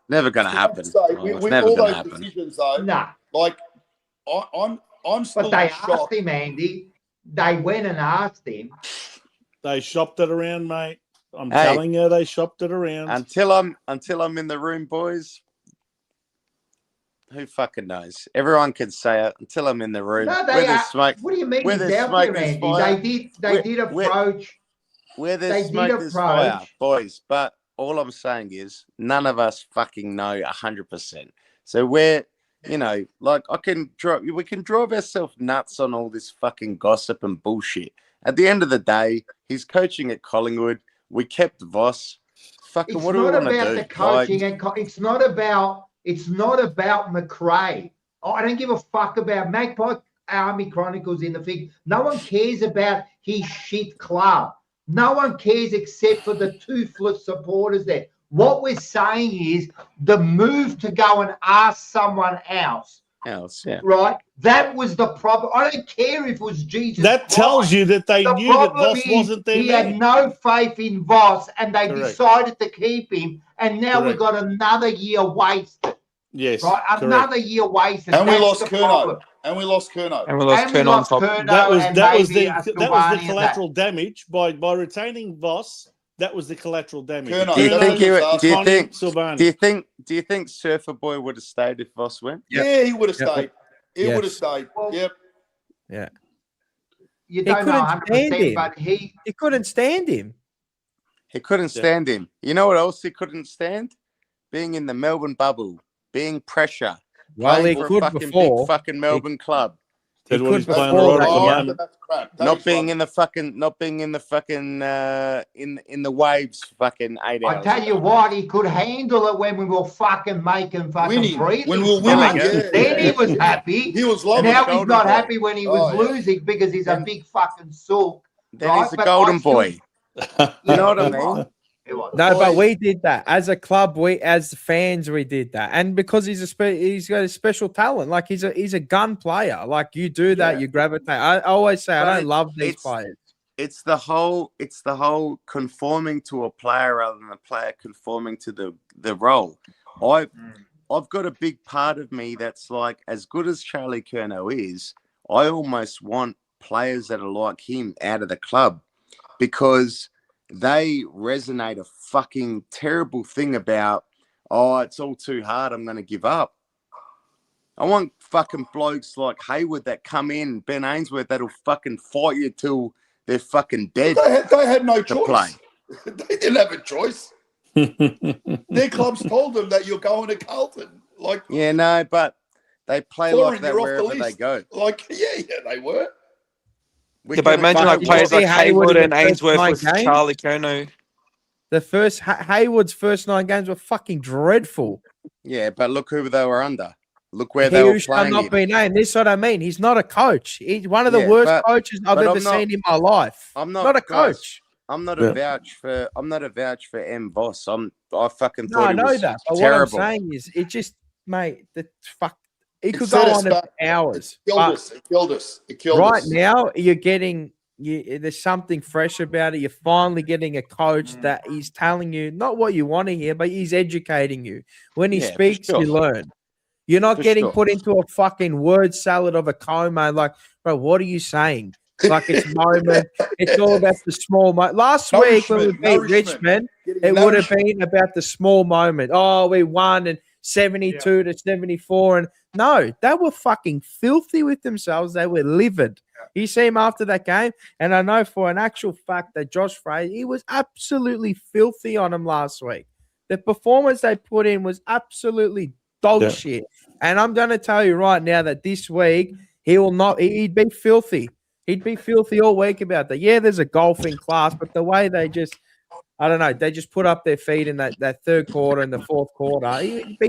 never going to happen. With all those decisions, though, like I'm still But they shocked. asked him, Andy. They went and asked him. They shopped it around, mate. I'm telling you, they shopped it around. Until I'm in the room, boys. Who fucking knows? Everyone can say it until I'm in the room. No, smoke. What do you mean? Where He's there's out smoke, there, there's Andy. fire. They did approach. Where there's smoke, there's fire, boys. But all I'm saying is none of us fucking know 100%. So we can drive ourselves nuts on all this fucking gossip and bullshit. At the end of the day, he's coaching at Collingwood. We kept Voss. Fucking, what do we want to do? It's not about the coaching, and it's not about McRae. I don't give a fuck about Magpie Army Chronicles in the thing. No one cares about his shit club. No one cares except for the toothless supporters there. What we're saying is the move to go and ask someone else. Right? That was the problem. I don't care if it was Jesus. That tells you that they knew that Voss wasn't there. He had no faith in Voss, and they decided to keep him. And now we've got another year wasted. Yes, right. Another year wasted. And we lost Curnow. And we lost Curnow. And we lost Curnow on top. That was the collateral damage by retaining Voss. That was the collateral damage. Do you think Surfer Boy would have stayed if Voss went? Yeah, he would have stayed. He would have stayed. Yep. Yeah. You don't know 100%, but he couldn't stand him. He couldn't stand him. You know what else he couldn't stand? Being in the Melbourne bubble, being pressure. Well, he for could a fucking before. big fucking Melbourne club. Not being in the waves for fucking 8 hours. I tell you what, he could handle it when we were fucking making fucking breathing. When we were winning, then he was happy. He was loving now the he's golden not boy. happy when he was losing because he's a big fucking sook. Then he's a golden boy. You know what I mean? No, but we did that as a club. As fans, we did that, and because he's got a special talent. Like he's a gun player. Like you do that, you gravitate. I always say I don't love these players. It's the whole conforming to a player rather than the player conforming to the role. I've got a big part of me that's like, as good as Charlie Curnow is, I almost want players that are like him out of the club because they resonate a fucking terrible thing about, it's all too hard, I'm going to give up. I want fucking blokes like Hayward that come in, Ben Ainsworth, that'll fucking fight you till they're fucking dead. They had no to play. choice. They didn't have a choice. Their clubs told them that you're going to Carlton. Like, Yeah, no, but they play Foreign, like that you're off the wherever they list. go. like, yeah, they were. We're Yeah, but gonna imagine go- like players see like Hayward Haywood in and the first Ainsworth 9 with games? Charlie Kerno. The first Hayward's first 9 games were fucking dreadful. Yeah, but look who they were under. Look where He they were who shall playing. not be named. This is what I mean. He's not a coach. He's one of the Yeah, worst but- coaches I've but ever I'm not- seen in my life. I'm not a guys, coach. I'm not Yeah. a vouch for. I'm not a vouch for M Boss. I fucking No, thought I he know was that. But terrible. what I'm saying is, it just, mate, the fuck. He could set go us on for back. hours. It killed but us. It killed us. It killed right us. now, you're getting. There's something fresh about it. You're finally getting a coach that is telling you not what you want to hear, but he's educating you. When he Yeah, for speaks, sure. you learn. You're not For getting sure. put into a fucking word salad of a coma. Like, bro, what are you saying? Like, it's moment. It's all about the small moment. Last week when we beat Nourishment. Richmond, Getting it would have nourishment. been about the small moment. Oh, we won and 72 to 74. And no, they were fucking filthy with themselves. They were livid. You see him after that game, and I know for an actual fact that Josh Fraser, he was absolutely filthy on him last week. The performance they put in was absolutely dog Yeah. shit. And I'm going to tell you right now that this week, he will not, he'd be filthy. He'd be filthy all week about that. Yeah, there's a golfing class, but the way they just, I don't know, they just put up their feet in that third quarter and the fourth quarter. He'd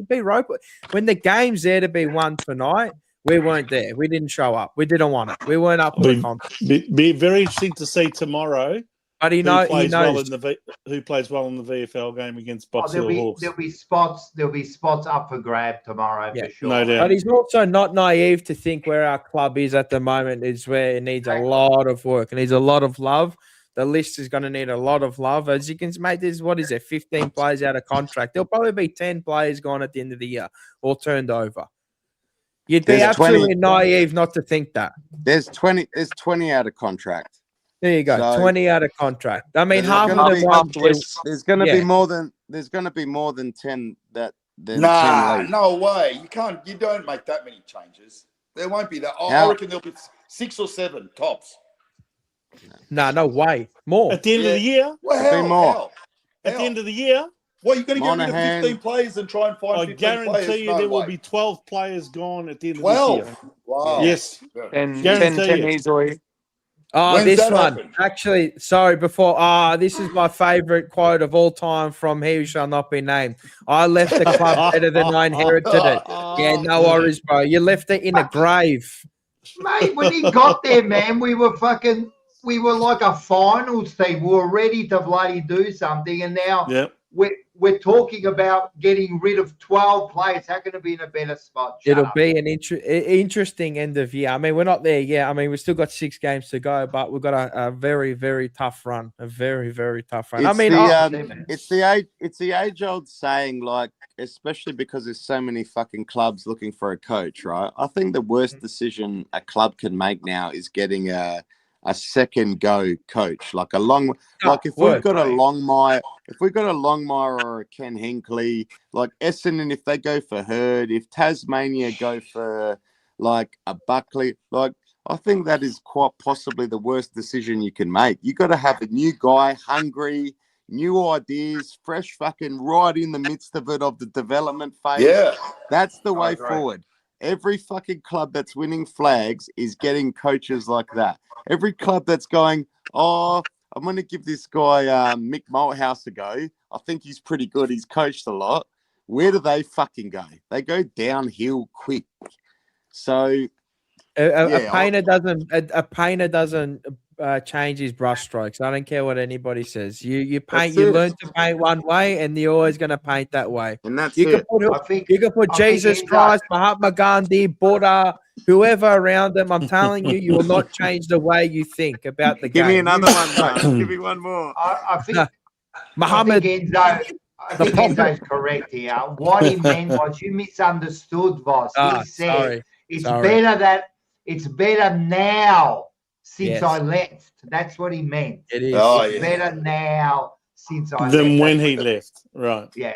be rope. When the game's there to be won tonight, we weren't there. We didn't show up. We didn't want it. We weren't up for the contest. Be very interesting to see tomorrow. But he who knows. plays well in the who plays well in the VFL game against Box Hill Hawks. There'll be spots up for grab tomorrow for sure. No doubt. But he's also not naive to think where our club is at the moment is where it needs a lot of work. It needs a lot of love. The list is going to need a lot of love. As you can make this, what is it, 15 players out of contract. There'll probably be 10 players gone at the end of the year or turned over. You'd be There's absolutely 20 naive not to think that. There's 20 out of contract. There you go. So- 20 out of contract. I mean, There's half of gonna them be- won't be- There's going to Yeah. be more than 10 that. Than Nah, 10 leave. no way. You don't make that many changes. There won't be that. I How- reckon there'll be 6 or 7 tops. Nah, no way. More. At the end of the year? Well, It'll be more. how? At the end of the year? What, you're going to get rid of Monahan. 15 players and try and find I 15 guarantee players? you No there will way. be 12 players gone at the end of 12? this year. Wow. Yes. And Guarantee 10 you. easily. Oh, When's this that one. happen? Actually, sorry, before. This is my favorite quote of all time from He Who Shall Not Be Named. I left the club better than I inherited it. Yeah, no worries, bro. You left it in a grave. Mate, when he got there, man, we were like a finals team. We were ready to bloody do something, and now Yep. we're talking about getting rid of 12 players. How can it be in a better spot? Shut It'll up. be an interesting end of year. I mean, we're not there yet. I mean, we've still got 6 games to go, but we've got a very, very tough run. A very, very tough run. It's the age-old saying, like, especially because there's so many fucking clubs looking for a coach, right? I think the worst decision a club can make now is getting a second go coach, like a long, like if we've got a Longmire, or a Ken Hinkley, like Essendon, if they go for Hurd, if Tasmania go for like a Buckley, like I think that is quite possibly the worst decision you can make. You got to have a new guy, hungry, new ideas, fresh fucking right in the midst of it, of the development phase. Yeah. That's the way agree. forward. Every fucking club that's winning flags is getting coaches like that. Every club that's going, oh, I'm going to give this guy Mick Malthouse a go. I think he's pretty good. He's coached a lot. Where do they fucking go? They go downhill quick. So A painter doesn't change his brush strokes. I don't care what anybody says. You paint. That's You it. learn to paint one way, and you're always going to paint that way. And that's you it. can put Jesus Christ, Mahatma Gandhi, Buddha, whoever around them. I'm telling you, you will not change the way you think about the Give game. me another one, man. Give me one more. I think Muhammad. I think Enzo's correct here. What he meant was you misunderstood, Voss. He said it's better now since I left. That's what he meant. It is. It's better now since I left. Than when he left. Right. Yeah.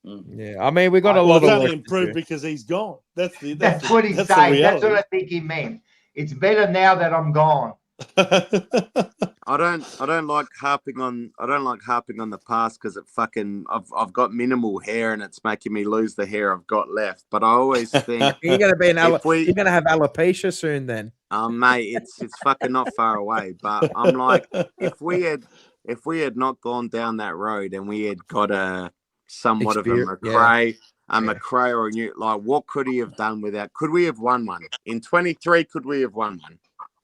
Yeah. I mean, we got a Well, lot it's of only work to improved do. because he's gone. That's what he's saying. That's what I think he meant. It's better now that I'm gone. I don't like harping on the past because I've got minimal hair and it's making me lose the hair I've got left. But I always think You're gonna be you're gonna have alopecia soon then. mate, it's fucking not far away. But I'm like, if we had not gone down that road and we had got a somewhat of a McRae, McRae or a new, like, what could he have done without? Could we have won one in 23? Could we have won one?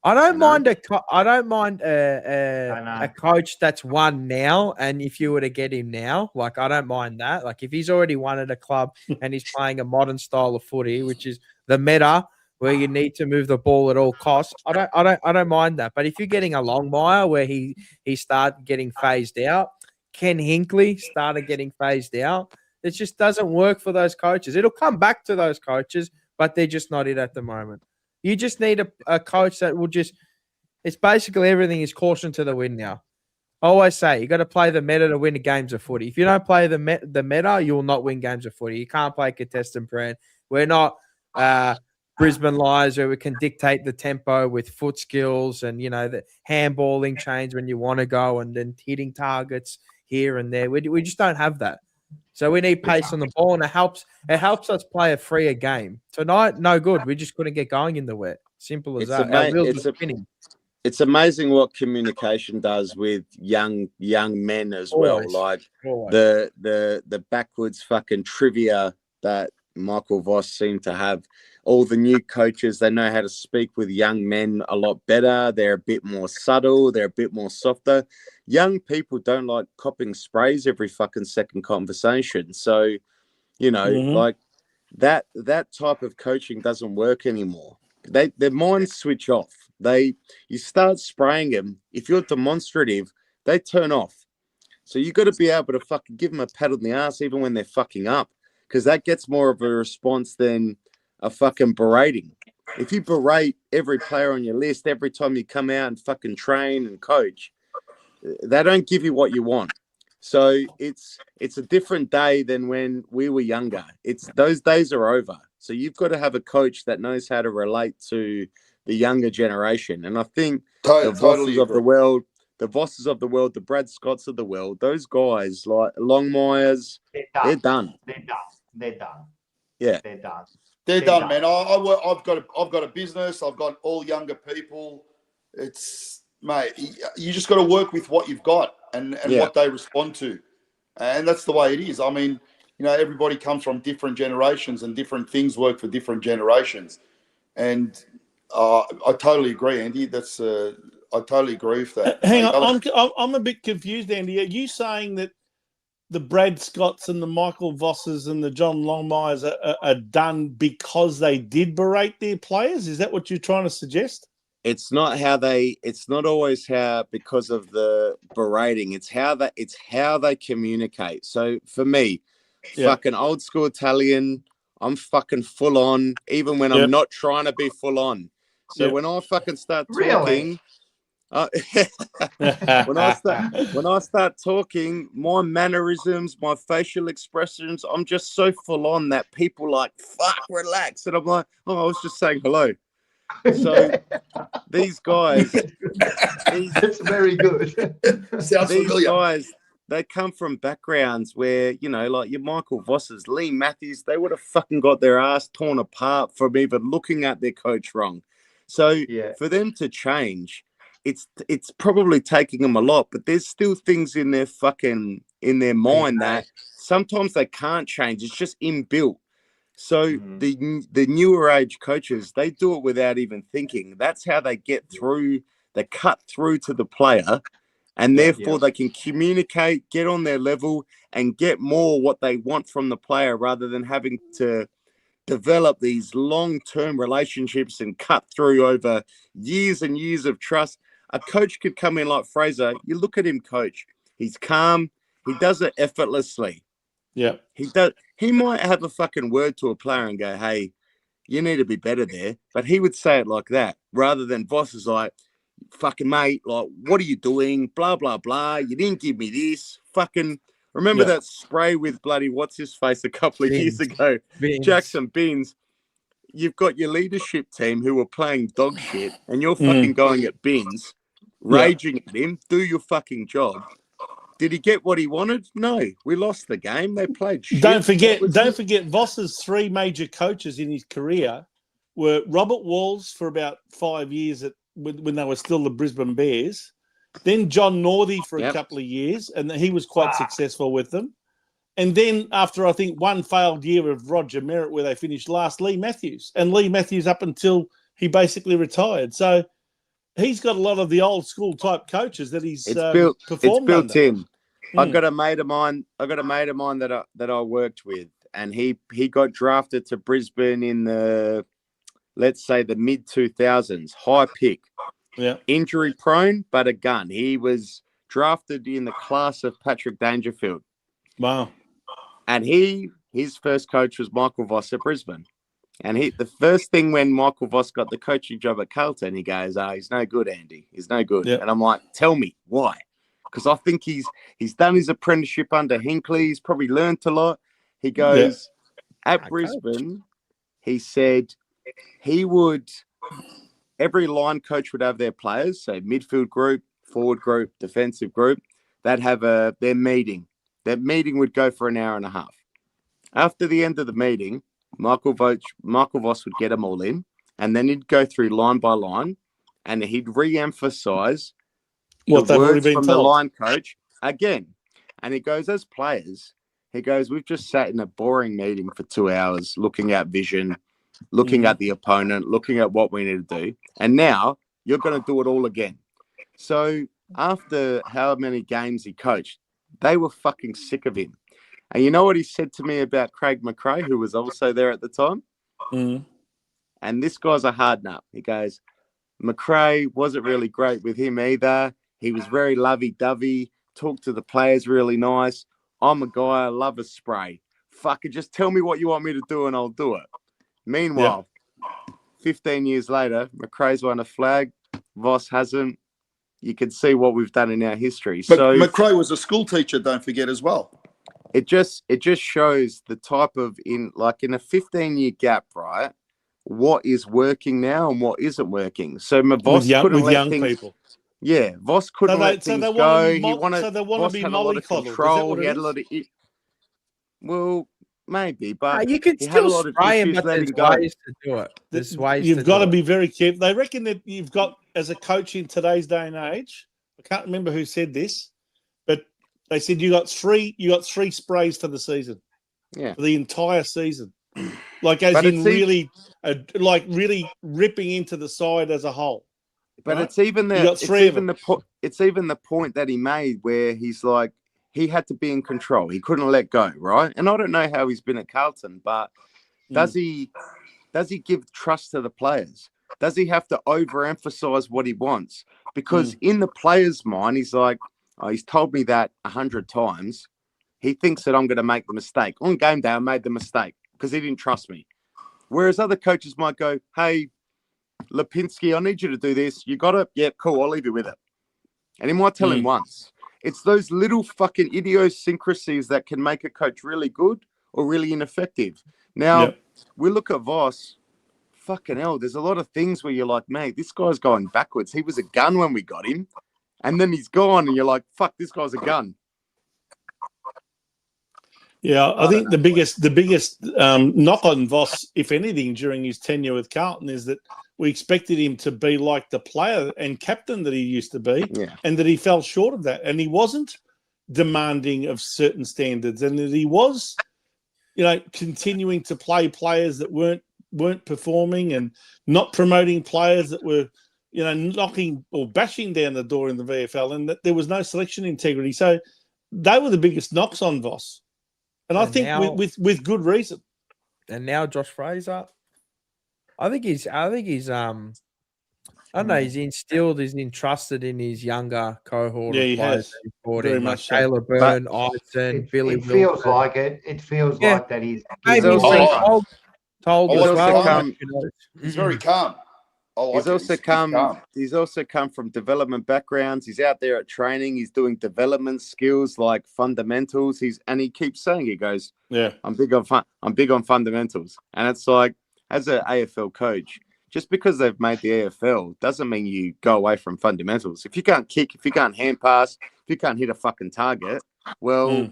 I don't mind a coach that's won now, and if you were to get him now, like, I don't mind that. Like, if he's already won at a club and he's playing a modern style of footy, which is the meta, where you need to move the ball at all costs, I don't mind that. But if you're getting a Longmire where he started getting phased out, Ken Hinkley started getting phased out, it just doesn't work for those coaches. It'll come back to those coaches, but they're just not it at the moment. You just need a coach that will just – it's basically everything is caution to the wind now. I always say you got to play the meta to win the games of footy. If you don't play the meta, you will not win games of footy. You can't play contestant brand. We're not Brisbane Lions where we can dictate the tempo with foot skills and, you know, the handballing chains when you want to go and then hitting targets here and there. We just don't have that. So we need pace on the ball, and it helps us play a freer game. Tonight, no good. We just couldn't get going in the wet. Simple as that. Our wheels were spinning. It's amazing what communication does with young men as well. Like the backwards fucking trivia that Michael Voss seemed to have. All the new coaches, they know how to speak with young men a lot better. They're a bit more subtle. They're a bit more softer. Young people don't like copping sprays every fucking second conversation. So, you know, like that type of coaching doesn't work anymore. Their minds switch off. You start spraying them. If you're demonstrative, they turn off. So you got to be able to fucking give them a pat on the ass even when they're fucking up, because that gets more of a response than a fucking berating. If you berate every player on your list every time you come out and fucking train and coach, they don't give you what you want. So it's a different day than when we were younger. Those days are over. So you've got to have a coach that knows how to relate to the younger generation. And I think the Vosses of the world, the Brad Scotts of the world, those guys like Longmires, they're done. They're done. Yeah, they're done. They're done, man. I've got a business. I've got all younger people. It's, mate, you just got to work with what you've got and what they respond to, and that's the way it is. I mean, you know, everybody comes from different generations, and different things work for different generations. And I totally agree, Andy. I totally agree with that. Hang on, I'm a bit confused, Andy. Are you saying that the Brad Scotts and the Michael Vosses and the John Longmires are done because they did berate their players? Is that what you're trying to suggest? It's not always because of the berating. It's how they communicate. So for me, fucking old school Italian, I'm fucking full on, even when I'm not trying to be full on. So when I fucking start talking, when I start talking, my mannerisms, my facial expressions, I'm just so full on that people like, fuck, relax. And I'm like, oh, I was just saying hello. So these guys, that's very good. Sounds familiar. Guys, they come from backgrounds where, you know, like your Michael Vosses, Lee Matthews, they would have fucking got their ass torn apart from even looking at their coach wrong. So for them to change, it's probably taking them a lot, but there's still things in their mind that sometimes they can't change. It's just inbuilt. So the newer age coaches, they do it without even thinking. That's how they get through. They cut through to the player, and therefore they can communicate, get on their level, and get more what they want from the player, rather than having to develop these long-term relationships and cut through over years and years of trust. A coach could come in like Fraser. You look at him coach. He's calm. He does it effortlessly. Yeah. He might have a fucking word to a player and go, hey, you need to be better there. But he would say it like that, rather than Voss is like, fucking mate, like, what are you doing? Blah, blah, blah. You didn't give me this. Fucking remember that spray with bloody what's his face a couple of years ago? Binns. Jackson Binns. you've got your leadership team who are playing dog shit, and you're fucking going at Bins, raging at him. Do your fucking job. Did he get what he wanted? No, we lost the game. They played shit. Don't forget, Voss's 3 major coaches in his career were Robert Walls for about 5 years when they were still the Brisbane Bears, then John Northey for a couple of years, and he was quite successful with them. And then after, I think, one failed year of Roger Merritt where they finished last, Lee Matthews. And Lee Matthews up until he basically retired. So he's got a lot of the old school type coaches that he's performed It's built under. in. I got a mate of mine that I worked with, and he got drafted to Brisbane in the, let's say, the mid 2000s, high pick. Yeah. Injury prone, but a gun. He was drafted in the class of Patrick Dangerfield. Wow. And his first coach was Michael Voss at Brisbane. And the first thing when Michael Voss got the coaching job at Carlton, he goes, he's no good, Andy. He's no good. Yep. And I'm like, tell me why? Because I think he's done his apprenticeship under Hinkley. He's probably learned a lot. He goes, at Brisbane, he said every line coach would have their players, so midfield group, forward group, defensive group. They'd have their meeting. That meeting would go for an hour and a half. After the end of the meeting, Michael Voss would get them all in, and then he'd go through line by line, and he'd re-emphasize what the they've already words been from the told. line coach again. And he goes, as players, we've just sat in a boring meeting for 2 hours looking at vision, looking at the opponent, looking at what we need to do. And now you're going to do it all again. So after how many games he coached, they were fucking sick of him. And you know what he said to me about Craig McRae, who was also there at the time? And this guy's a hard nut. He goes, McRae wasn't really great with him either. He was very lovey-dovey, talked to the players really nice. I'm a guy, I love a spray. Fuck it, just tell me what you want me to do and I'll do it. Meanwhile, 15 years later, McRae's won a flag. Voss hasn't. You can see what we've done in our history. But so McRae was a school teacher, don't forget, as well. It just shows the type of in a 15-year gap, right? What is working now and what isn't working. So Voss couldn't let young things, people. Yeah, Voss couldn't let things go. So they want to be mollycoddled. Is that what He it had a is? lot of well, maybe, but you can he had a still lot of spray him, issues but letting there's go. ways to do it. There's ways You've to got do to it. be very careful. They reckon that you've got, as a coach in today's day and age, I can't remember who said this, but they said you got three sprays for the season. Yeah. For the entire season. Like as But in it's really really ripping into the side as a whole. But right? it's even You got three of them. it's even the point that he made where he's like, he had to be in control. He couldn't let go, right? And I don't know how he's been at Carlton, but does he give trust to the players? Does he have to overemphasize what he wants? Because in the player's mind, he's like, he's told me that 100 times. He thinks that I'm going to make the mistake. On game day, I made the mistake because he didn't trust me. Whereas other coaches might go, hey, Lipinski, I need you to do this. You got it? Yeah, cool. I'll leave you with it. And he might tell him once. It's those little fucking idiosyncrasies that can make a coach really good or really ineffective. Now, we look at Voss. Fucking hell, there's a lot of things where you're like, mate, this guy's going backwards. He was a gun when we got him. And then he's gone and you're like, fuck, this guy's a gun. Yeah, I think the biggest knock on Voss, if anything, during his tenure with Carlton is that we expected him to be like the player and captain that he used to be, and that he fell short of that. And he wasn't demanding of certain standards, and that he was, continuing to play players that weren't performing and not promoting players that were, knocking or bashing down the door in the VFL, and that there was no selection integrity. So they were the biggest knocks on Voss. And I think now, with good reason. And now Josh Fraser, I think he's I don't know, he's instilled, he's entrusted in his younger cohort. Yeah, of he players has. that he brought Very in, like much so. Caleb Byrne, Ison, Billy It feels Wilson. like it. It feels Yeah. like that he's Maybe giving he's away been trust. told I as like well. calm. you know. He's very calm. I like He's it. also He's come. calm. He's also come from development backgrounds. He's out there at training. He's doing development skills like fundamentals. He keeps saying, he goes, "Yeah, I'm big on fundamentals." And it's like, as an AFL coach, just because they've made the AFL doesn't mean you go away from fundamentals. If you can't kick, if you can't hand pass, if you can't hit a fucking target, well,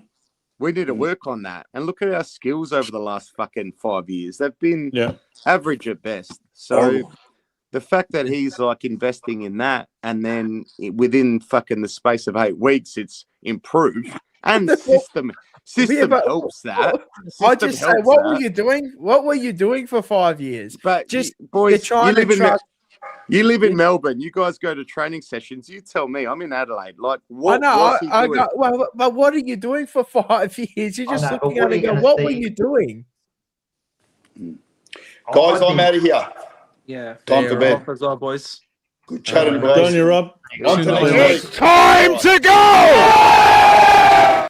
we need to work on that. And look at our skills over the last fucking 5 years. They've been average at best. So the fact that he's like investing in that, and then within fucking the space of 8 weeks, it's improved, and system helps that. I just say, what were you doing? What were you doing for 5 years? But just boys, trying to trust. You live in Melbourne. You guys go to training sessions. You tell me. I'm in Adelaide. Like, what? I know. Well, but what are you doing for 5 years? You're just looking at it and go, what were you doing? Guys, I'm out of here. Yeah. Time for bed. As well, boys. Good chatting, boys. Go on, you, Rob. On to next week. It's time to go.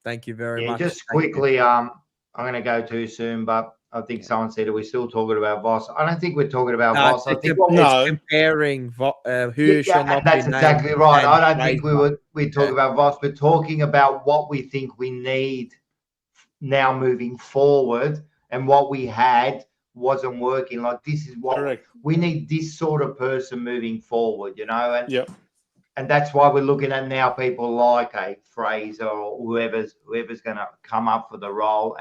Thank you very much. Just quickly, I'm going to go too soon, but I think someone said, are we still talking about Voss? I don't think we're talking about Voss. I think it's comparing who shall not be named. That's exactly right. I don't think we talk about Voss. We're talking about what we think we need now moving forward, and what we had wasn't working. Like, this is what we need, this sort of person moving forward, you know? And and that's why we're looking at now people like a Fraser or whoever's going to come up for the role,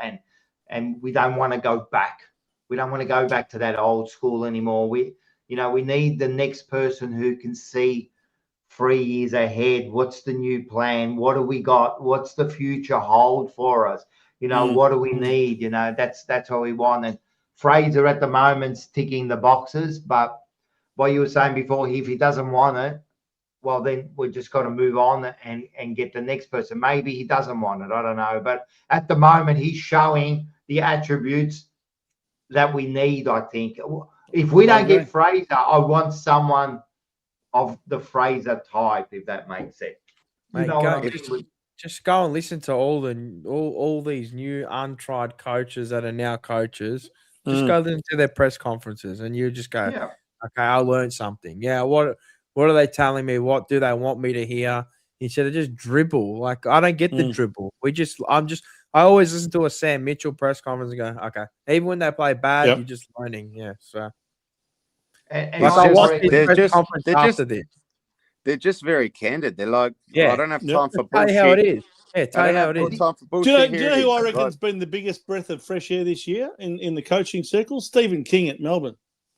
and we don't want to go back. We don't want to go back to that old school anymore. We need the next person who can see 3 years ahead. What's the new plan? What do we got? What's the future hold for us? What do we need? That's what we want. And Fraser at the moment's ticking the boxes, but what you were saying before, if he doesn't want it, well, then we just got to move on and get the next person. Maybe he doesn't want it. I don't know. But at the moment, he's showing the attributes that we need, I think. If we don't get Fraser, I want someone of the Fraser type, if that makes sense. Mate, just go and listen to all these new untried coaches that are now coaches. Just go listen to their press conferences, and you just go, okay, I learned something. Yeah, what are they telling me? What do they want me to hear? Instead of just dribble. Like, I don't get the dribble. I always listen to a Sam Mitchell press conference and go, okay. Even when they play bad, you're just learning. Yeah. So they're just very candid. They're like, I don't have time for bullshit. Tell you how it is. Yeah, tell you how it is. Do you know who I reckon's been the biggest breath of fresh air this year in the coaching circle? Stephen King at Melbourne.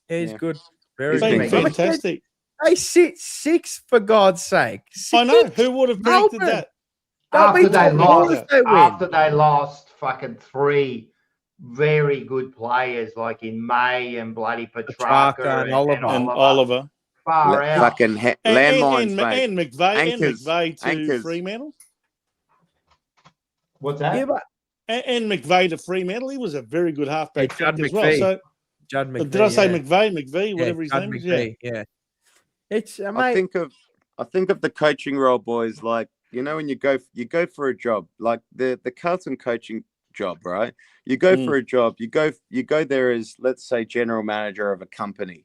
Yeah, he's good. Very He's been fantastic. They sit 6 for God's sake. 6. I know. Who would have predicted that? After they lost fucking 3 very good players, like in May and bloody Petrarca and Oliver. Far out. Fucking landmines, mate. And McVeigh to Fremantle. What's that? Yeah, but and McVeigh to Fremantle. He was a very good halfback as well. So, Judd McVeigh. Did I say McVeigh, whatever his name is? Yeah. It's I think of the coaching role, boys. Like, when you go for a job, like the Carlton coaching job, right? You go for a job. You go there as, let's say, general manager of a company.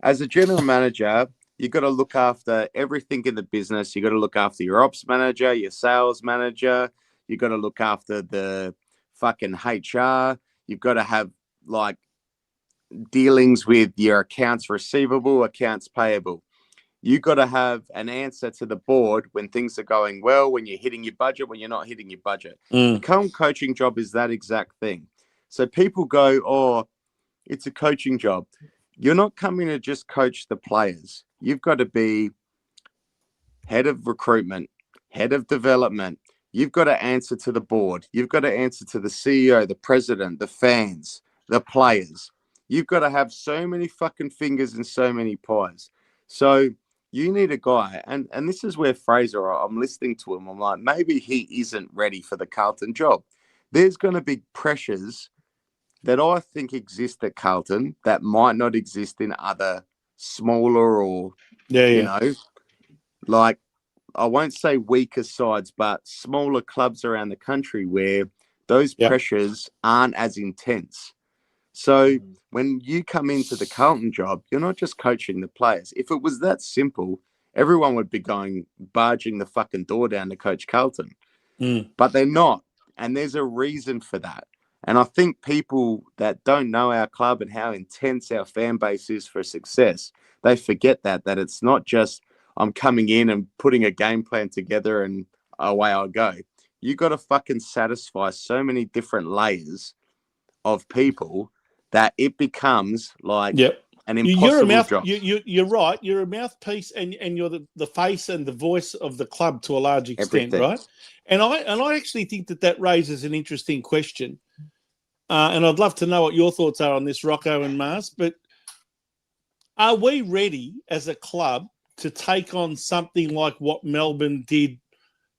As a general manager, you got to look after everything in the business. You got to look after your ops manager, your sales manager. You got to look after the fucking HR. You've got to have like dealings with your accounts receivable, accounts payable. You got to have an answer to the board when things are going well, when you're hitting your budget, when you're not hitting your budget. The current coaching job is that exact thing. So people go, oh, it's a coaching job. You're not coming to just coach the players. You've got to be head of recruitment, head of development. You've got to answer to the board. You've got to answer to the CEO, the president, the fans, the players. You've got to have so many fucking fingers and so many pies. So you need a guy. And this is where Fraser, I'm listening to him. I'm like, maybe he isn't ready for the Carlton job. There's going to be pressures that I think exist at Carlton that might not exist in other smaller or, like, I won't say weaker sides, but smaller clubs around the country where those pressures aren't as intense. So when you come into the Carlton job, you're not just coaching the players. If it was that simple, everyone would be barging the fucking door down to coach Carlton. But they're not. And there's a reason for that. And I think people that don't know our club and how intense our fan base is for success, they forget that it's not just I'm coming in and putting a game plan together and away I'll go. You got to fucking satisfy so many different layers of people that it becomes like an impossible job. You're right. You're a mouthpiece, and you're the face and the voice of the club to a large extent, Everything. right? And I actually think that raises an interesting question. And I'd love to know what your thoughts are on this, Rocco and Mars. But are we ready as a club to take on something like what Melbourne did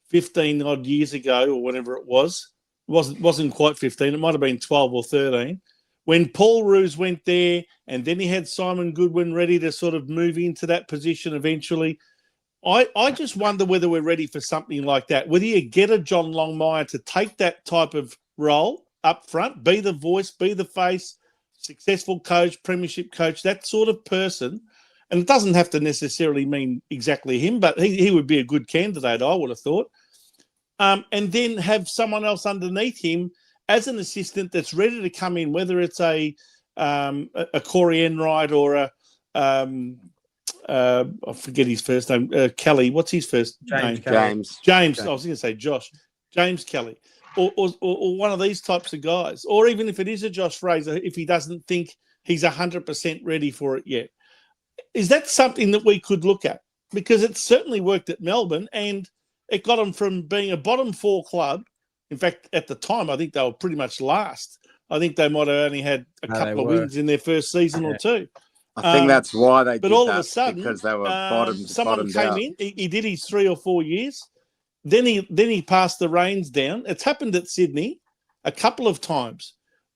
15 odd years ago, or whatever it was? Wasn't quite 15. It might have been 12 or 13. When Paul Roos went there, and then he had Simon Goodwin ready to sort of move into that position eventually. I just wonder whether we're ready for something like that. Whether you get a John Longmire to take that type of role up front, be the voice, be the face, successful coach, premiership coach, that sort of person. And it doesn't have to necessarily mean exactly him, but he would be a good candidate, I would have thought. And then have someone else underneath him as an assistant that's ready to come in, whether it's a Corey Enright or I forget his first name, Kelly. What's his first name? James. I was going to say Josh. James Kelly. Or one of these types of guys. Or even if it is a Josh Fraser, if he doesn't think he's 100% ready for it yet. Is that something that we could look at? Because it certainly worked at Melbourne, and it got them from being a bottom 4 club. In fact, at the time, I think they were pretty much last. I think they might have only had a couple of wins in their first season or two. I think that's why they but did all that, of a sudden, because they were someone bottomed came out. in. He did his 3 or 4 years. Then he passed the reins down. It's happened at Sydney a couple of times.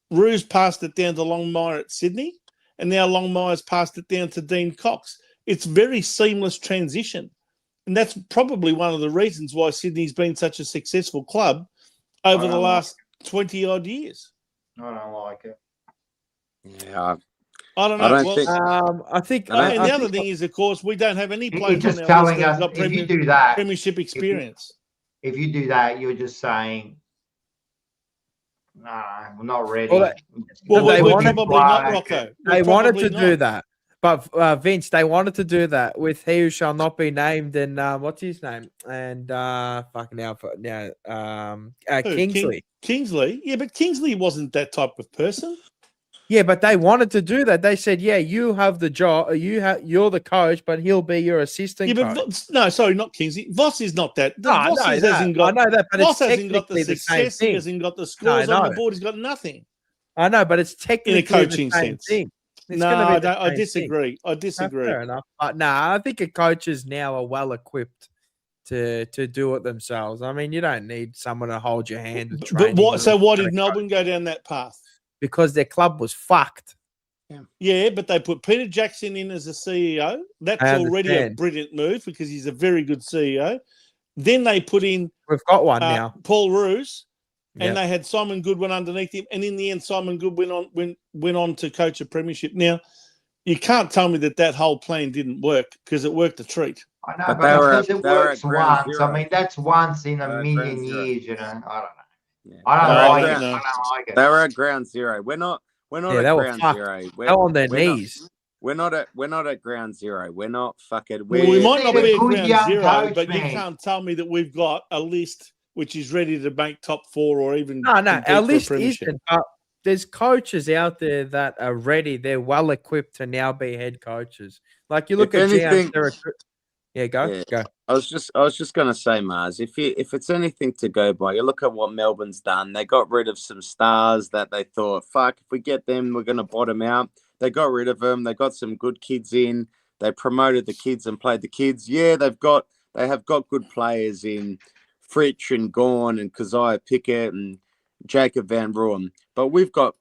Roos passed it down to Longmire at Sydney, and now Longmire's passed it down to Dean Cox. It's very seamless transition. And that's probably one of the reasons why Sydney's been such a successful club over the last 20-odd years. I don't like it. Yeah. I don't know. I think the other thing is, of course, we don't have any players just on our telling list that us have got if you do that, premiership experience. If you do that, you're just saying, nah, we're not ready. Well, we're probably not, Rocco. They wanted to do that. But Vince, they wanted to do that with he who shall not be named, and what's his name? And Kingsley. Kingsley, yeah, but Kingsley wasn't that type of person. Yeah, but they wanted to do that. They said, "Yeah, you have the job. You're the coach, but he'll be your assistant." Yeah, but no, sorry, not Kingsley. Voss is not that. I know that, but Voss it's hasn't got the technically the same success. He thing. hasn't got the scores on the board. He's got nothing. I know, but it's technically in a coaching the same sense. thing. It's No, I same disagree. thing. I disagree. Fair enough. But I think coaches now are well equipped to do it themselves. I mean, you don't need someone to hold your hand. And But what? So why did Melbourne go down that path? Because their club was fucked. Yeah, but they put Peter Jackson in as a CEO. That's already a brilliant move because he's a very good CEO. Then they put in. We've got one now. Paul Roos. And they had Simon Goodwin underneath him. And in the end, Simon Goodwin went on to coach a premiership. Now, you can't tell me that whole plan didn't work because it worked a treat. I know, but because it works once. I mean, that's once in a million years, you know. I don't know. Yeah. I don't like it. They were at ground zero. We're not at ground zero. They're on their knees. We're not at ground zero. We're not fucking. We might not be at ground zero, but you can't tell me that we've got a list which is ready to make top 4 or even no. Our list isn't. But there's coaches out there that are ready. They're well equipped to now be head coaches. Like you look at go. I was just gonna say, Mars, if it's anything to go by, you look at what Melbourne's done. They got rid of some stars that they thought, fuck, if we get them, we're gonna bottom out. They got rid of them. They got some good kids in. They promoted the kids and played the kids. Yeah, they have got good players in Fritsch and Gawn and Keziah Pickett and Jacob Van Rooyen. But we've got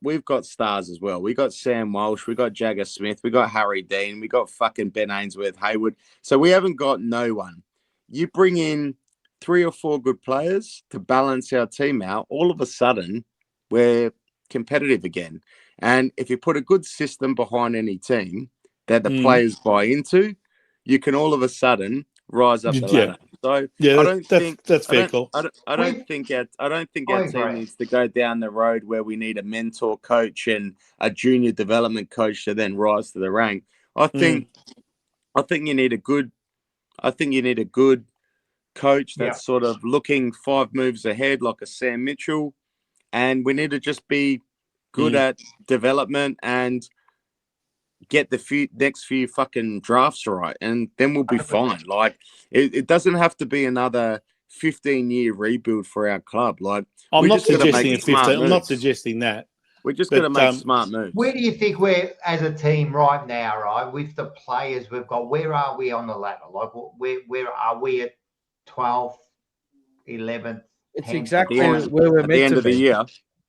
stars as well. We got Sam Walsh, we got Jagger Smith, we got Harry Dean, we got fucking Ben Ainsworth Hayward. So we haven't got no one. You bring in 3 or 4 good players to balance our team out, all of a sudden we're competitive again. And if you put a good system behind any team that the players buy into, you can all of a sudden rise up the ladder. So Yeah, I don't think that's I fair don't, call. I don't think our team agree. needs to go down the road where we need a mentor coach and a junior development coach to then rise to the rank. I think you need a good coach that's sort of looking 5 moves ahead, like a Sam Mitchell, and we need to just be good at development and get the next few fucking drafts right, and then we'll be fine. Like it doesn't have to be another 15-year rebuild for our club. Like I'm we not just got to suggesting make a smart 15. I'm not moves. suggesting that. We just got to make smart moves. Where do you think we're as a team right now, right? With the players we've got, where are we on the ladder? Like, where are we at 12th, 11th? It's 10th? exactly where we're At the end of the year. All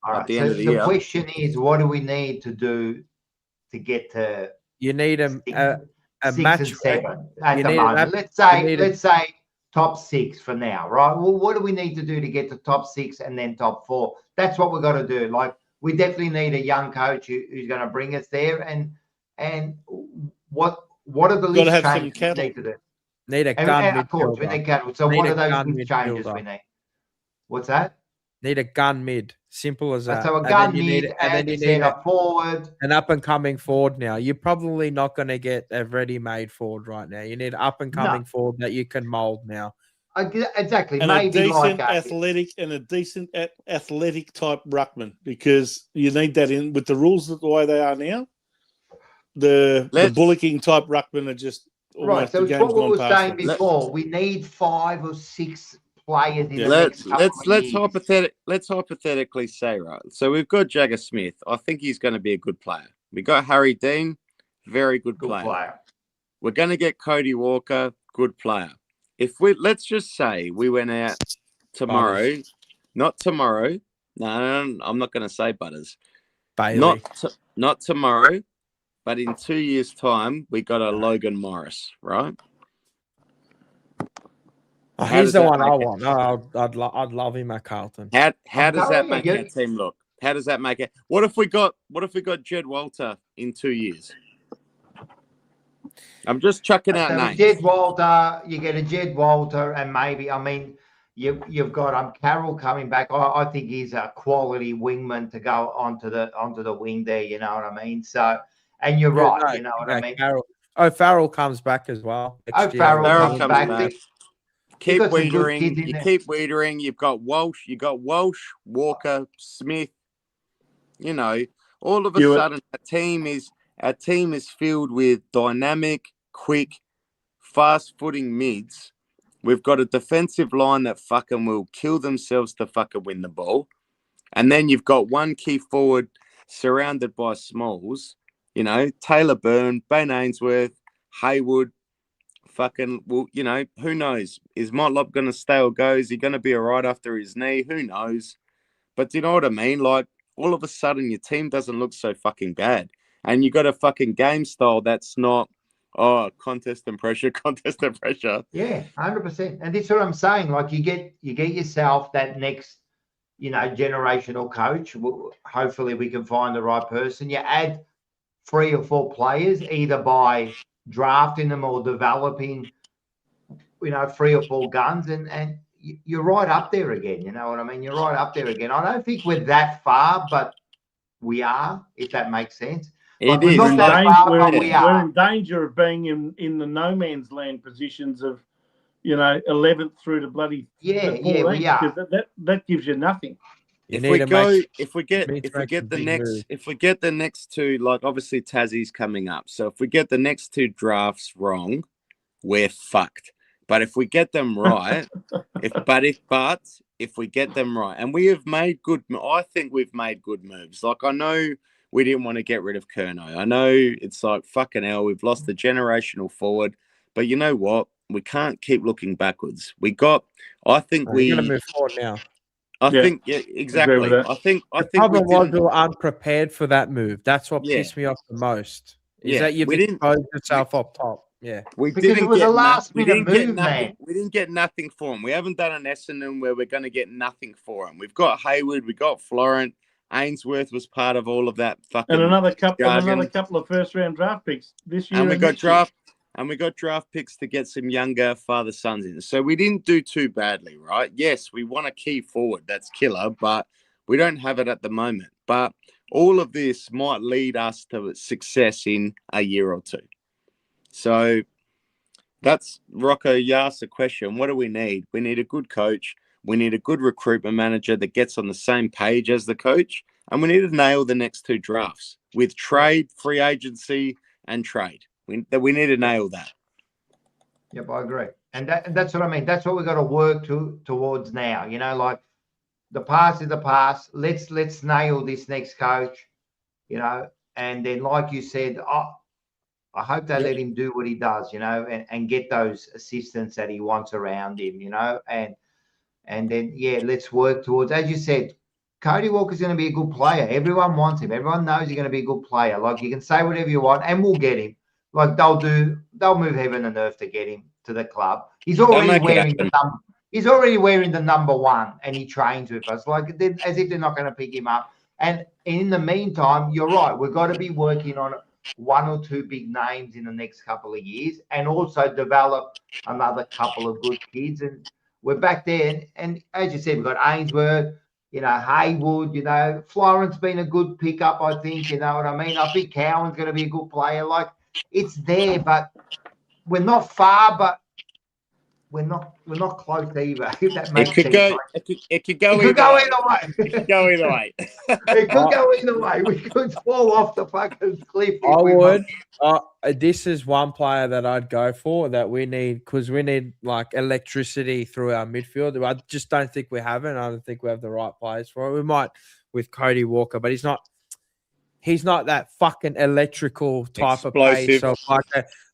right. At the So end of the the year. question is, what do we need to do to get to? You need a 6 match and 7 you at the need moment. an Let's say top 6 for now, right? Well, what do we need to do to get to top 6 and then top 4? That's what we've got to do. Like, we definitely need a young coach who's going to bring us there. And what are the list have some changes we cattle. need to do? Need a And gun of course, we midfielder. need cattle. So Need what a are those gun list changes midfielder. we need? What's that? Need a gun mid. Simple as that. So a And gun then you need- mid and then and you a need centre forward. an up and coming forward now. You're probably not going to get a ready made forward right now. You need up and coming forward that you can mold now. Exactly. And Maybe a decent like athletic type ruckman, because you need that in with the rules the way they are now. The bullocking type ruckman are just right. So it's what we were saying before. We need 5 or 6 players in the next couple of years. Let's hypothetically say, right. So we've got Jagger Smith. I think he's going to be a good player. We got Harry Dean, very good player. We're going to get Cody Walker, good player. Let's just say we went out tomorrow, not tomorrow. No, I'm not going to say Butters. Bailey. Not tomorrow, but in 2 years' time, we got a Logan Morris, right? He's the one I want. I'd love him at Carlton. How does that make our team look? How does that make it? What if we got Jed Walter in 2 years? I'm just chucking out names. Jed Walter, you get a Jed Walter, and maybe you've got Carroll coming back. I think he's a quality wingman to go onto the wing there. You know what I mean? So, and you're right. You know what I mean? Farrell comes back as well. Farrell comes back. Keep Wiedering. You keep Wiedering. You've got Walsh. You got Walsh, Walker, Smith. You know, all of a sudden, our team is filled with dynamic, quick, fast-footing mids. We've got a defensive line that fucking will kill themselves to fucking win the ball, and then you've got one key forward surrounded by smalls. You know, Taylor Byrne, Ben Ainsworth, Haywood. Fucking, well, you know, who knows? Is Motlop going to stay or go? Is he going to be all right after his knee? Who knows? But do you know what I mean? Like, all of a sudden, your team doesn't look so fucking bad. And you got a fucking game style that's not, contest and pressure. Yeah, 100%. And that's what I'm saying. Like, you get yourself that next, generational coach. Hopefully, we can find the right person. You add 3 or 4 players, either by drafting them or developing, 3 or 4 guns, and you're right up there again. You know what I mean? You're right up there again. I don't think we're that far, but we are, if that makes sense. Like, we're not that far, but we are. We're in danger of being in the no man's land positions of, 11th through to bloody 14th, we are. because that gives you nothing. If we get the next 2, like obviously Tassie's coming up. So if we get the next 2 drafts wrong, we're fucked. But if we get them right, if we get them right, and we have made I think we've made good moves. Like, I know we didn't want to get rid of Curnow. I know it's like fucking hell. We've lost the generational forward, but you know what? We can't keep looking backwards. We're going to move forward now. I think exactly. I think the problem was we were unprepared for that move. That's what pissed me off the most. Is that you've exposed yourself up top. Yeah, we because didn't it was get a last we minute didn't move, get nothing. man. We didn't get nothing for him. We haven't done an Essendon where we're going to get nothing for him. We've got Haywood, we got Florent, Ainsworth was part of all of that fucking and another couple of first round draft picks this year. and we got draft picks to get some younger father-sons in. So we didn't do too badly, right? Yes, we want a key forward. That's killer, but we don't have it at the moment. But all of this might lead us to success in a year or two. So that's, Rocco, you asked the question, what do we need? We need a good coach. We need a good recruitment manager that gets on the same page as the coach. And we need to nail the next 2 drafts with trade, free agency, and trade. We need to nail that. Yep, I agree. And that's what I mean. That's what we've got to work towards now. You know, like the past is the past. Let's nail this next coach, you know. And then, like you said, I hope they let him do what he does, you know, and get those assistants that he wants around him, you know. And then, yeah, let's work towards, as you said, Cody Walker's going to be a good player. Everyone wants him. Everyone knows he's going to be a good player. Like, you can say whatever you want, and we'll get him. Like, they'll move heaven and earth to get him to the club. He's already wearing the number 1, and he trains with us. Like, as if they're not going to pick him up. And in the meantime, you're right. We've got to be working on 1 or 2 big names in the next couple of years, and also develop another couple of good kids. And we're back there. And as you said, we've got Ainsworth, you know, Haywood, you know, Florence been a good pickup, I think, you know what I mean? I think Cowan's going to be a good player. Like, it's there, but we're not far, but we're not close either. If that makes sense. It could go either way. It could go either way. It could go either way. We could fall off the fucking cliff. I would. This is one player that I'd go for that we need, because we need like electricity through our midfield. I just don't think we have it. I don't think we have the right players for it. We might with Cody Walker, but he's not that fucking electrical type of player. So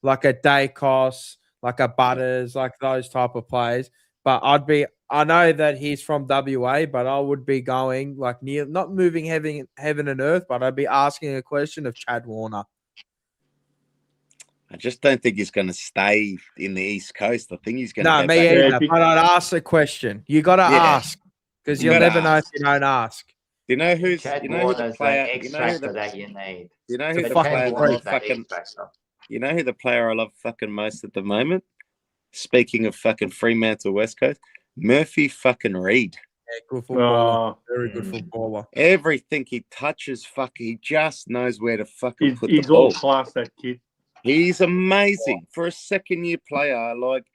like a Dacos, like a Butters, like those type of players. But I know that he's from WA, but I would be going like near, not moving heaven and earth, but I'd be asking a question of Chad Warner. I just don't think he's going to stay in the East Coast. I think he's going to. No, me either. But I'd ask a question. You got to ask, because you'll never know if you don't ask. Do you know who's? Chad you know who the Warner's player? that X factor that you need. You know who the player I love fucking? You know who the player I love fucking most at the moment? Speaking of fucking Fremantle West Coast, Murphy fucking Reed. Yeah, good footballer. Very good footballer. Everything he touches, he just knows where to fucking put the He's ball. all class, that kid. He's amazing for a second-year player. Like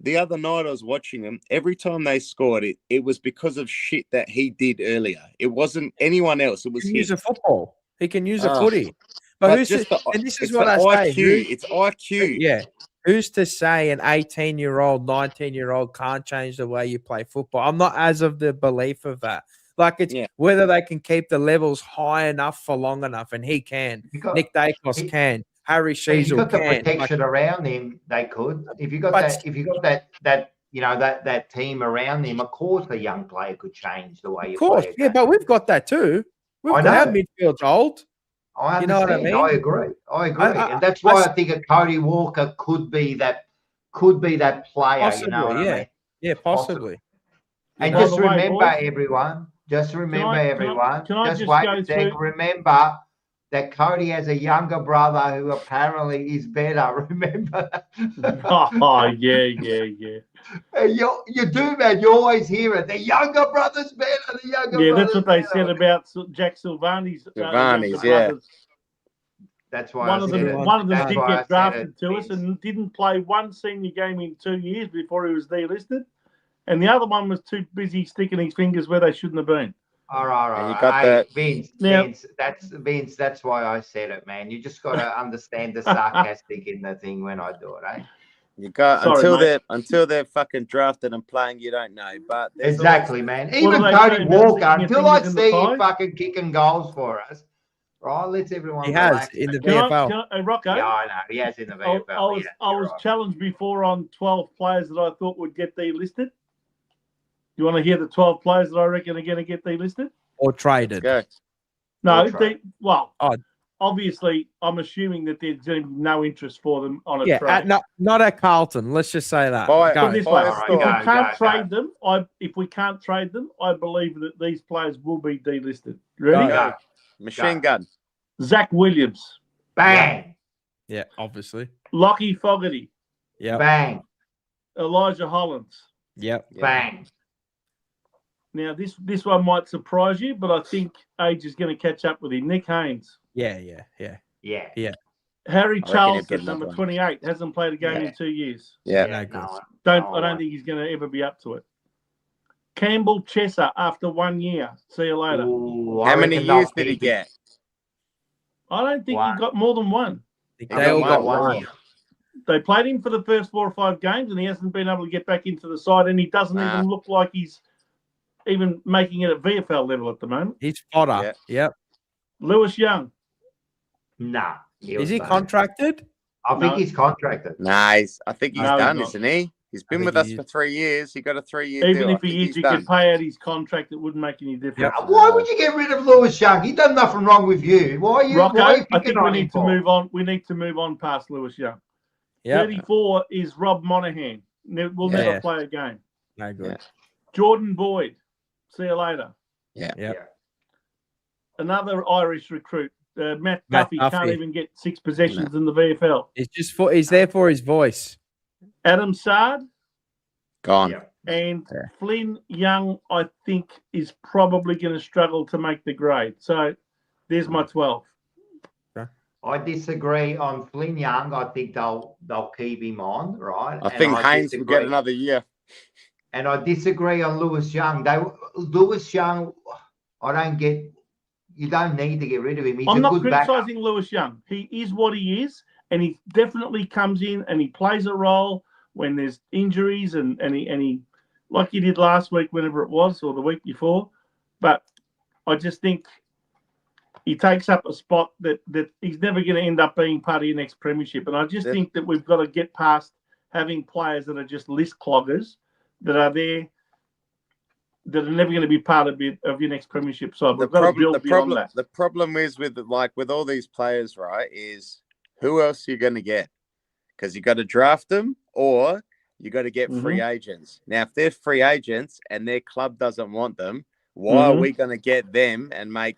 the other night, I was watching him. Every time they scored, it was because of shit that he did earlier. It wasn't anyone else. It was He him. can use a football. He can use a footy. But who's just and this is it's what the I say. IQ. It's IQ. Yeah. Who's to say an 18-year-old, 19-year-old can't change the way you play football? I'm not as of the belief of that. Like, it's whether they can keep the levels high enough for long enough, and he can. Nick Dacos can. Harry Sheasel can. If you got the protection around him, they could. If you got that, you know, that team around him, of course, a young player could change the way you play. Of course, yeah, but we've got that too. We've got our midfield's old. I understand. You know what I mean? I agree. And that's why I think a Cody Walker could be that player. Possibly, you know what I mean? Yeah, possibly. And just remember, everyone. Just remember, everyone. Just wait a sec. Remember that Cody has a younger brother who apparently is better. Remember? Oh, yeah. You do, man. You always hear it. The younger brother's better. The younger brother's that's what they said about Jack Silvani's. Yeah. That's why one of them did get drafted to us and didn't play one senior game in 2 years before he was delisted, and the other one was too busy sticking his fingers where they shouldn't have been. All right. You got that. Vince. That's why I said it, man. You just got to understand the sarcastic in the thing when I do it, eh? You got until they're fucking drafted and playing, you don't know. But exactly, man. Even Cody Walker, until I see him fucking kicking goals for us, right? Let's everyone. He has in the VFL. Rocco. Yeah, I know. He has in the VFL. I was challenged before on 12 players that I thought would get delisted. You want to hear the 12 players that I reckon are going to get delisted? Or traded? Go. No, obviously, I'm assuming that there's no interest for them on a trade. Not at Carlton. Let's just say that. If we can't trade them, I believe that these players will be delisted. Ready? Machine gun. Zach Williams. Bang. Yeah, obviously. Lockie Fogarty. Yep. Bang. Elijah Hollins. Yep. Bang. Now, this one might surprise you, but I think age is going to catch up with him. Nick Haynes. Yeah. Yeah. Harry I reckon Charles he'd get at number another 28. Hasn't played a game Yeah. in 2 years. Yeah. No good. No, I don't think he's going to ever be up to it. Campbell Chesser after 1 year. See you later. Ooh, I How many reckon they'll years did he keep it. get? I don't think One. he got more than one. They all got one one. year. They played him for the first 4 or 5 games, and he hasn't been able to get back into the side, and he doesn't Nah. even look like he's even making it at VFL level at the moment. He's fodder. Yep. Lewis Young. Nah. Is he contracted? I think No. he's contracted. Nice. I think he's No, he's done, not. isn't he? He's been think with us he for is. 3 years. He got a 3-year Even deal. if I think he is, he's you done. could pay out his contract. It wouldn't make any difference. Why would you get rid of Lewis Young? He done nothing wrong with you. Why are you? Rocco, why are you I picking think we on him need to for? move on. We need to move on past Lewis Young. Yep. 34 is Rob Monaghan. We'll Yeah. never play a game. No good. Jordan Boyd. See you later. Yep. Another Irish recruit. Matt Matt Duffy can't Duffy. even get 6 possessions in the VFL. He's there for his voice. Adam Sard Gone. and Flynn Young, I think, is probably going to struggle to make the grade. So there's my 12. I disagree on Flynn Young. I think they'll keep him on, right? I think Haynes will get disagree- another year. And I disagree on Lewis Young. Lewis Young, I don't get. You don't need to get rid of him. He's I'm a not good backup. criticising Lewis Young. He is what he is, and he definitely comes in and he plays a role when there's injuries and he like he did last week, whenever it was, or the week before. But I just think he takes up a spot that he's never going to end up being part of your next premiership. And I just think that we've got to get past having players that are just list cloggers that are there that are never going to be part of your next premiership side. We've got to build beyond that. The problem is with all these players, right? Is who else you're going to get? Because you got to draft them, or you got to get free agents. Now, if they're free agents and their club doesn't want them, why are we going to get them and make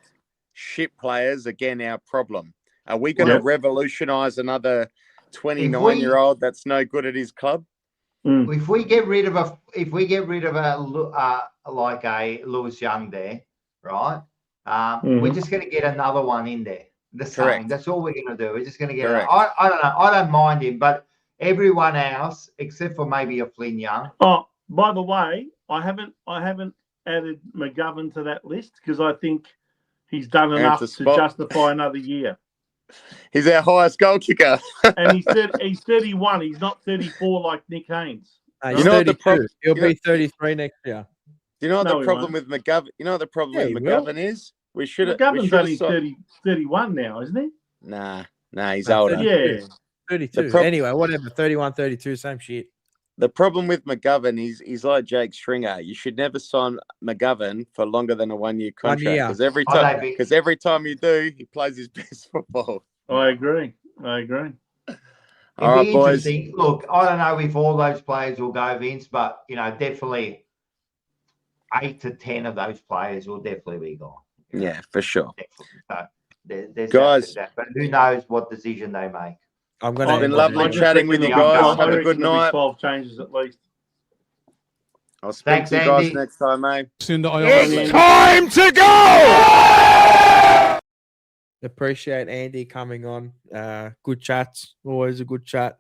shit players again our problem? Are we going to revolutionise another 29-year-old that's no good at his club? If we get rid of a like a Lewis Young there, right? We're just going to get another one in there. The same. Correct. That's all we're going to do. We're just going to get. Correct. I don't know. I don't mind him, but everyone else, except for maybe a Flynn Young. Oh, by the way, I haven't added McGovern to that list because I think he's done enough to justify another year. He's our highest goal kicker. And he's 31. He's not 34 like Nick Haynes. He's 32. He'll be 33 next year. Do you know what No, the he problem won't. with McGovern? You know what the problem Yeah, with he will. McGovern is? We should have. McGovern's only 31 now, isn't he? Nah, he's No, older. 32. Yeah. 32. Anyway, whatever. 31, 32, same shit. The problem with McGovern is he's like Jake Stringer. You should never sign McGovern for longer than a 1-year contract year. because every time you do, he plays his best football. I agree. All It'd right, be boys. interesting. Look, I don't know if all those players will go, Vince, but definitely 8 to 10 of those players will definitely be gone. Yeah, for sure. So there's Guys. that, but who knows what decision they make? I'm It's going been to. lovely chatting with you guys. Have a good night. 12 changes at least. I'll speak Thanks, to you guys Andy. next time, mate. It's time to go! Appreciate Andy coming on. Good chats. Always a good chat.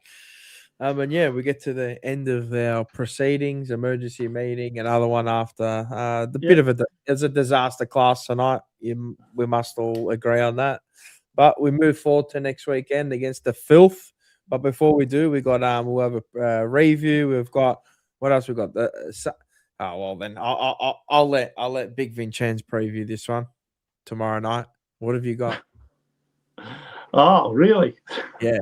And yeah, we get to the end of our proceedings, emergency meeting, another one after bit of it's a disaster class tonight. We must all agree on that. But we move forward to next weekend against the Filth. But before we do, we got we'll have a review. We've got what else? We got I'll let Big Vincenz preview this one tomorrow night. What have you got? Oh, really? Yeah.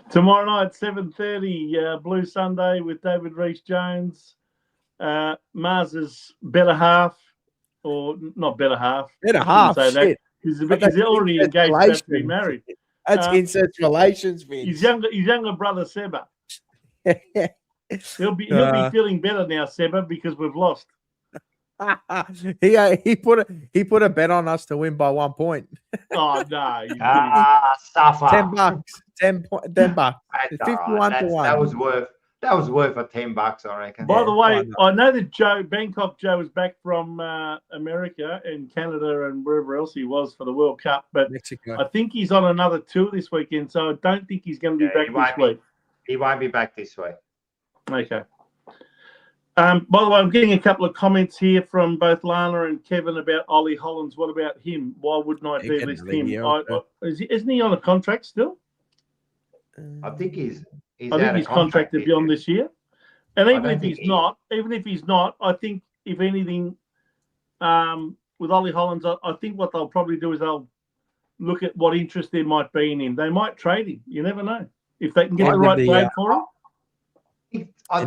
Tomorrow night, 7:30, Blue Sunday with David Rees-Jones. Mars's better half, or not better half. Better I shouldn't half, say that. shit. He's That's already engaged, about to be relations. married. That's incest relations, Vince. His younger brother Seba. He'll be feeling better now, Seba, because we've lost. he put a bet on us to win by 1 point. Oh no! You Suffer. $10. $10. That's all 51 right. to 1. That was worth a $10, I reckon. By the way, I know that Bangkok Joe is back from America and Canada and wherever else he was for the World Cup, but Mexico. I think he's on another tour this weekend, so I don't think he's going to be back this week. He won't be back this week. Okay. By the way, I'm getting a couple of comments here from both Lana and Kevin about Ollie Hollands. What about him? Why wouldn't I delist him? Isn't he on a contract still? I think he's contracted beyond this year. And even if he's not, I think if anything, with Ollie Hollands, I think what they'll probably do is they'll look at what interest there might be in him. They might trade him. You never know if they can get the right trade for him. I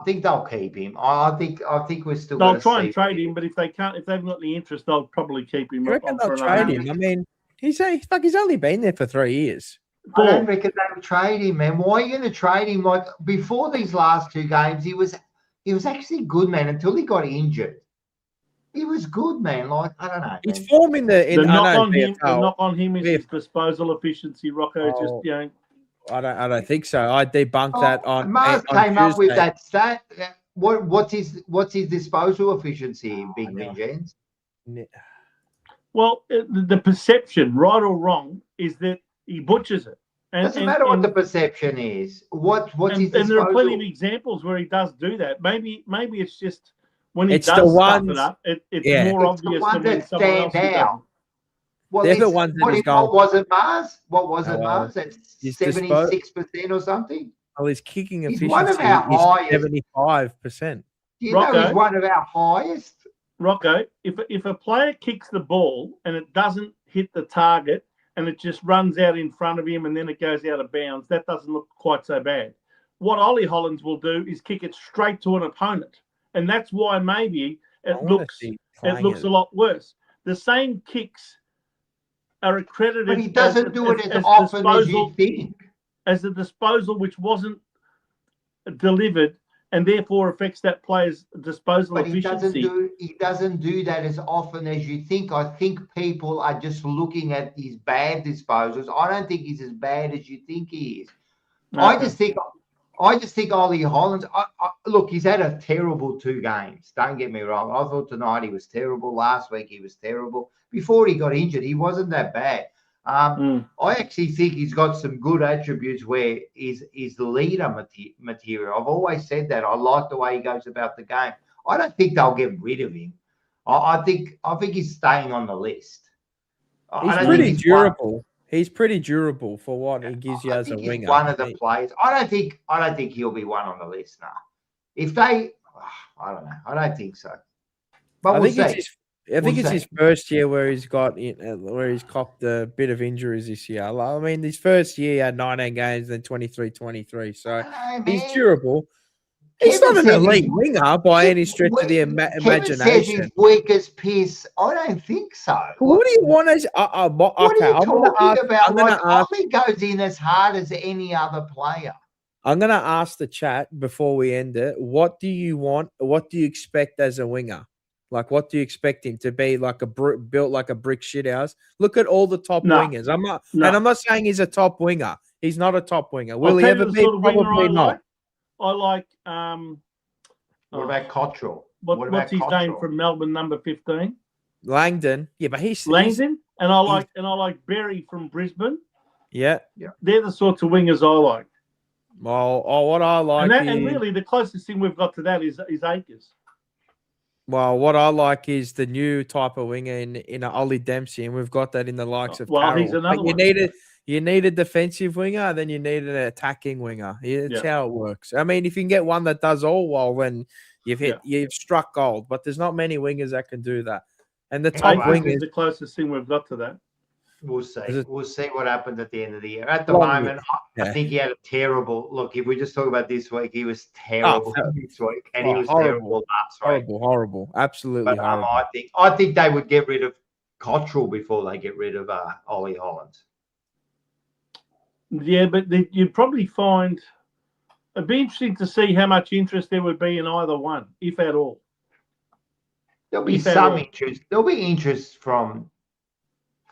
think they'll keep him. I think we're still. They'll try and trade him, but if they can't, if they haven't got the interest, they'll probably keep him. I reckon they'll trade him. I mean, he's only been there for 3 years. I don't reckon they would trade him, man. Why are you going to trade him? Like before these last 2 games, he was actually good, man. Until he got injured, he was good, man. Like I don't know. He's forming the knock on him is his disposal efficiency. Rocco I don't think so. I debunked that on. Mars on came up with that stat. What's his disposal efficiency, Big Vingens? Well, the perception, right or wrong, is that he butchers it. Doesn't matter what the perception is. What's his disposal? And there are plenty of examples where he does do that. Maybe it's just when he It's does the stuff ones- it up, it's more It's the obvious ones than when that someone stand else does. out. Well, They're the ones that he's what was it, Mars? What was it, Oh, Mars? That's his 76% or something. Well, his kicking He's efficiency one of our is highest. 75%. You know Rocco? he's one of our highest. Rocco, if a player kicks the ball and it doesn't hit the target and it just runs out in front of him and then it goes out of bounds, that doesn't look quite so bad. What Ollie Hollands will do is kick it straight to an opponent, and that's why maybe it looks a lot worse. The same kicks are accredited, But he doesn't do it as often as you think. As a disposal which wasn't delivered and therefore affects that player's disposal But he efficiency. doesn't do that as often as you think. I think people are just looking at his bad disposals. I don't think he's as bad as you think he is. Okay. I just think Ollie Hollands. Look, he's had a terrible 2 games. Don't get me wrong. I thought tonight he was terrible. Last week he was terrible. Before he got injured, he wasn't that bad. I actually think he's got some good attributes where he's the leader material. I've always said that. I like the way he goes about the game. I don't think they'll get rid of him. I think he's staying on the list. He's pretty durable. He's pretty durable for what he gives you as a He's winger. one of the players. I don't think he'll be one on the list now. If they, I don't know. I don't think so. But I we'll think see. it's his first year where he's copped a bit of injuries this year. I mean, his first year he had 19 games, then 23. So he's durable. He's not an elite winger by any stretch of the Kevin says imagination. he's weak as piss. I don't think so. What do you want as? What are you talking about? Like, Ollie goes in as hard as any other player. I'm going to ask the chat before we end it. What do you want? What do you expect as a winger? Like, what do you expect him to be? Like built like a brick shithouse? Look at all the top wingers. And I'm not saying he's a top winger. He's not a top winger. Will he ever be? Probably not. I like. What about Cottrell? What's his name from Melbourne, number 15? Langdon. Yeah, but he's Langdon, and I like Berry from Brisbane. Yeah, they're the sorts of wingers I like. Well, what I like, and really the closest thing we've got to that is Akers. Well, what I like is the new type of winger in Ollie Dempsey, and we've got that in the likes of Carroll. He's another one. You need a defensive winger, then you need an attacking winger. That's how it works. I mean, if you can get one that does all well, then you've struck gold. But there's not many wingers that can do that. And the top wingers is the closest thing we've got to that. We'll see. We'll see what happens at the end of the year. At the moment, I think he had a terrible look. If we just talk about this week, he was terrible this week, and he was terrible last week. Horrible, absolutely horrible. I think they would get rid of Cottrell before they get rid of Ollie Hollands. Yeah, but you'd probably find it'd be interesting to see how much interest there would be in either one, if at all. There'll be If at some all. interest. There'll be interest from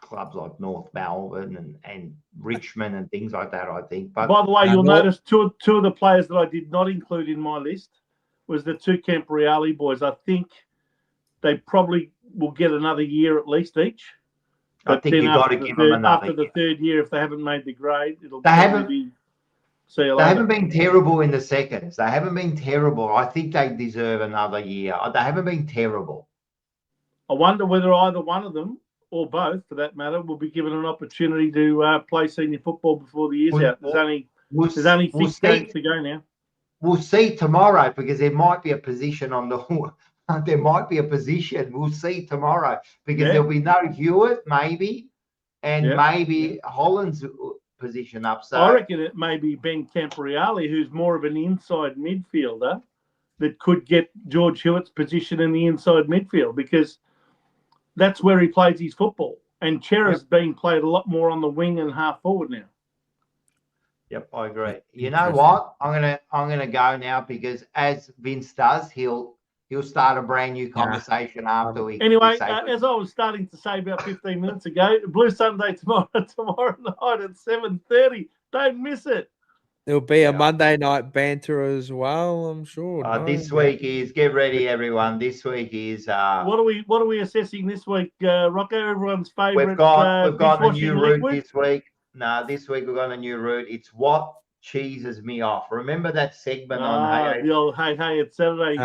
clubs like North Melbourne and Richmond and things like that, I think. But By the way, you'll North- notice two of the players that I did not include in my list was the two Camporeale boys. I think they probably will get another year at least each. I think you got to give them another after the year. third year, if they haven't made the grade, it'll They probably haven't- be. See you They later. haven't been terrible in the seconds. They haven't been terrible. I think they deserve another year. They haven't been terrible. I wonder whether either one of them, or both for that matter, will be given an opportunity to play senior football before the year's out. There's only We'll 6 see. games to go now. We'll see tomorrow because there might be a position on the. There might be a position. We'll see tomorrow because Yeah. there'll be no Hewitt maybe, and Yeah. maybe Holland's position up. So I reckon it may be Ben Camporeale, who's more of an inside midfielder, that could get George Hewitt's position in the inside midfield because that's where he plays his football. And Chera's being played a lot more on the wing and half forward now. Yep, I agree. You know what? I'm gonna go now because as Vince does, he'll start a brand new conversation after we. Anyway, say as I was starting to say about 15 minutes ago, Blue Sunday tomorrow night at 7:30. Don't miss it. There'll be a Monday night banter as well, I'm sure. this week is get ready, everyone. This week is What are we assessing this week, Rocco? Everyone's favourite. we've got a new dishwashing route liquid? this week. No, this week we've got a new route. It's what cheeses me off. Remember that segment on The old hey, it's Saturday.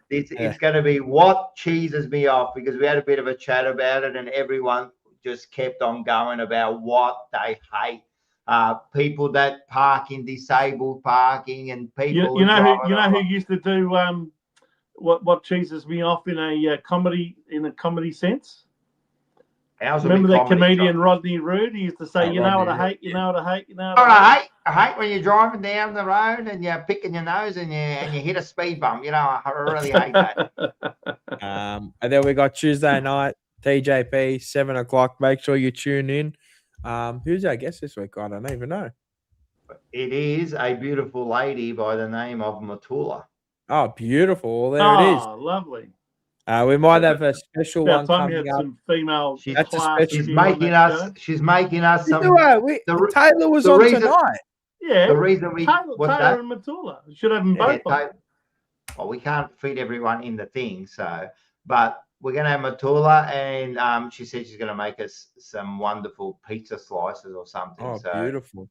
It's going to be what cheeses me off because we had a bit of a chat about it and everyone just kept on going about what they hate. People that park in disabled parking and people. You know who used to do what cheeses me off in a comedy sense. Remember that comedian Rodney Rood? He used to say, "You know what I hate. You know what I hate. You know." I hate when you're driving down the road and you're picking your nose and you hit a speed bump. You know, I really hate that. And then we got Tuesday night, TJP, 7 o'clock. Make sure you tune in. Who's our guest this week? I don't even know. It is a beautiful lady by the name of Matula. Oh, beautiful. Well, there it is. Oh, lovely. We might have a special About one time we coming had up. some female. That's a class special- here on that show. She's making us some. Taylor was the on reason- tonight. Yeah. The reason we Taylor and Matula should have them both on. Well, we can't feed everyone in the thing, but we're going to have Matula, and she said she's going to make us some wonderful pizza slices or something. Oh, so beautiful.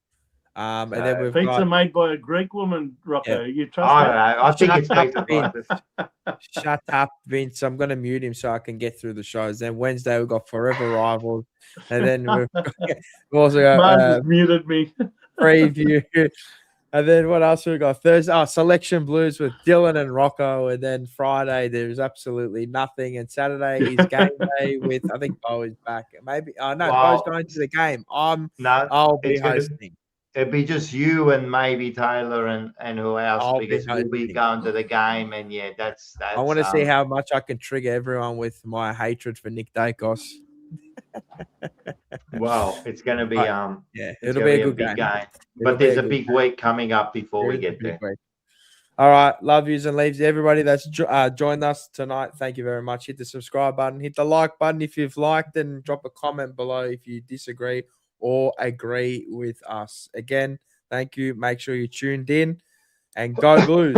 And then we've Pizza got made by a Greek woman, Rocco. Yeah. You trust I that? don't know. I think it's pizza Vince. Shut up, Vince. I'm going to mute him so I can get through the shows. Then Wednesday we've got Forever Rivals, and then we've also got Mark just muted me. preview. And then what else we got? Thursday, Selection Blues with Dylan and Rocco. And then Friday, there's absolutely nothing. And Saturday is game day with, I think Bo is back. Maybe, no, Bo's going to the game. I'll be hosting. It'd be just you and maybe Taylor and who else I'll be because we'll be hosting. going to the game. And yeah, that's I want to see how much I can trigger everyone with my hatred for Nick Dacos. Well, it's going to be it'll be a good big game. But there's a big week coming up before we get there. All right, love yous and leaves everybody that's joined us tonight. Thank you very much. Hit the subscribe button, hit the like button if you've liked, and drop a comment below if you disagree or agree with us. Again, thank you. Make sure you tuned in and go Blues.